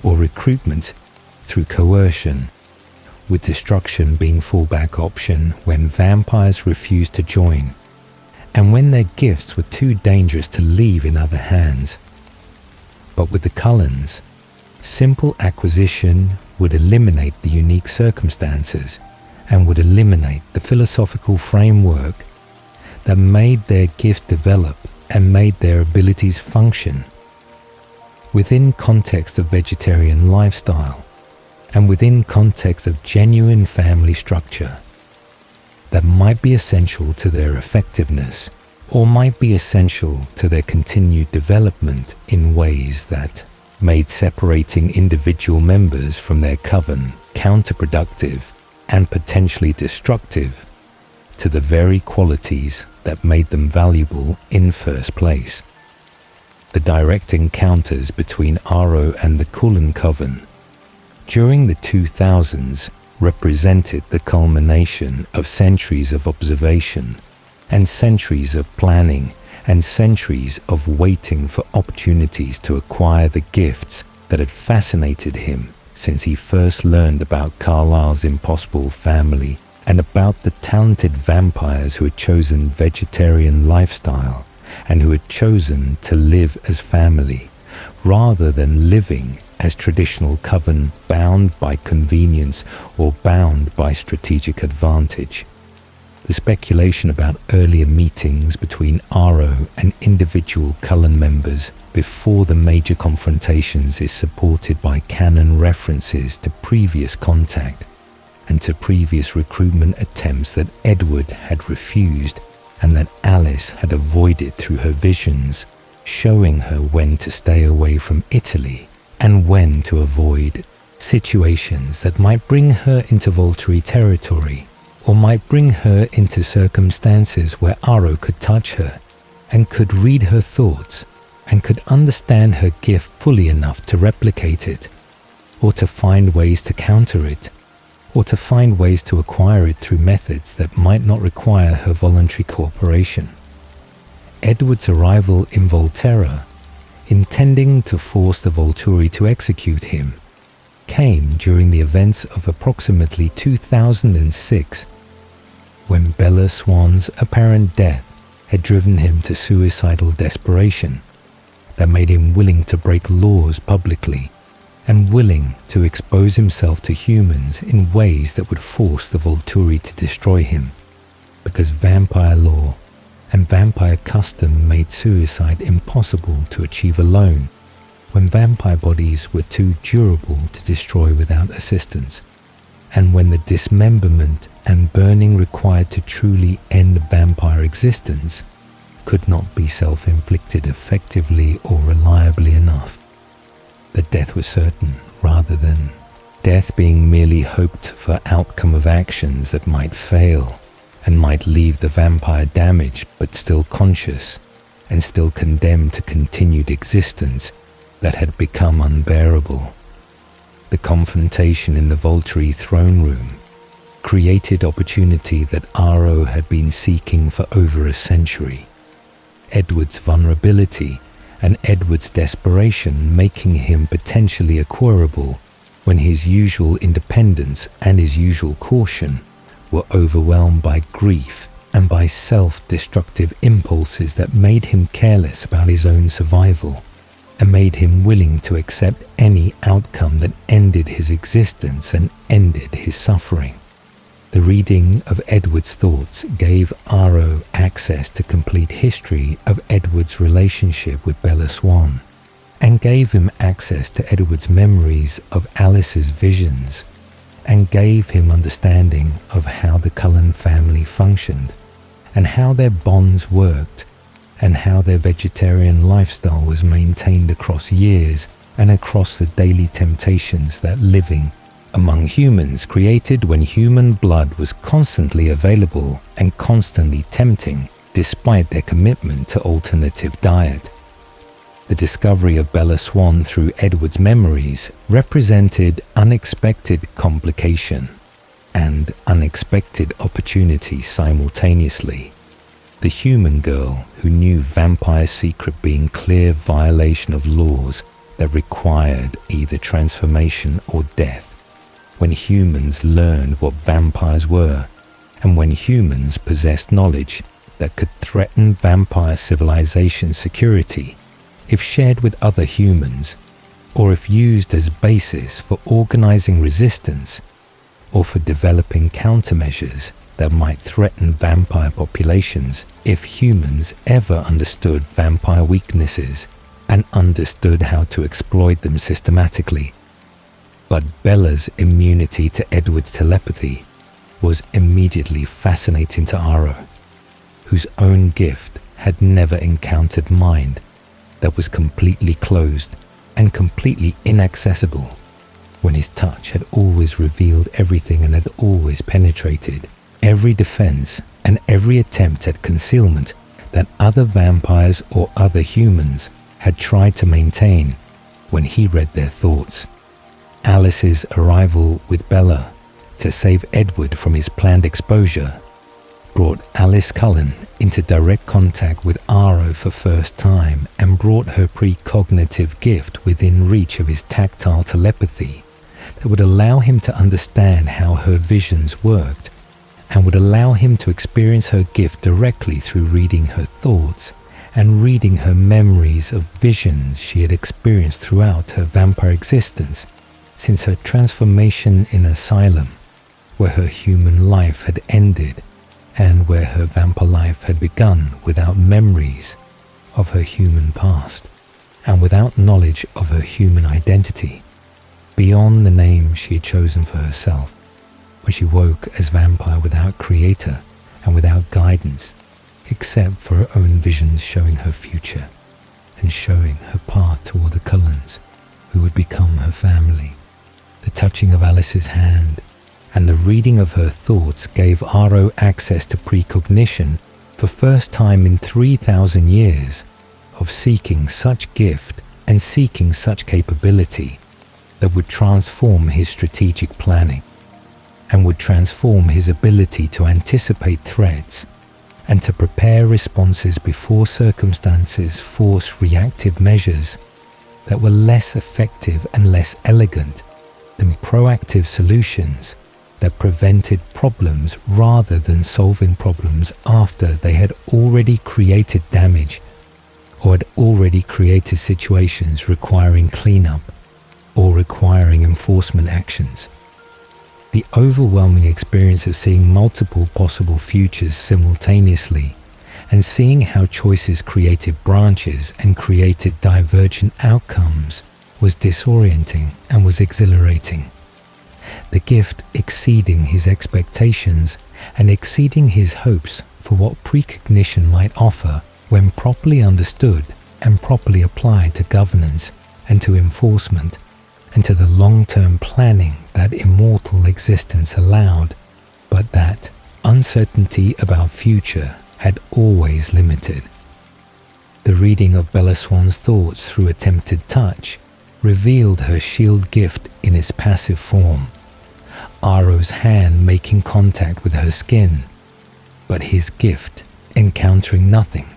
or recruitment through coercion, with destruction being fallback option when vampires refused to join and when their gifts were too dangerous to leave in other hands. But with the Cullens, simple acquisition would eliminate the unique circumstances and would eliminate the philosophical framework that made their gifts develop and made their abilities function within context of vegetarian lifestyle and within context of genuine family structure that might be essential to their effectiveness or might be essential to their continued development in ways that made separating individual members from their coven counterproductive and potentially destructive to the very qualities that made them valuable in first place. The direct encounters between Aro and the Cullen coven during the 2000s represented the culmination of centuries of observation and centuries of planning and centuries of waiting for opportunities to acquire the gifts that had fascinated him since he first learned about Carlyle's impossible family and about the talented vampires who had chosen vegetarian lifestyle and who had chosen to live as family rather than living as traditional coven bound by convenience or bound by strategic advantage. The speculation about earlier meetings between Aro and individual Cullen members before the major confrontations is supported by canon references to previous contact and to previous recruitment attempts that Edward had refused and that Alice had avoided through her visions, showing her when to stay away from Italy and when to avoid situations that might bring her into Volturi territory or might bring her into circumstances where Aro could touch her and could read her thoughts and could understand her gift fully enough to replicate it, or to find ways to counter it, or to find ways to acquire it through methods that might not require her voluntary cooperation. Edward's arrival in Volterra, intending to force the Volturi to execute him, came during the events of approximately 2006, when Bella Swan's apparent death had driven him to suicidal desperation that made him willing to break laws publicly and willing to expose himself to humans in ways that would force the Volturi to destroy him, because vampire law and vampire custom made suicide impossible to achieve alone when vampire bodies were too durable to destroy without assistance, and when the dismemberment and burning required to truly end vampire existence could not be self-inflicted effectively or reliably enough. That death was certain, rather than death being merely hoped for outcome of actions that might fail and might leave the vampire damaged but still conscious and still condemned to continued existence that had become unbearable. The confrontation in the Volturi throne room created opportunity that Aro had been seeking for over a century. Edward's vulnerability and Edward's desperation making him potentially acquirable when his usual independence and his usual caution were overwhelmed by grief and by self-destructive impulses that made him careless about his own survival and made him willing to accept any outcome that ended his existence and ended his suffering. The reading of Edward's thoughts gave Aro access to complete history of Edward's relationship with Bella Swan, and gave him access to Edward's memories of Alice's visions, and gave him understanding of how the Cullen family functioned, and how their bonds worked, and how their vegetarian lifestyle was maintained across years and across the daily temptations that living among humans created when human blood was constantly available and constantly tempting despite their commitment to alternative diet. The discovery of Bella Swan through Edward's memories represented unexpected complication and unexpected opportunity simultaneously. The human girl who knew vampire secret being clear violation of laws that required either transformation or death. When humans learned what vampires were, and when humans possessed knowledge that could threaten vampire civilization security if shared with other humans, or if used as basis for organizing resistance, or for developing countermeasures that might threaten vampire populations if humans ever understood vampire weaknesses and understood how to exploit them systematically. But Bella's immunity to Edward's telepathy was immediately fascinating to Aro, whose own gift had never encountered mind that was completely closed and completely inaccessible, when his touch had always revealed everything and had always penetrated every defense and every attempt at concealment that other vampires or other humans had tried to maintain when he read their thoughts. Alice's arrival with Bella to save Edward from his planned exposure brought Alice Cullen into direct contact with Aro for first time and brought her precognitive gift within reach of his tactile telepathy that would allow him to understand how her visions worked and would allow him to experience her gift directly through reading her thoughts and reading her memories of visions she had experienced throughout her vampire existence since her transformation in Asylum, where her human life had ended and where her vampire life had begun without memories of her human past and without knowledge of her human identity, beyond the name she had chosen for herself, when she woke as vampire without creator and without guidance, except for her own visions showing her future and showing her path toward the Cullens, who would become her family. The touching of Alice's hand and the reading of her thoughts gave Aro access to precognition for first time in 3,000 years of seeking such gift and seeking such capability that would transform his strategic planning and would transform his ability to anticipate threats and to prepare responses before circumstances force reactive measures that were less effective and less elegant than proactive solutions that prevented problems rather than solving problems after they had already created damage or had already created situations requiring cleanup or requiring enforcement actions. The overwhelming experience of seeing multiple possible futures simultaneously and seeing how choices created branches and created divergent outcomes was disorienting and was exhilarating. The gift exceeding his expectations and exceeding his hopes for what precognition might offer when properly understood and properly applied to governance and to enforcement and to the long-term planning that immortal existence allowed, but that uncertainty about future had always limited. The reading of Bella Swan's thoughts through attempted touch revealed her shield gift in its passive form, Aro's hand making contact with her skin, but his gift encountering nothing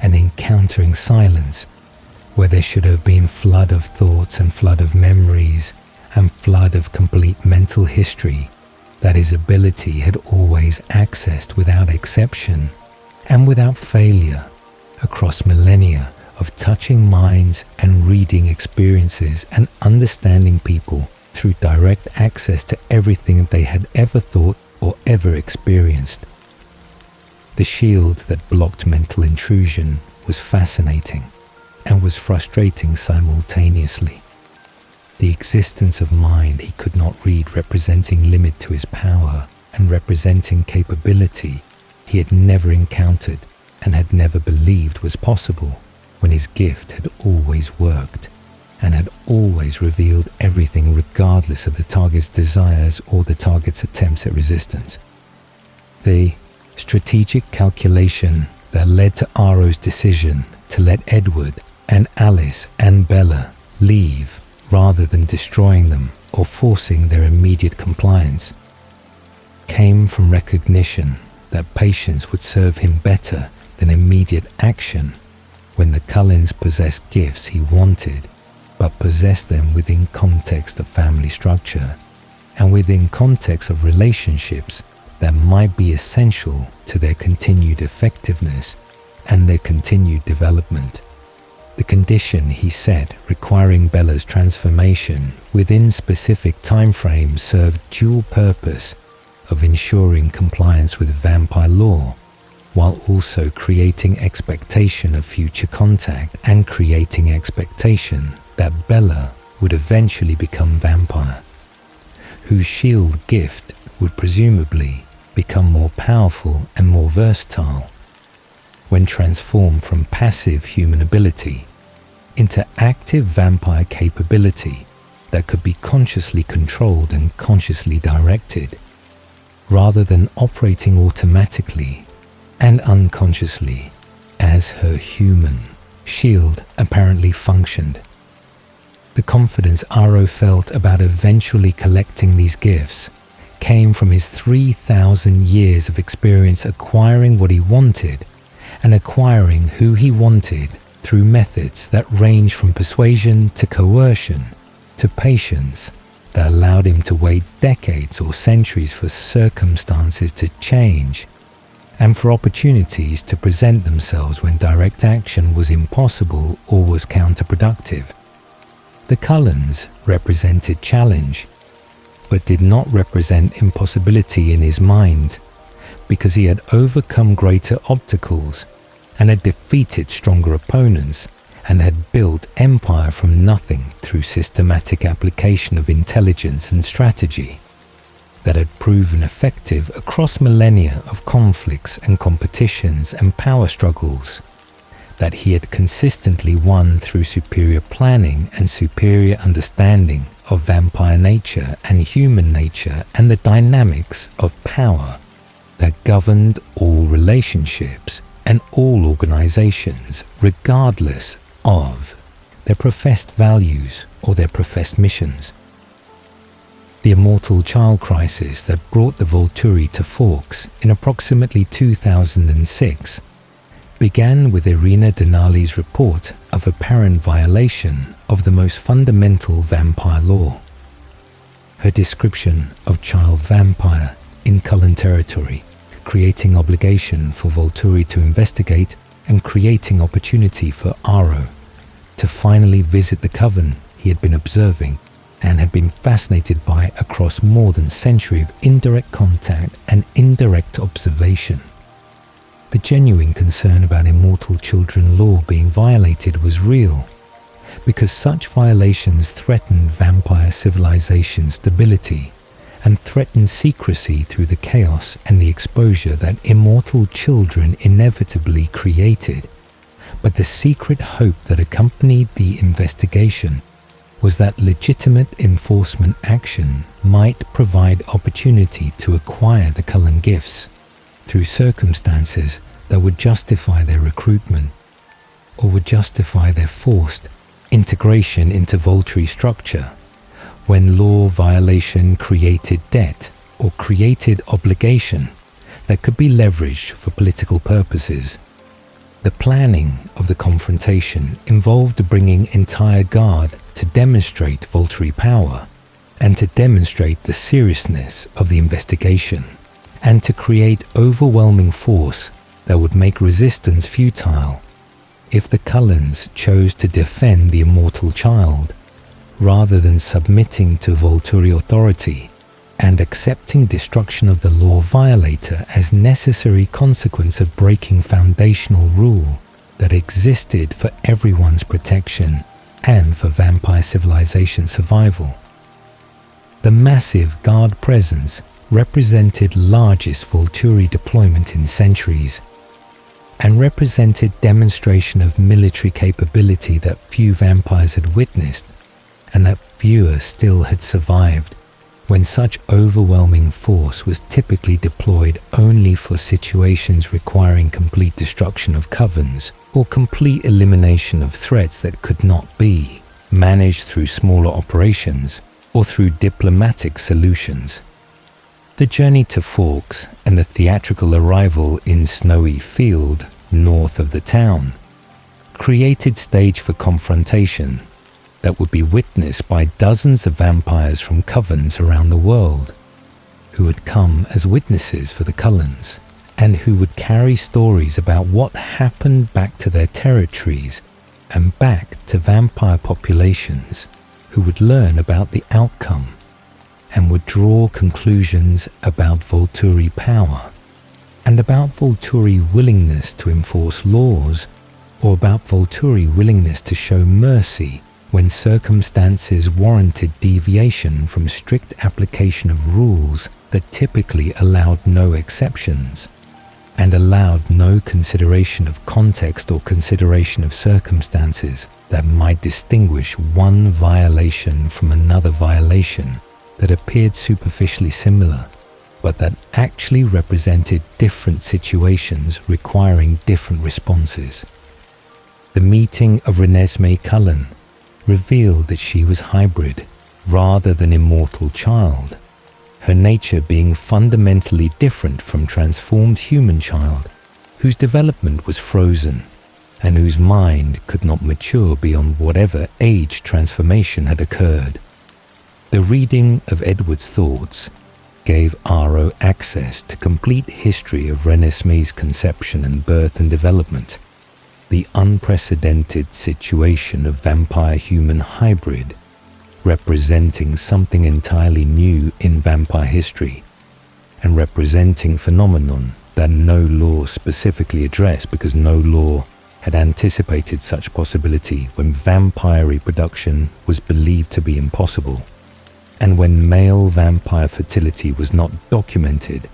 and encountering silence, where there should have been flood of thoughts and flood of memories and flood of complete mental history that his ability had always accessed without exception and without failure across millennia of touching minds and reading experiences and understanding people through direct access to everything they had ever thought or ever experienced. The shield that blocked mental intrusion was fascinating and was frustrating simultaneously. The existence of mind he could not read representing limit to his power and representing capability he had never encountered and had never believed was possible when his gift had always worked and had always revealed everything regardless of the target's desires or the target's attempts at resistance. The strategic calculation that led to Aro's decision to let Edward and Alice and Bella leave rather than destroying them or forcing their immediate compliance came from recognition that patience would serve him better than immediate action when the Cullens possessed gifts he wanted, but possessed them within context of family structure and within context of relationships that might be essential to their continued effectiveness and their continued development. The condition he set requiring Bella's transformation within specific timeframes served dual purpose of ensuring compliance with vampire law, while also creating expectation of future contact and creating expectation that Bella would eventually become vampire, whose shield gift would presumably become more powerful and more versatile when transformed from passive human ability into active vampire capability that could be consciously controlled and consciously directed, rather than operating automatically and unconsciously as her human shield apparently functioned. The confidence Aro felt about eventually collecting these gifts came from his 3,000 years of experience acquiring what he wanted and acquiring who he wanted through methods that range from persuasion to coercion to patience that allowed him to wait decades or centuries for circumstances to change and for opportunities to present themselves when direct action was impossible or was counterproductive. The Cullens represented challenge, but did not represent impossibility in his mind, because he had overcome greater obstacles and had defeated stronger opponents and had built empire from nothing through systematic application of intelligence and strategy that had proven effective across millennia of conflicts and competitions and power struggles, that he had consistently won through superior planning and superior understanding of vampire nature and human nature and the dynamics of power that governed all relationships and all organizations, regardless of their professed values or their professed missions. The immortal child crisis that brought the Volturi to Forks in approximately 2006 began with Irina Denali's report of apparent violation of the most fundamental vampire law. Her description of child vampire in Cullen territory, creating obligation for Volturi to investigate and creating opportunity for Aro to finally visit the coven he had been observing and had been fascinated by across more than a century of indirect contact and indirect observation. The genuine concern about immortal children law being violated was real, because such violations threatened vampire civilization stability and threatened secrecy through the chaos and the exposure that immortal children inevitably created. But the secret hope that accompanied the investigation was that legitimate enforcement action might provide opportunity to acquire the Cullen gifts through circumstances that would justify their recruitment or would justify their forced integration into Volturi structure when law violation created debt or created obligation that could be leveraged for political purposes. The planning of the confrontation involved bringing entire guard to demonstrate Volturi power and to demonstrate the seriousness of the investigation and to create overwhelming force that would make resistance futile if the Cullens chose to defend the immortal child rather than submitting to Volturi authority and accepting destruction of the law violator as necessary consequence of breaking foundational rule that existed for everyone's protection and for vampire civilization survival. The massive guard presence represented largest Volturi deployment in centuries and represented demonstration of military capability that few vampires had witnessed and that fewer still had survived, when such overwhelming force was typically deployed only for situations requiring complete destruction of covens or complete elimination of threats that could not be managed through smaller operations or through diplomatic solutions. The journey to Forks and the theatrical arrival in Snowy Field, north of the town, created stage for confrontation that would be witnessed by dozens of vampires from covens around the world, who had come as witnesses for the Cullens, and who would carry stories about what happened back to their territories and back to vampire populations, who would learn about the outcome and would draw conclusions about Volturi power, and about Volturi willingness to enforce laws, or about Volturi willingness to show mercy when circumstances warranted deviation from strict application of rules that typically allowed no exceptions, and allowed no consideration of context or consideration of circumstances that might distinguish one violation from another violation that appeared superficially similar, but that actually represented different situations requiring different responses. The meeting of Renesmee Cullen revealed that she was hybrid rather than immortal child, her nature being fundamentally different from transformed human child, whose development was frozen and whose mind could not mature beyond whatever age transformation had occurred. The reading of Edward's thoughts gave Aro access to complete history of Renesmee's conception and birth and development, the unprecedented situation of vampire-human hybrid, representing something entirely new in vampire history, and representing phenomenon that no law specifically addressed because no law had anticipated such possibility when vampire reproduction was believed to be impossible, and when male vampire fertility was not documented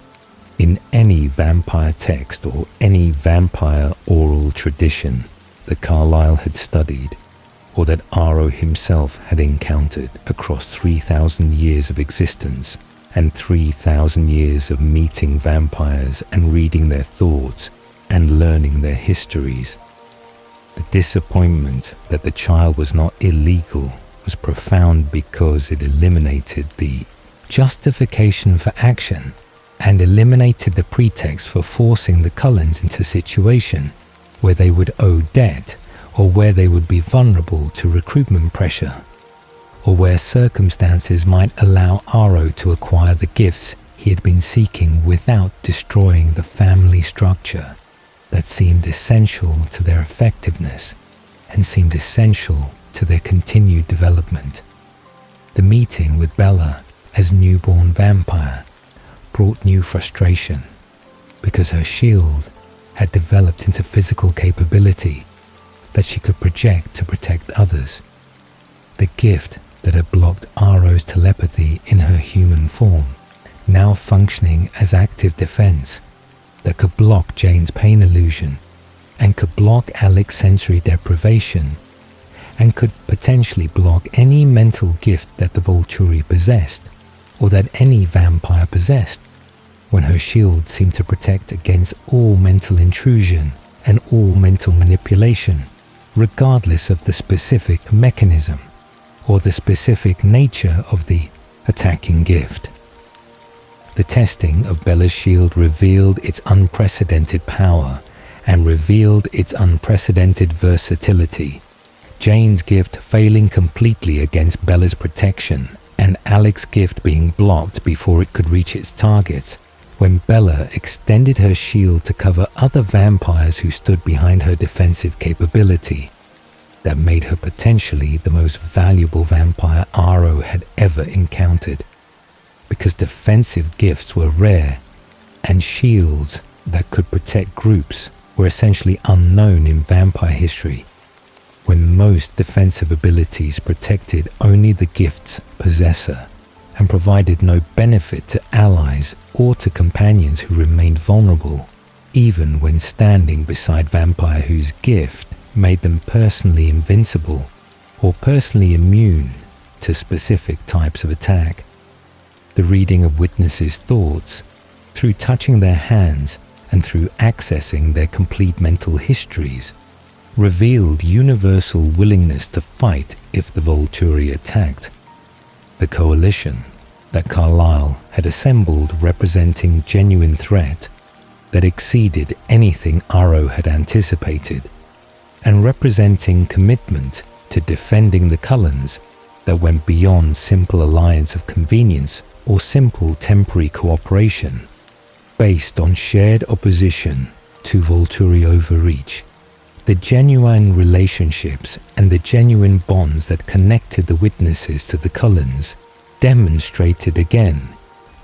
in any vampire text or any vampire oral tradition that Carlyle had studied or that Aro himself had encountered across 3,000 years of existence and 3,000 years of meeting vampires and reading their thoughts and learning their histories. The disappointment that the child was not illegal was profound because it eliminated the justification for action and eliminated the pretext for forcing the Cullens into a situation where they would owe debt or where they would be vulnerable to recruitment pressure, or where circumstances might allow Aro to acquire the gifts he had been seeking without destroying the family structure that seemed essential to their effectiveness and seemed essential to their continued development. The meeting with Bella as newborn vampire brought new frustration because her shield had developed into physical capability that she could project to protect others. The gift that had blocked Aro's telepathy in her human form, now functioning as active defense, that could block Jane's pain illusion and could block Alec's sensory deprivation and could potentially block any mental gift that the Volturi possessed or that any vampire possessed, when her shield seemed to protect against all mental intrusion and all mental manipulation, regardless of the specific mechanism or the specific nature of the attacking gift. The testing of Bella's shield revealed its unprecedented power and revealed its unprecedented versatility. Jane's gift failing completely against Bella's protection and Alec's gift being blocked before it could reach its target, when Bella extended her shield to cover other vampires who stood behind her defensive capability, that made her potentially the most valuable vampire Aro had ever encountered, because defensive gifts were rare and shields that could protect groups were essentially unknown in vampire history, when most defensive abilities protected only the gift's possessor and provided no benefit to allies or to companions who remained vulnerable, even when standing beside vampire whose gift made them personally invincible or personally immune to specific types of attack. The reading of witnesses' thoughts, through touching their hands and through accessing their complete mental histories, revealed universal willingness to fight if the Volturi attacked. The coalition that Carlyle had assembled representing genuine threat that exceeded anything Aro had anticipated, and representing commitment to defending the Cullens that went beyond simple alliance of convenience or simple temporary cooperation, based on shared opposition to Volturi overreach. The genuine relationships and the genuine bonds that connected the witnesses to the Cullens demonstrated again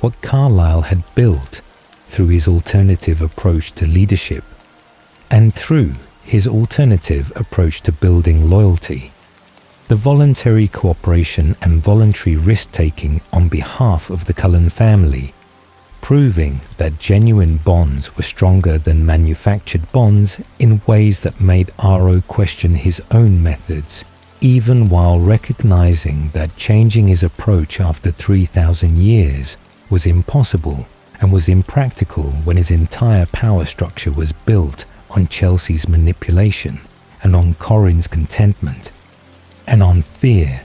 what Carlyle had built through his alternative approach to leadership and through his alternative approach to building loyalty. The voluntary cooperation and voluntary risk-taking on behalf of the Cullen family, proving that genuine bonds were stronger than manufactured bonds in ways that made Aro question his own methods, even while recognizing that changing his approach after 3,000 years was impossible and was impractical when his entire power structure was built on Chelsea's manipulation and on Corin's contentment and on fear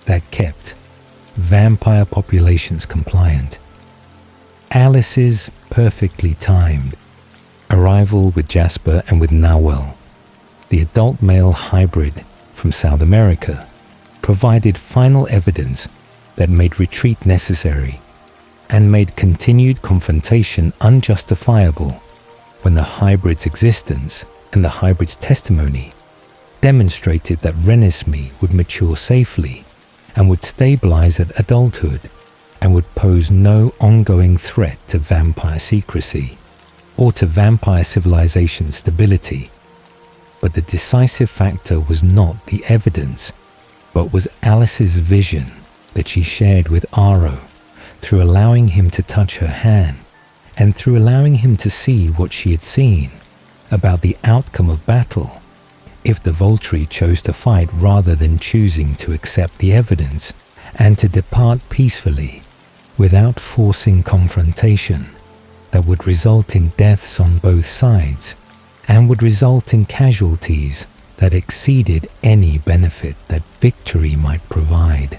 that kept vampire populations compliant. Alice's perfectly timed arrival with Jasper and with Nawel, the adult male hybrid from South America, provided final evidence that made retreat necessary and made continued confrontation unjustifiable when the hybrid's existence and the hybrid's testimony demonstrated that Renesmee would mature safely and would stabilize at adulthood and would pose no ongoing threat to vampire secrecy or to vampire civilization stability. But the decisive factor was not the evidence, but was Alice's vision that she shared with Aro through allowing him to touch her hand and through allowing him to see what she had seen about the outcome of battle if the Volturi chose to fight rather than choosing to accept the evidence and to depart peacefully without forcing confrontation that would result in deaths on both sides and would result in casualties that exceeded any benefit that victory might provide.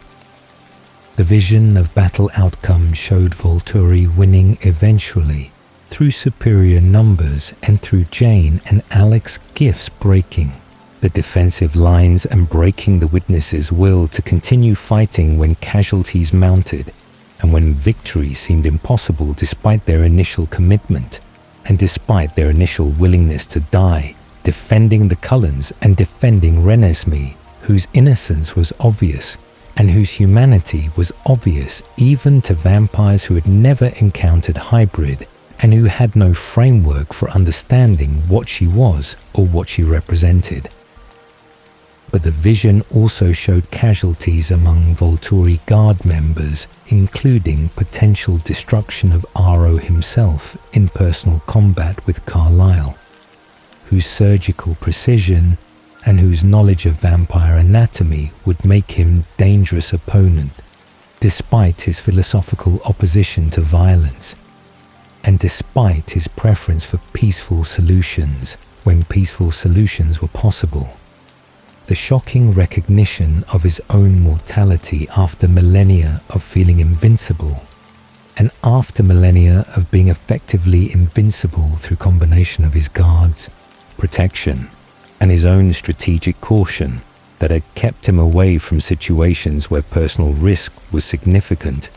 The vision of battle outcomes showed Volturi winning eventually through superior numbers and through Jane and Alex's gifts breaking the defensive lines and breaking the witnesses' will to continue fighting when casualties mounted and when victory seemed impossible despite their initial commitment and despite their initial willingness to die, defending the Cullens and defending Renesmee, whose innocence was obvious and whose humanity was obvious even to vampires who had never encountered hybrid and who had no framework for understanding what she was or what she represented. But the vision also showed casualties among Volturi Guard members, including potential destruction of Aro himself in personal combat with Carlyle, whose surgical precision and whose knowledge of vampire anatomy would make him dangerous opponent, despite his philosophical opposition to violence, and despite his preference for peaceful solutions when peaceful solutions were possible. The shocking recognition of his own mortality after millennia of feeling invincible, and after millennia of being effectively invincible through combination of his guards, protection, and his own strategic caution that had kept him away from situations where personal risk was significant,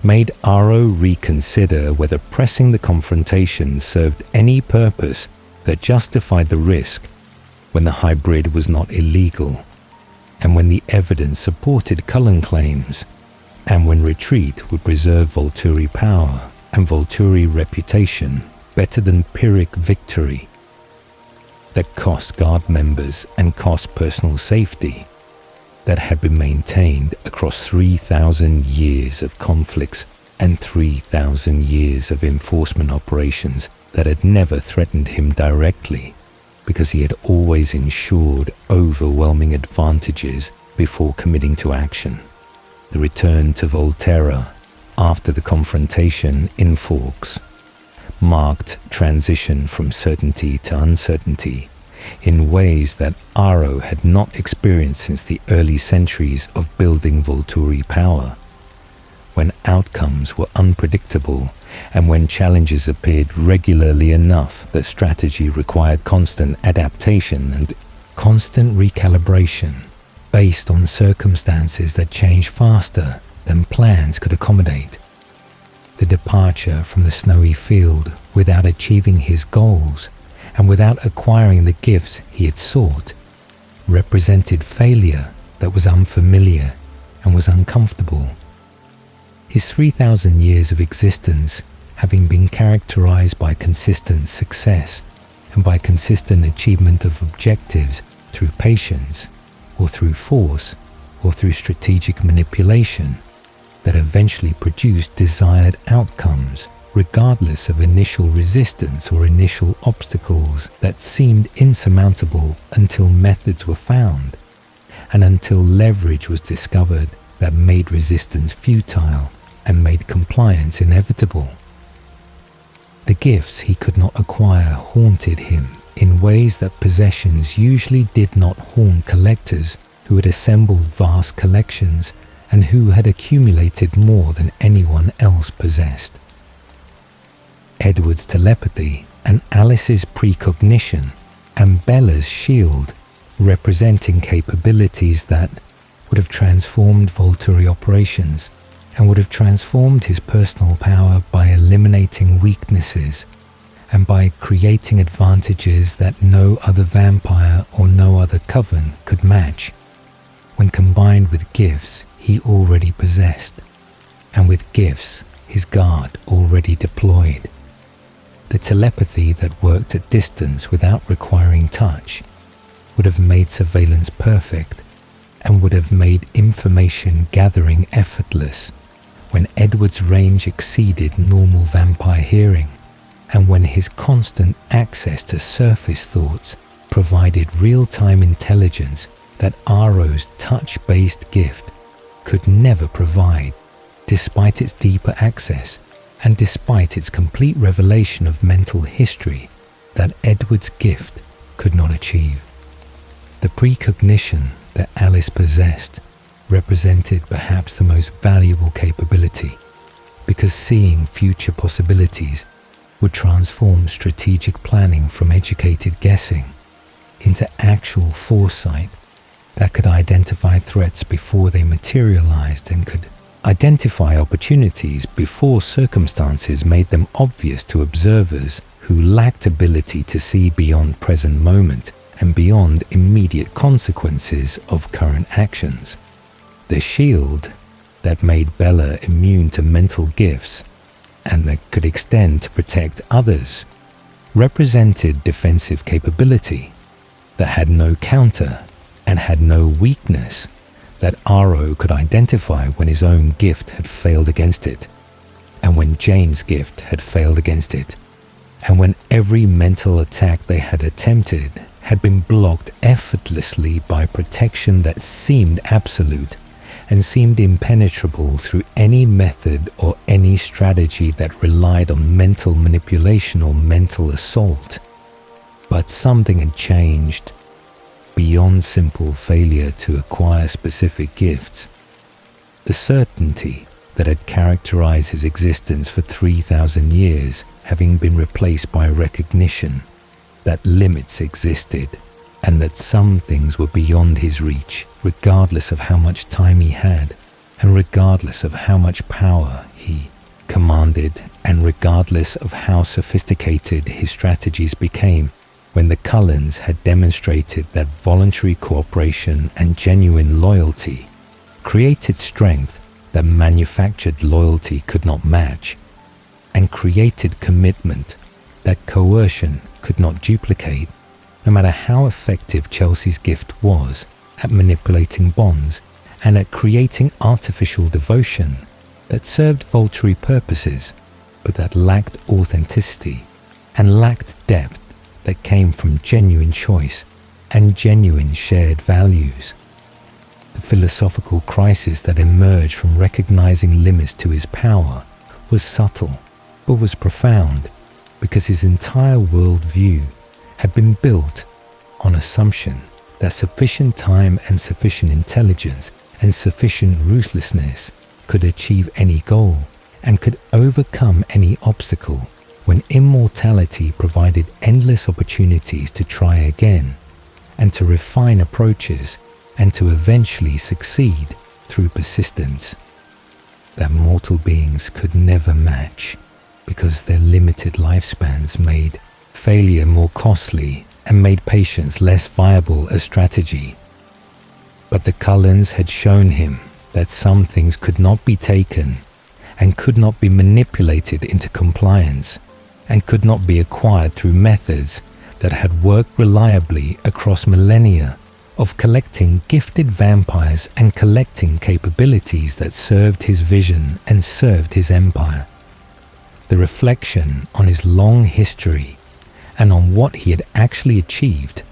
made Aro reconsider whether pressing the confrontation served any purpose that justified the risk when the hybrid was not illegal, and when the evidence supported Cullen claims, and when retreat would preserve Volturi power and Volturi reputation better than Pyrrhic victory that cost guard members and cost personal safety that had been maintained across 3,000 years of conflicts and 3,000 years of enforcement operations that had never threatened him directly, because he had always ensured overwhelming advantages before committing to action. The return to Volterra after the confrontation in Forks marked transition from certainty to uncertainty in ways that Aro had not experienced since the early centuries of building Volturi power, when outcomes were unpredictable and when challenges appeared regularly enough that strategy required constant adaptation and constant recalibration based on circumstances that changed faster than plans could accommodate. The departure from the snowy field without achieving his goals and without acquiring the gifts he had sought represented failure that was unfamiliar and was uncomfortable. His 3,000 years of existence, having been characterized by consistent success and by consistent achievement of objectives through patience or through force or through strategic manipulation, that eventually produced desired outcomes regardless of initial resistance or initial obstacles that seemed insurmountable until methods were found and until leverage was discovered that made resistance futile and made compliance inevitable. The gifts he could not acquire haunted him in ways that possessions usually did not haunt collectors who had assembled vast collections and who had accumulated more than anyone else possessed. Edward's telepathy and Alice's precognition and Bella's shield, representing capabilities that would have transformed Volturi operations and would have transformed his personal power by eliminating weaknesses and by creating advantages that no other vampire or no other coven could match, when combined with gifts he already possessed, and with gifts his guard already deployed. The telepathy that worked at distance without requiring touch would have made surveillance perfect and would have made information gathering effortless when Edward's range exceeded normal vampire hearing, and when his constant access to surface thoughts provided real-time intelligence that Aro's touch-based gift could never provide, despite its deeper access and despite its complete revelation of mental history that Edward's gift could not achieve. The precognition that Alice possessed represented perhaps the most valuable capability, because seeing future possibilities would transform strategic planning from educated guessing into actual foresight that could identify threats before they materialized and could identify opportunities before circumstances made them obvious to observers who lacked ability to see beyond present moment and beyond immediate consequences of current actions. The shield that made Bella immune to mental gifts and that could extend to protect others represented defensive capability that had no counter and had no weakness that Aro could identify when his own gift had failed against it, and when Jane's gift had failed against it, and when every mental attack they had attempted had been blocked effortlessly by protection that seemed absolute and seemed impenetrable through any method or any strategy that relied on mental manipulation or mental assault. But something had changed beyond simple failure to acquire specific gifts. The certainty that had characterized his existence for 3,000 years having been replaced by recognition that limits existed and that some things were beyond his reach, regardless of how much time he had, and regardless of how much power he commanded, and regardless of how sophisticated his strategies became. When the Cullens had demonstrated that voluntary cooperation and genuine loyalty created strength that manufactured loyalty could not match, and created commitment that coercion could not duplicate, no matter how effective Chelsea's gift was at manipulating bonds and at creating artificial devotion that served Volturi purposes, but that lacked authenticity and lacked depth that came from genuine choice and genuine shared values. The philosophical crisis that emerged from recognizing limits to his power was subtle, but was profound, because his entire worldview had been built on assumption that sufficient time and sufficient intelligence and sufficient ruthlessness could achieve any goal and could overcome any obstacle, when immortality provided endless opportunities to try again and to refine approaches and to eventually succeed through persistence, that mortal beings could never match, because their limited lifespans made failure more costly and made patience less viable a strategy. But the Cullens had shown him that some things could not be taken and could not be manipulated into compliance, and could not be acquired through methods that had worked reliably across millennia of collecting gifted vampires and collecting capabilities that served his vision and served his empire. The reflection on his long history and on what he had actually achieved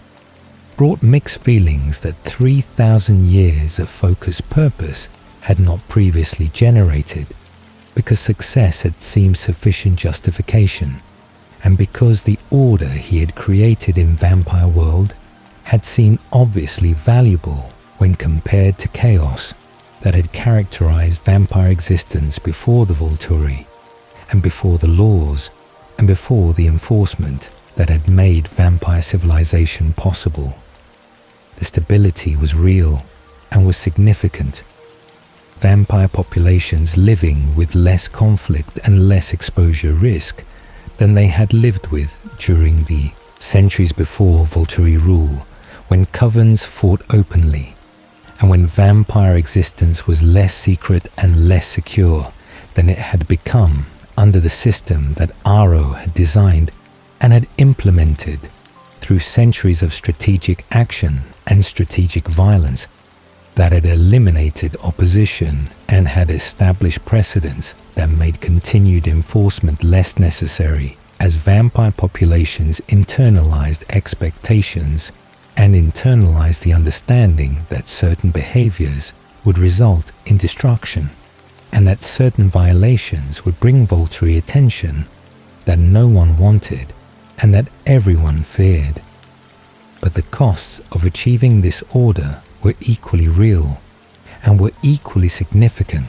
brought mixed feelings that 3,000 years of focused purpose had not previously generated, because success had seemed sufficient justification, and because the order he had created in Vampire World had seemed obviously valuable when compared to chaos that had characterized vampire existence before the Volturi, and before the laws, and before the enforcement that had made vampire civilization possible. The stability was real and was significant. Vampire populations living with less conflict and less exposure risk than they had lived with during the centuries before Volturi rule, when covens fought openly, and when vampire existence was less secret and less secure than it had become under the system that Aro had designed and had implemented through centuries of strategic action and strategic violence that had eliminated opposition and had established precedents that made continued enforcement less necessary, as vampire populations internalized expectations and internalized the understanding that certain behaviors would result in destruction, and that certain violations would bring Volturi attention that no one wanted, and that everyone feared. But the costs of achieving this order were equally real and were equally significant,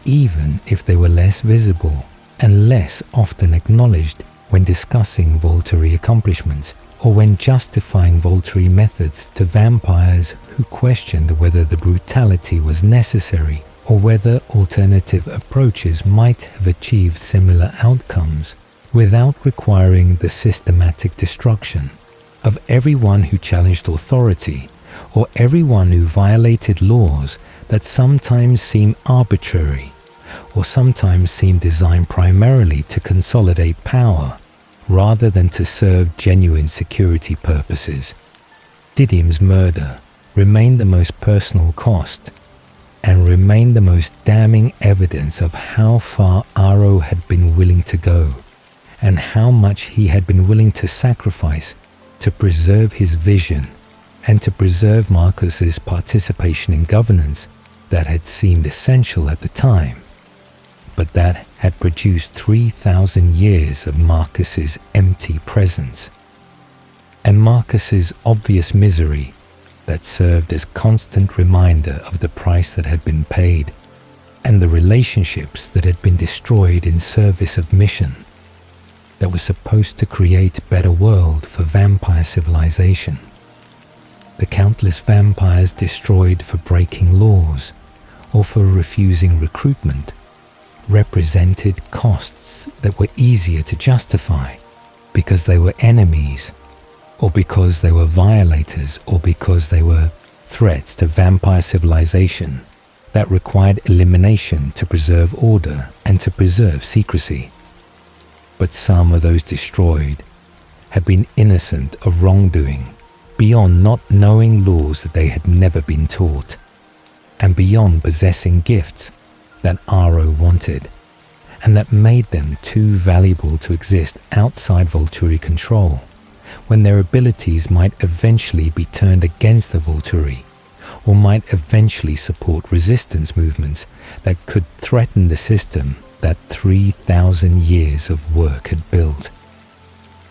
even if they were less visible and less often acknowledged when discussing Volturi accomplishments or when justifying Volturi methods to vampires who questioned whether the brutality was necessary or whether alternative approaches might have achieved similar outcomes without requiring the systematic destruction of everyone who challenged authority or everyone who violated laws that sometimes seem arbitrary or sometimes seem designed primarily to consolidate power rather than to serve genuine security purposes. Didym's murder remained the most personal cost and remained the most damning evidence of how far Aro had been willing to go and how much he had been willing to sacrifice to preserve his vision and to preserve Marcus's participation in governance that had seemed essential at the time, but that had produced 3,000 years of Marcus's empty presence, and Marcus's obvious misery that served as constant reminder of the price that had been paid, and the relationships that had been destroyed in service of mission that was supposed to create a better world for vampire civilization. The countless vampires destroyed for breaking laws or for refusing recruitment represented costs that were easier to justify because they were enemies, or because they were violators, or because they were threats to vampire civilization that required elimination to preserve order and to preserve secrecy. But some of those destroyed had been innocent of wrongdoing, beyond not knowing laws that they had never been taught, and beyond possessing gifts that Aro wanted, and that made them too valuable to exist outside Volturi control, when their abilities might eventually be turned against the Volturi, or might eventually support resistance movements that could threaten the system that 3,000 years of work had built.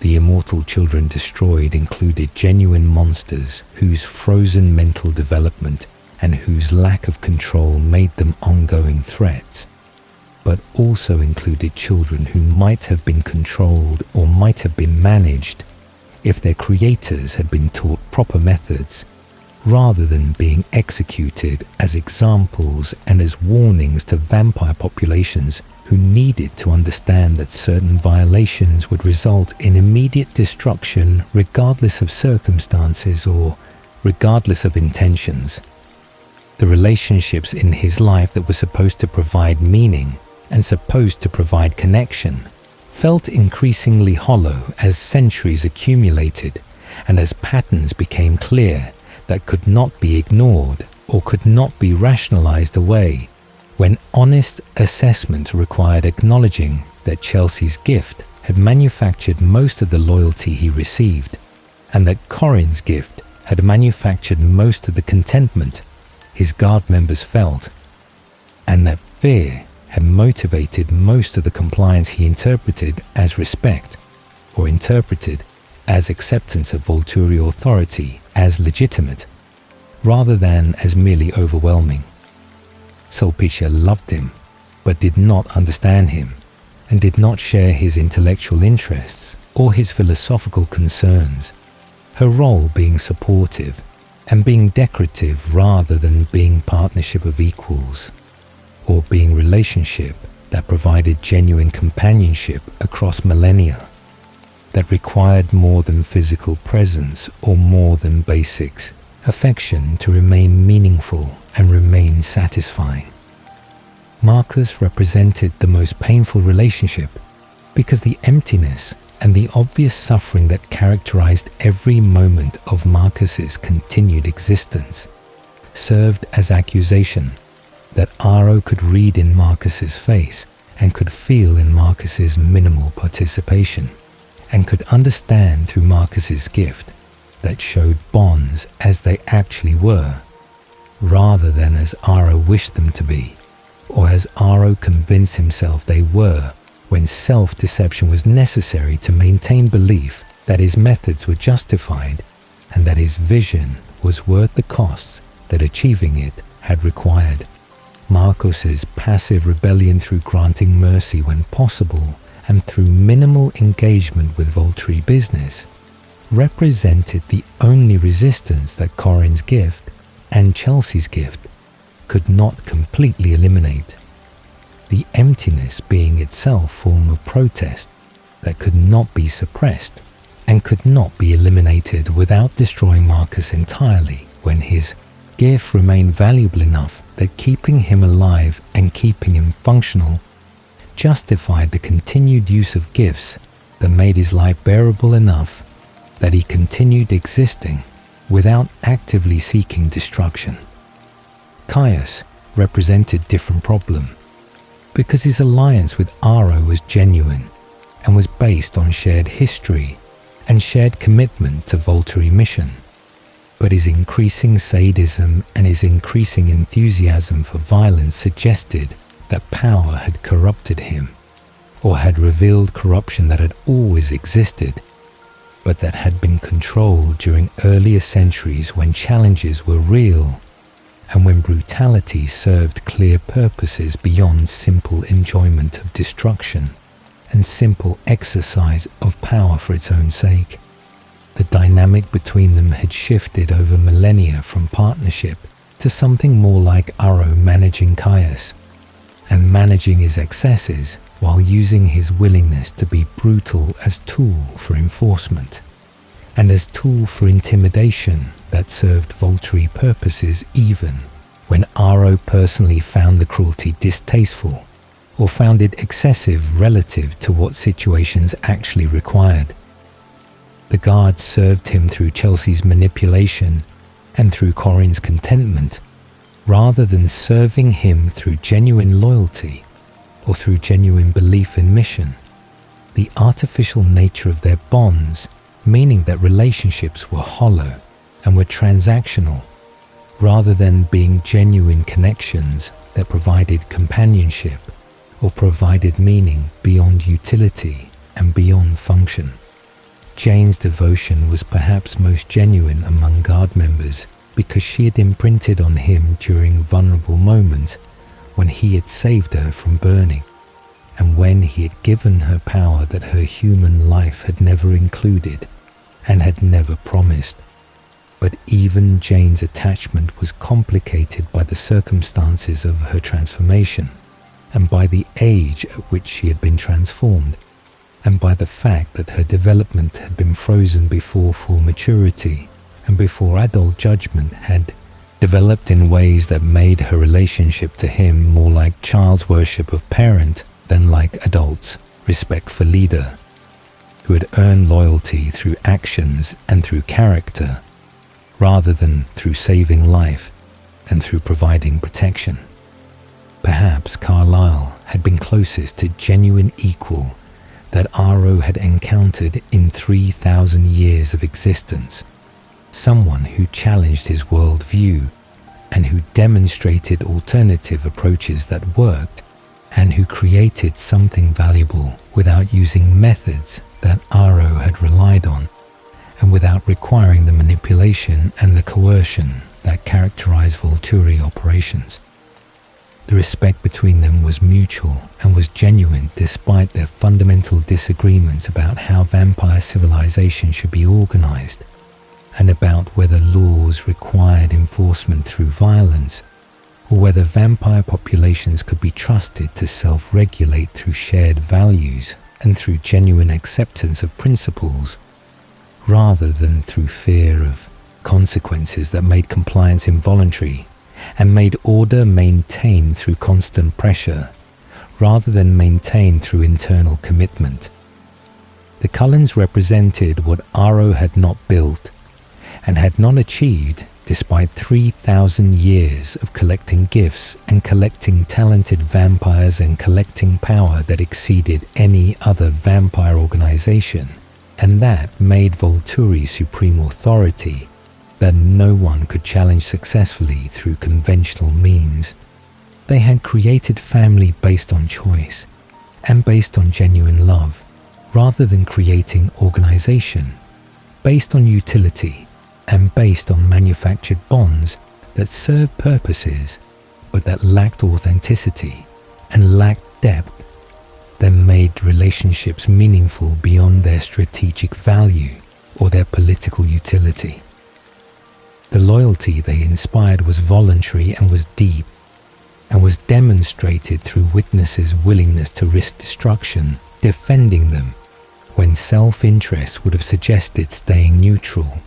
The immortal children destroyed included genuine monsters whose frozen mental development and whose lack of control made them ongoing threats, but also included children who might have been controlled or might have been managed if their creators had been taught proper methods, rather than being executed as examples and as warnings to vampire populations who needed to understand that certain violations would result in immediate destruction regardless of circumstances or regardless of intentions. The relationships in his life that were supposed to provide meaning and supposed to provide connection felt increasingly hollow as centuries accumulated and as patterns became clear that could not be ignored or could not be rationalized away, when honest assessment required acknowledging that Chelsea's gift had manufactured most of the loyalty he received, and that Corin's gift had manufactured most of the contentment his guard members felt, and that fear had motivated most of the compliance he interpreted as respect, or interpreted as acceptance of Volturi authority as legitimate, rather than as merely overwhelming. Sulpicia loved him, but did not understand him, and did not share his intellectual interests or his philosophical concerns, her role being supportive and being decorative rather than being partnership of equals, or being relationship that provided genuine companionship across millennia, that required more than physical presence or more than basic affection to remain meaningful and remain satisfying. Marcus represented the most painful relationship because the emptiness and the obvious suffering that characterized every moment of Marcus's continued existence served as accusation that Aro could read in Marcus's face and could feel in Marcus's minimal participation, and could understand through Marcus's gift that showed bonds as they actually were, rather than as Aro wished them to be, or as Aro convinced himself they were when self-deception was necessary to maintain belief that his methods were justified and that his vision was worth the costs that achieving it had required. Marcos's passive rebellion through granting mercy when possible and through minimal engagement with Volturi business represented the only resistance that Corin's gift and Chelsea's gift could not completely eliminate. The emptiness being itself a form of protest that could not be suppressed and could not be eliminated without destroying Marcus entirely when his gift remained valuable enough that keeping him alive and keeping him functional justified the continued use of gifts that made his life bearable enough that he continued existing without actively seeking destruction. Caius represented a different problem, because his alliance with Aro was genuine and was based on shared history and shared commitment to Volturi mission. But his increasing sadism and his increasing enthusiasm for violence suggested that power had corrupted him, or had revealed corruption that had always existed, but that had been controlled during earlier centuries when challenges were real and when brutality served clear purposes beyond simple enjoyment of destruction and simple exercise of power for its own sake. The dynamic between them had shifted over millennia from partnership to something more like Aro managing Caius, and managing his excesses while using his willingness to be brutal as tool for enforcement, and as tool for intimidation that served Volturi purposes even when Aro personally found the cruelty distasteful or found it excessive relative to what situations actually required. The guards served him through Chelsea's manipulation and through Corin's contentment, rather than serving him through genuine loyalty or through genuine belief in mission. The artificial nature of their bonds, meaning that relationships were hollow and were transactional, rather than being genuine connections that provided companionship or provided meaning beyond utility and beyond function. Jane's devotion was perhaps most genuine among guard members because she had imprinted on him during vulnerable moments when he had saved her from burning and when he had given her power that her human life had never included and had never promised. But even Jane's attachment was complicated by the circumstances of her transformation and by the age at which she had been transformed, and by the fact that her development had been frozen before full maturity and before adult judgment had developed in ways that made her relationship to him more like child's worship of parent than like adult's respect for leader, who had earned loyalty through actions and through character, rather than through saving life and through providing protection. Perhaps Carlyle had been closest to genuine equal that Aro had encountered in 3,000 years of existence, someone who challenged his worldview and who demonstrated alternative approaches that worked and who created something valuable without using methods that Aro had relied on and without requiring the manipulation and the coercion that characterized Volturi operations. The respect between them was mutual and was genuine despite their fundamental disagreements about how vampire civilization should be organized and about whether laws required enforcement through violence or whether vampire populations could be trusted to self-regulate through shared values and through genuine acceptance of principles rather than through fear of consequences that made compliance involuntary and made order maintained through constant pressure, rather than maintained through internal commitment. The Cullens represented what Aro had not built and had not achieved despite 3,000 years of collecting gifts and collecting talented vampires and collecting power that exceeded any other vampire organization, and that made Volturi supreme authority that no one could challenge successfully through conventional means. They had created family based on choice, and based on genuine love, rather than creating organization, based on utility, and based on manufactured bonds that served purposes but that lacked authenticity and lacked depth, that made relationships meaningful beyond their strategic value or their political utility. The loyalty they inspired was voluntary and was deep, and was demonstrated through witnesses' willingness to risk destruction, defending them, when self-interest would have suggested staying neutral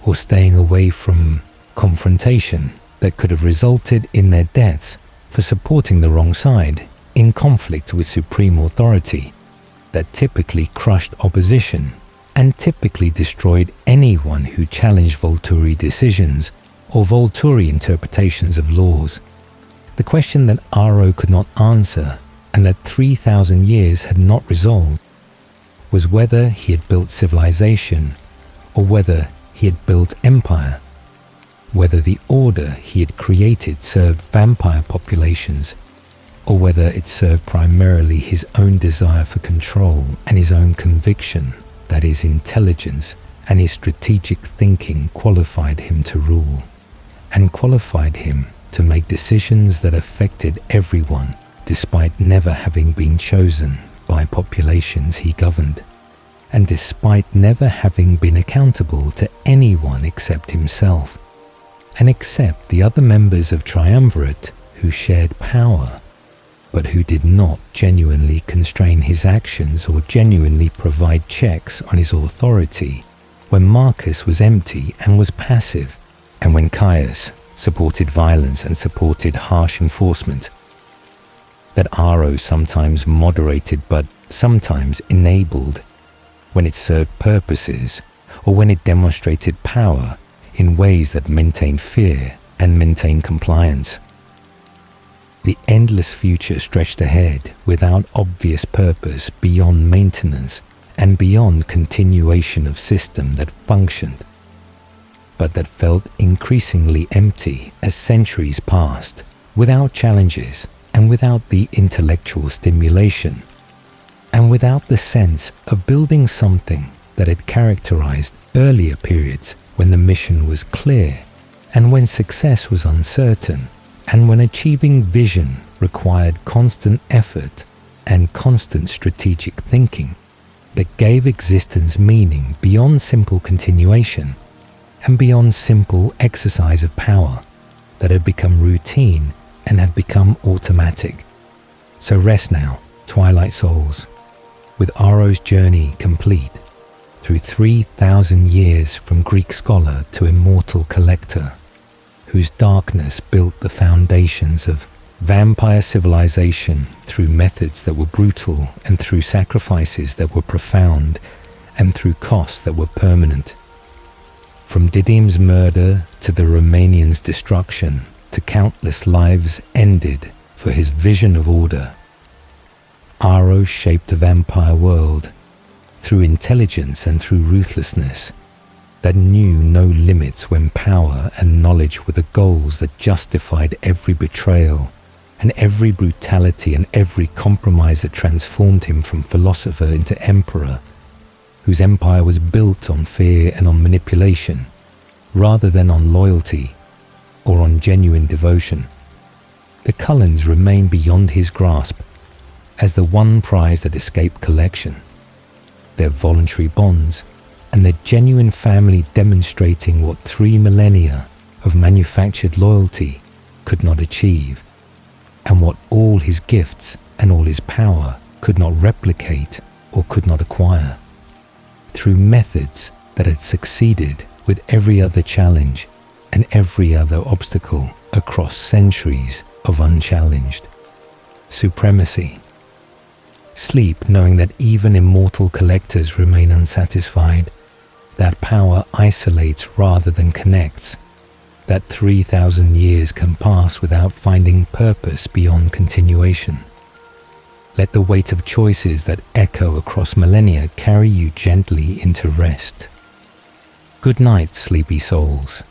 or staying away from confrontation that could have resulted in their deaths for supporting the wrong side in conflict with supreme authority that typically crushed opposition and typically destroyed anyone who challenged Volturi decisions or Volturi interpretations of laws. The question that Aro could not answer and that 3,000 years had not resolved was whether he had built civilization or whether he had built empire, whether the order he had created served vampire populations or whether it served primarily his own desire for control and his own conviction that his intelligence and his strategic thinking qualified him to rule, and qualified him to make decisions that affected everyone despite never having been chosen by populations he governed, and despite never having been accountable to anyone except himself, and except the other members of Triumvirate who shared power, but who did not genuinely constrain his actions or genuinely provide checks on his authority when Marcus was empty and was passive, and when Caius supported violence and supported harsh enforcement, that Aro sometimes moderated but sometimes enabled, when it served purposes or when it demonstrated power in ways that maintained fear and maintained compliance. The endless future stretched ahead without obvious purpose beyond maintenance and beyond continuation of system that functioned, but that felt increasingly empty as centuries passed, without challenges and without the intellectual stimulation, and without the sense of building something that had characterized earlier periods when the mission was clear and when success was uncertain, and when achieving vision required constant effort and constant strategic thinking that gave existence meaning beyond simple continuation and beyond simple exercise of power that had become routine and had become automatic. So rest now, Twilight Souls, with Aro's journey complete through 3,000 years from Greek scholar to immortal collector, whose darkness built the foundations of vampire civilization through methods that were brutal and through sacrifices that were profound and through costs that were permanent. From Didym's murder to the Romanians' destruction to countless lives ended for his vision of order, Aro shaped a vampire world through intelligence and through ruthlessness that knew no limits when power and knowledge were the goals that justified every betrayal and every brutality and every compromise that transformed him from philosopher into emperor, whose empire was built on fear and on manipulation, rather than on loyalty or on genuine devotion. The Cullens remained beyond his grasp as the one prize that escaped collection, their voluntary bonds and their genuine family demonstrating what 3 millennia of manufactured loyalty could not achieve, and what all his gifts and all his power could not replicate or could not acquire, through methods that had succeeded with every other challenge and every other obstacle across centuries of unchallenged supremacy. Sleep knowing that even immortal collectors remain unsatisfied, that power isolates rather than connects, that 3,000 years can pass without finding purpose beyond continuation. Let the weight of choices that echo across millennia carry you gently into rest. Good night, sleepy souls.